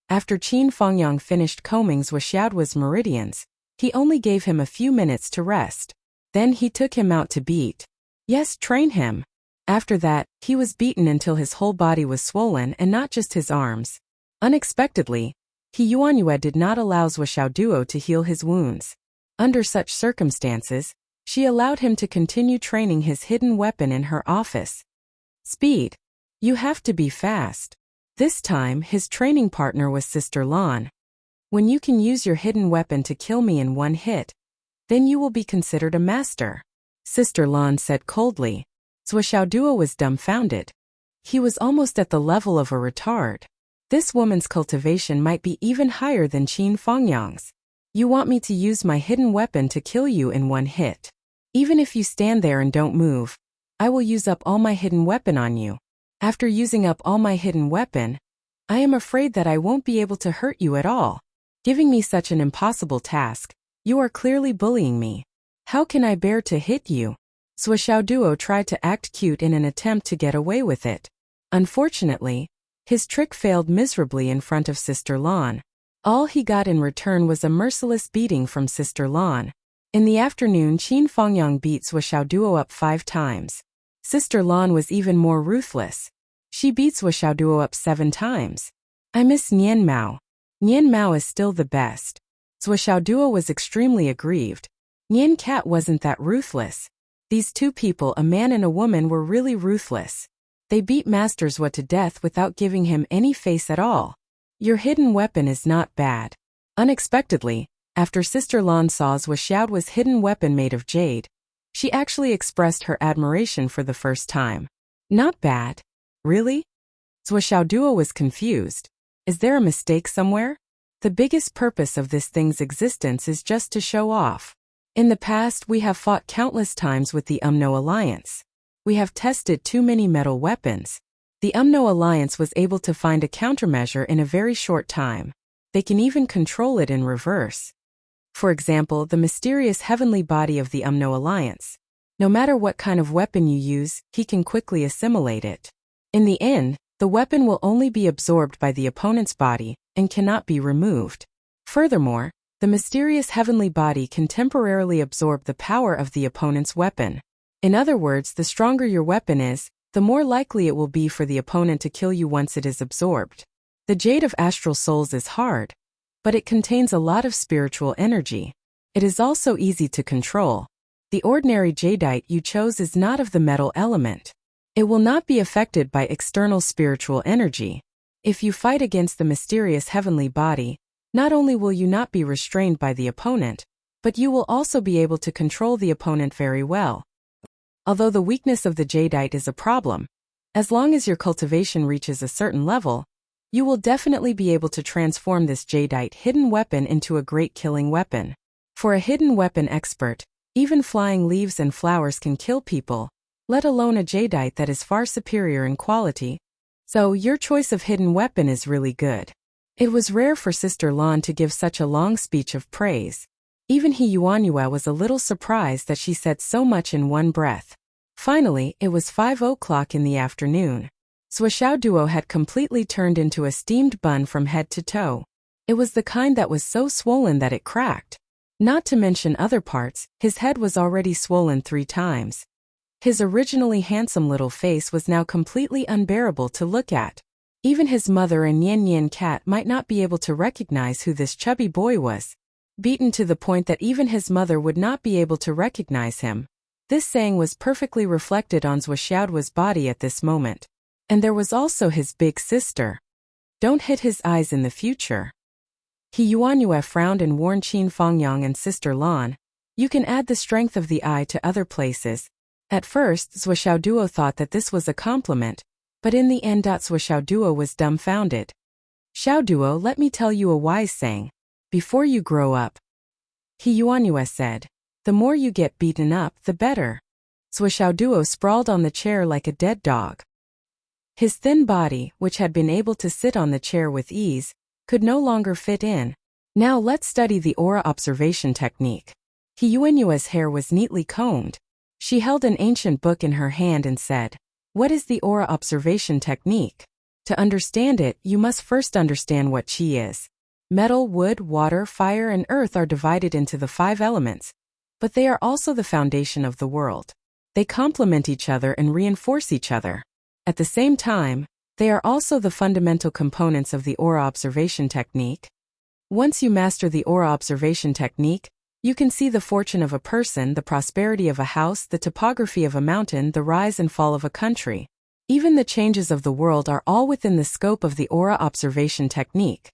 After Qin Fengyang finished combing Swishaoduo's meridians, he only gave him a few minutes to rest. Then he took him out to beat. Yes, train him. After that, he was beaten until his whole body was swollen and not just his arms. Unexpectedly, He Yuanyue did not allow Swishaoduo to heal his wounds. Under such circumstances, she allowed him to continue training his hidden weapon in her office. Speed. You have to be fast. This time, his training partner was Sister Lan. When you can use your hidden weapon to kill me in one hit, then you will be considered a master. Sister Lan said coldly. Swishaoduo was dumbfounded. He was almost at the level of a retard. This woman's cultivation might be even higher than Qin Fengyang's. You want me to use my hidden weapon to kill you in one hit. Even if you stand there and don't move, I will use up all my hidden weapon on you. After using up all my hidden weapon, I am afraid that I won't be able to hurt you at all. Giving me such an impossible task, you are clearly bullying me. How can I bear to hit you? Swishaoduo tried to act cute in an attempt to get away with it. Unfortunately, His trick failed miserably in front of Sister Lan. All he got in return was a merciless beating from Sister Lan. In the afternoon, Qin Fengyang beat Zhou Xiaoduo up 5 times. Sister Lan was even more ruthless. She beat Zhou Xiaoduo up 7 times. I miss Nian Mao. Nian Mao is still the best. Zhou Xiaoduo was extremely aggrieved. Nian Cat wasn't that ruthless. These two people, a man and a woman, were really ruthless. They beat Master Zhou to death without giving him any face at all. Your hidden weapon is not bad. Unexpectedly, after Sister Lan saw Zhou Xiaoduo's hidden weapon made of jade, she actually expressed her admiration for the first time. Not bad. Really? Zhou Xiaoduo was confused. Is there a mistake somewhere? The biggest purpose of this thing's existence is just to show off. In the past, we have fought countless times with the UMNO Alliance. We have tested too many metal weapons. The UMNO Alliance was able to find a countermeasure in a very short time. They can even control it in reverse. For example, the mysterious heavenly body of the UMNO Alliance. No matter what kind of weapon you use, he can quickly assimilate it. In the end, the weapon will only be absorbed by the opponent's body and cannot be removed. Furthermore, the mysterious heavenly body can temporarily absorb the power of the opponent's weapon. In other words, the stronger your weapon is, the more likely it will be for the opponent to kill you once it is absorbed. The Jade of Astral Souls is hard, but it contains a lot of spiritual energy. It is also easy to control. The ordinary jadeite you chose is not of the metal element. It will not be affected by external spiritual energy. If you fight against the mysterious heavenly body, not only will you not be restrained by the opponent, but you will also be able to control the opponent very well. Although the weakness of the jadeite is a problem, as long as your cultivation reaches a certain level, you will definitely be able to transform this jadeite hidden weapon into a great killing weapon. For a hidden weapon expert, even flying leaves and flowers can kill people, let alone a jadeite that is far superior in quality. So your choice of hidden weapon is really good. It was rare for Sister Lan to give such a long speech of praise. Even He Yuanyue was a little surprised that she said so much in one breath. Finally, it was 5 o'clock in the afternoon. Zhou Xiaoduo had completely turned into a steamed bun from head to toe. It was the kind that was so swollen that it cracked. Not to mention other parts, his head was already swollen 3 times. His originally handsome little face was now completely unbearable to look at. Even his mother and Nian Cat might not be able to recognize who this chubby boy was. Beaten to the point that even his mother would not be able to recognize him. This saying was perfectly reflected on Zhou Xiaoduo's body at this moment. And there was also his big sister. Don't hit his eyes in the future. He Yuanyue frowned and warned Qin Fengyang and Sister Lan. You can add the strength of the eye to other places. At first, Zhou Xiaoduo thought that this was a compliment, but in the end, Zhou Xiaoduo was dumbfounded. Xiaoduo, let me tell you a wise saying. Before you grow up, He Yuanyue said, the more you get beaten up, the better. Zhou Xiaoduo sprawled on the chair like a dead dog. His thin body, which had been able to sit on the chair with ease, could no longer fit in. Now let's study the aura observation technique. He Yuanyue's hair was neatly combed. She held an ancient book in her hand and said, what is the aura observation technique? To understand it, you must first understand what qi is. Metal, wood, water, fire, and earth are divided into the 5 elements, but they are also the foundation of the world. They complement each other and reinforce each other. At the same time, they are also the fundamental components of the aura observation technique. Once you master the aura observation technique, you can see the fortune of a person, the prosperity of a house, the topography of a mountain, the rise and fall of a country. Even the changes of the world are all within the scope of the aura observation technique.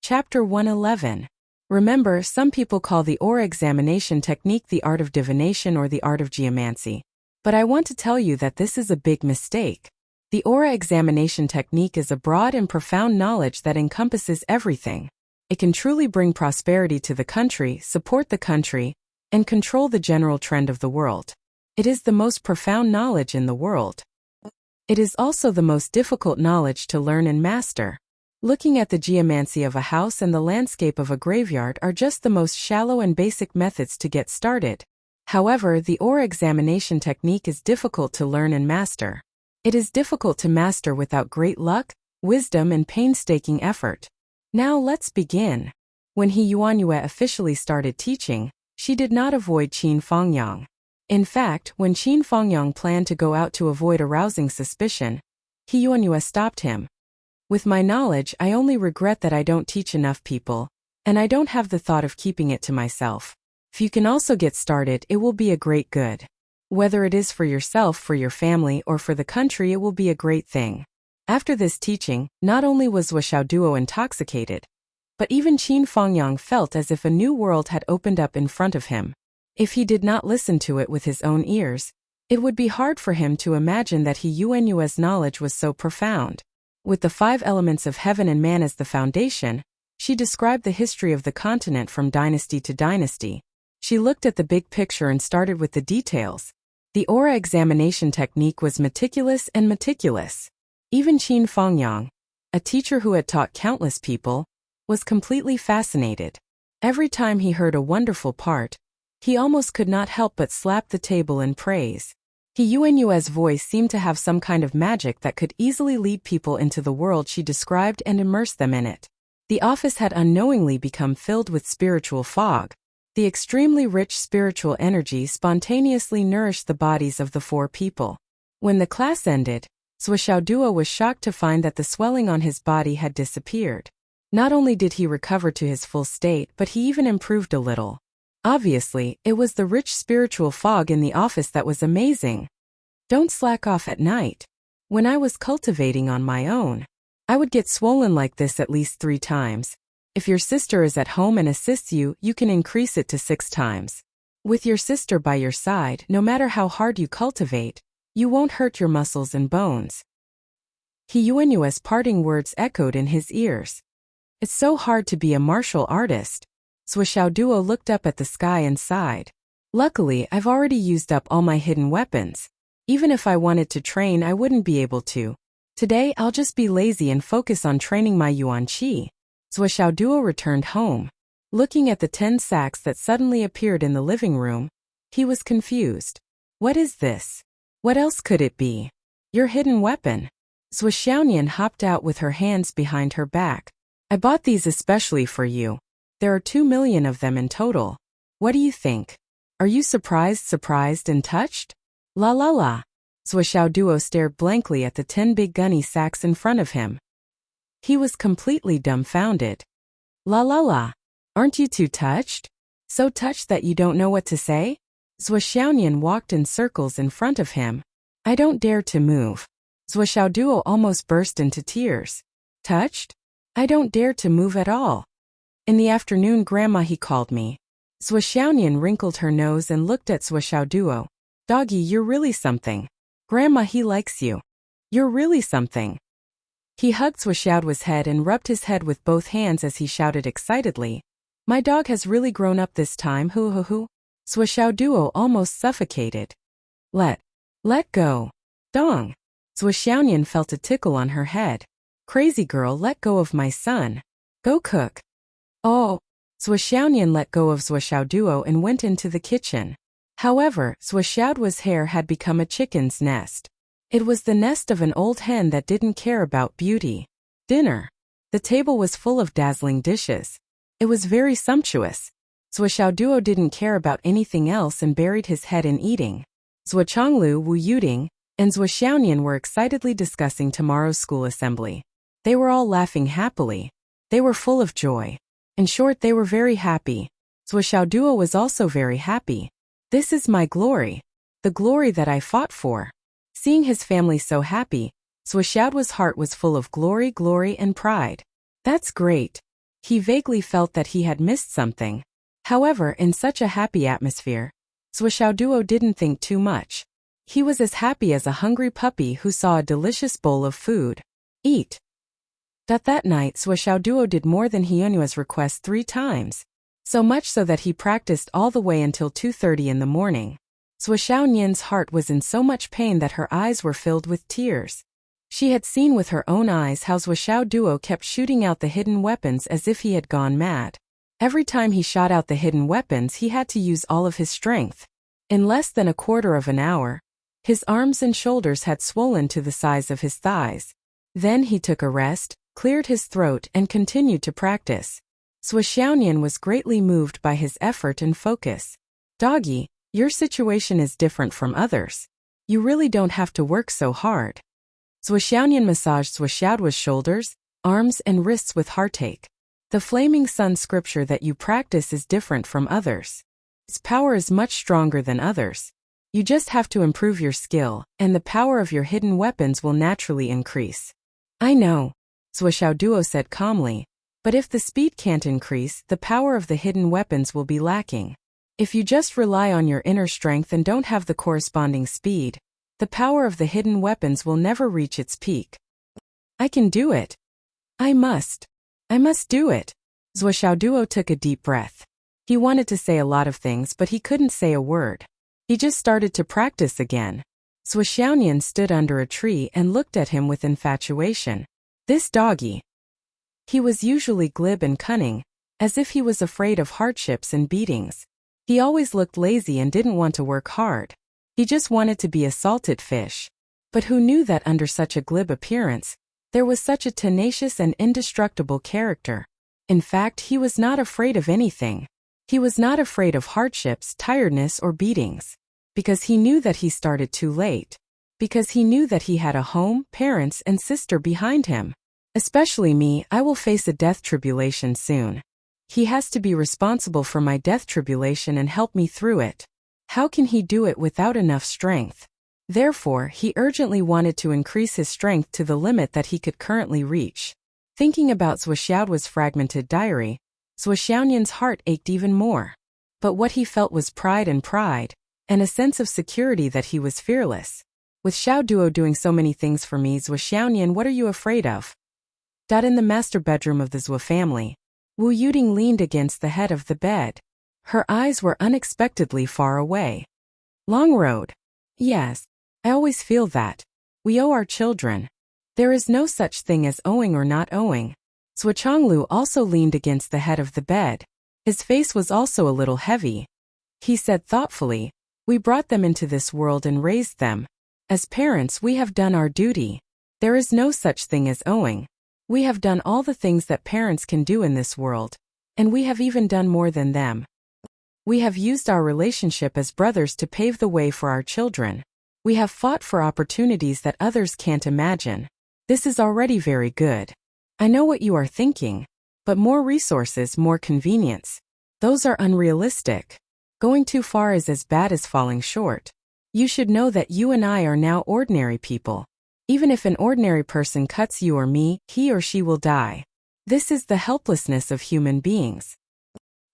Chapter 111. Remember, some people call the aura examination technique the art of divination or the art of geomancy. But I want to tell you that this is a big mistake. The aura examination technique is a broad and profound knowledge that encompasses everything. It can truly bring prosperity to the country, support the country, and control the general trend of the world. It is the most profound knowledge in the world. It is also the most difficult knowledge to learn and master. Looking at the geomancy of a house and the landscape of a graveyard are just the most shallow and basic methods to get started. However, the aura examination technique is difficult to learn and master. It is difficult to master without great luck, wisdom and painstaking effort. Now let's begin. When He Yuanyue officially started teaching, she did not avoid Qin Fengyang. In fact, when Qin Fengyang planned to go out to avoid arousing suspicion, He Yuanyue stopped him. With my knowledge, I only regret that I don't teach enough people, and I don't have the thought of keeping it to myself. If you can also get started, it will be a great good. Whether it is for yourself, for your family, or for the country, it will be a great thing. After this teaching, not only was Wuxiao Duo intoxicated, but even Qin Fengyang felt as if a new world had opened up in front of him. If he did not listen to it with his own ears, it would be hard for him to imagine that He Yuanyue's knowledge was so profound. With the 5 elements of heaven and man as the foundation, she described the history of the continent from dynasty to dynasty. She looked at the big picture and started with the details. The aura examination technique was meticulous and meticulous. Even Qin Fengyang, a teacher who had taught countless people, was completely fascinated. Every time he heard a wonderful part, he almost could not help but slap the table in praise. He Yuanyue's voice seemed to have some kind of magic that could easily lead people into the world she described and immerse them in it. The office had unknowingly become filled with spiritual fog. The extremely rich spiritual energy spontaneously nourished the bodies of the 4 people. When the class ended, Wuxiao Duo was shocked to find that the swelling on his body had disappeared. Not only did he recover to his full state, but he even improved a little. Obviously, it was the rich spiritual fog in the office that was amazing. Don't slack off at night. When I was cultivating on my own, I would get swollen like this at least 3 times. If your sister is at home and assists you, you can increase it to 6 times. With your sister by your side, no matter how hard you cultivate, you won't hurt your muscles and bones. He Yuanyue's parting words echoed in his ears. It's so hard to be a martial artist. Wuxiao Duo looked up at the sky and sighed. Luckily, I've already used up all my hidden weapons. Even if I wanted to train, I wouldn't be able to. Today, I'll just be lazy and focus on training my Yuan Qi. Wuxiao Duo returned home. Looking at the 10 sacks that suddenly appeared in the living room, he was confused. What is this? What else could it be? Your hidden weapon. Zhou Xiaonian hopped out with her hands behind her back. I bought these especially for you. There are 2 million of them in total. What do you think? Are you surprised and touched? La la la. Wuxiao Duo stared blankly at the 10 big gunny sacks in front of him. He was completely dumbfounded. La la la. Aren't you too touched? So touched that you don't know what to say? Zhou Xiaonian walked in circles in front of him. I don't dare to move. Wuxiao Duo almost burst into tears. Touched? I don't dare to move at all. In the afternoon, Grandma, he called me. Zhou Xiaonian wrinkled her nose and looked at Wuxiao Duo. Doggy, you're really something. Grandma, he likes you. You're really something. He hugged Wuxiao's head and rubbed his head with both hands as he shouted excitedly. My dog has really grown up this time, hoo hoo hoo. Wuxiao Duo almost suffocated. Let go. Dong. Zhou Xiaonian felt a tickle on her head. Crazy girl, let go of my son. Go cook. Oh. Zhou Xiaonian let go of Wuxiao Duo and went into the kitchen. However, Wuxiao's hair had become a chicken's nest. It was the nest of an old hen that didn't care about beauty. Dinner. The table was full of dazzling dishes. It was very sumptuous. Wuxiao Duo didn't care about anything else and buried his head in eating. Zhou Chonglu, Wu Yuding, and Zhou Xiaonian were excitedly discussing tomorrow's school assembly. They were all laughing happily. They were full of joy. In short, they were very happy. Wuxiao Duo was also very happy. This is my glory. The glory that I fought for. Seeing his family so happy, Wuxiao's heart was full of glory and pride. That's great. He vaguely felt that he had missed something. However, in such a happy atmosphere, Wuxiao Duo didn't think too much. He was as happy as a hungry puppy who saw a delicious bowl of food. Eat. That night, Wuxiao Duo did more than He Yuanyue's request 3 times. So much so that he practiced all the way until 2:30 in the morning. Zhou Xiaonian's heart was in so much pain that her eyes were filled with tears. She had seen with her own eyes how Zhuo Duo kept shooting out the hidden weapons as if he had gone mad. Every time he shot out the hidden weapons, he had to use all of his strength. In less than a quarter of an hour, his arms and shoulders had swollen to the size of his thighs. Then he took a rest, cleared his throat, and continued to practice. Zhuo was greatly moved by his effort and focus. Doggy, your situation is different from others. You really don't have to work so hard. Zhuo massaged Zhuo's shoulders, arms, and wrists with heartache. The Flaming Sun scripture that you practice is different from others. Its power is much stronger than others. You just have to improve your skill, and the power of your hidden weapons will naturally increase. I know, Zhuo Duo said calmly, but if the speed can't increase, the power of the hidden weapons will be lacking. If you just rely on your inner strength and don't have the corresponding speed, the power of the hidden weapons will never reach its peak. I can do it. I must do it. Zhuo Duo took a deep breath. He wanted to say a lot of things, but he couldn't say a word. He just started to practice again. Zhuo stood under a tree and looked at him with infatuation. This doggy. He was usually glib and cunning, as if he was afraid of hardships and beatings. He always looked lazy and didn't want to work hard. He just wanted to be a salted fish. But who knew that under such a glib appearance, there was such a tenacious and indestructible character? In fact, he was not afraid of anything. He was not afraid of hardships, tiredness, or beatings. Because he knew that he started too late. Because he knew that he had a home, parents, and sister behind him. Especially me, I will face a death tribulation soon. He has to be responsible for my death tribulation and help me through it. How can he do it without enough strength? Therefore, he urgently wanted to increase his strength to the limit that he could currently reach. Thinking about Zhuo's fragmented diary, Zhuo's heart ached even more. But what he felt was pride, and a sense of security that he was fearless. With Xiao Duo doing so many things for me, Zhuo, what are you afraid of? In the master bedroom of the Zhuo family, Wu Yuding leaned against the head of the bed. Her eyes were unexpectedly far away. Long road. Yes, I always feel that. We owe our children. There is no such thing as owing or not owing. Zhuo Chonglu also leaned against the head of the bed. His face was also a little heavy. He said thoughtfully, we brought them into this world and raised them. As parents, we have done our duty. There is no such thing as owing. We have done all the things that parents can do in this world, and we have even done more than them. We have used our relationship as brothers to pave the way for our children. We have fought for opportunities that others can't imagine. This is already very good. I know what you are thinking, but more resources, more convenience. Those are unrealistic. Going too far is as bad as falling short. You should know that you and I are now ordinary people. Even if an ordinary person cuts you or me, he or she will die. This is the helplessness of human beings.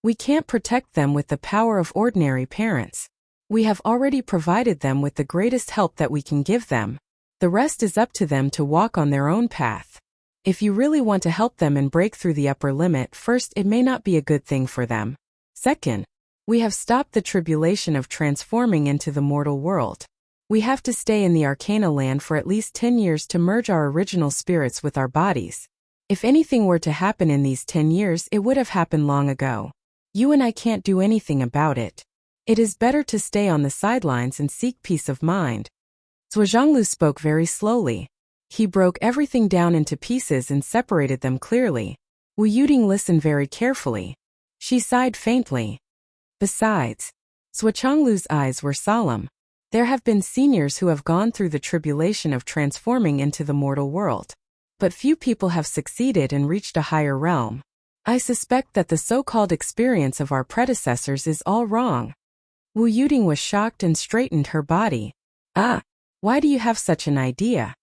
We can't protect them with the power of ordinary parents. We have already provided them with the greatest help that we can give them. The rest is up to them to walk on their own path. If you really want to help them and break through the upper limit, first, it may not be a good thing for them. Second, we have stopped the tribulation of transforming into the mortal world. We have to stay in the Arcana land for at least 10 years to merge our original spirits with our bodies. If anything were to happen in these 10 years, it would have happened long ago. You and I can't do anything about it. It is better to stay on the sidelines and seek peace of mind. Zhuo spoke very slowly. He broke everything down into pieces and separated them clearly. Wu Yuding listened very carefully. She sighed faintly. Besides, Zhuo eyes were solemn. There have been seniors who have gone through the tribulation of transforming into the mortal world. But few people have succeeded and reached a higher realm. I suspect that the so-called experience of our predecessors is all wrong. Wu Yuding was shocked and straightened her body. Why do you have such an idea?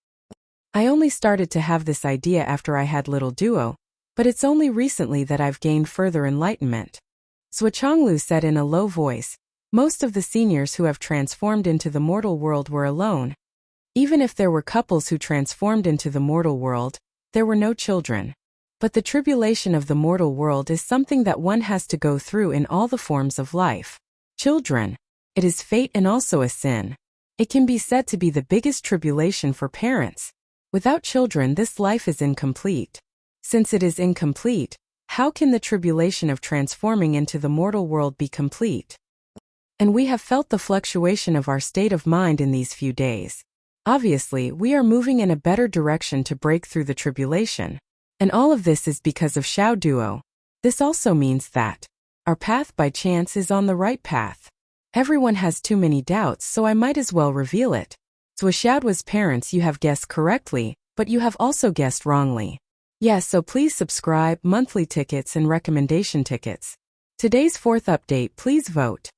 I only started to have this idea after I had little Duo, but it's only recently that I've gained further enlightenment. Zhuo said in a low voice. Most of the seniors who have transformed into the mortal world were alone. Even if there were couples who transformed into the mortal world, there were no children. But the tribulation of the mortal world is something that one has to go through in all the forms of life. Children. It is fate and also a sin. It can be said to be the biggest tribulation for parents. Without children, this life is incomplete. Since it is incomplete, how can the tribulation of transforming into the mortal world be complete? And we have felt the fluctuation of our state of mind in these few days. Obviously, we are moving in a better direction to break through the tribulation. And all of this is because of Xiao Duo. This also means that our path by chance is on the right path. Everyone has too many doubts, so I might as well reveal it. Xiaoduo's parents, you have guessed correctly, but you have also guessed wrongly. Yes, so please subscribe, monthly tickets and recommendation tickets. Today's fourth update, please vote.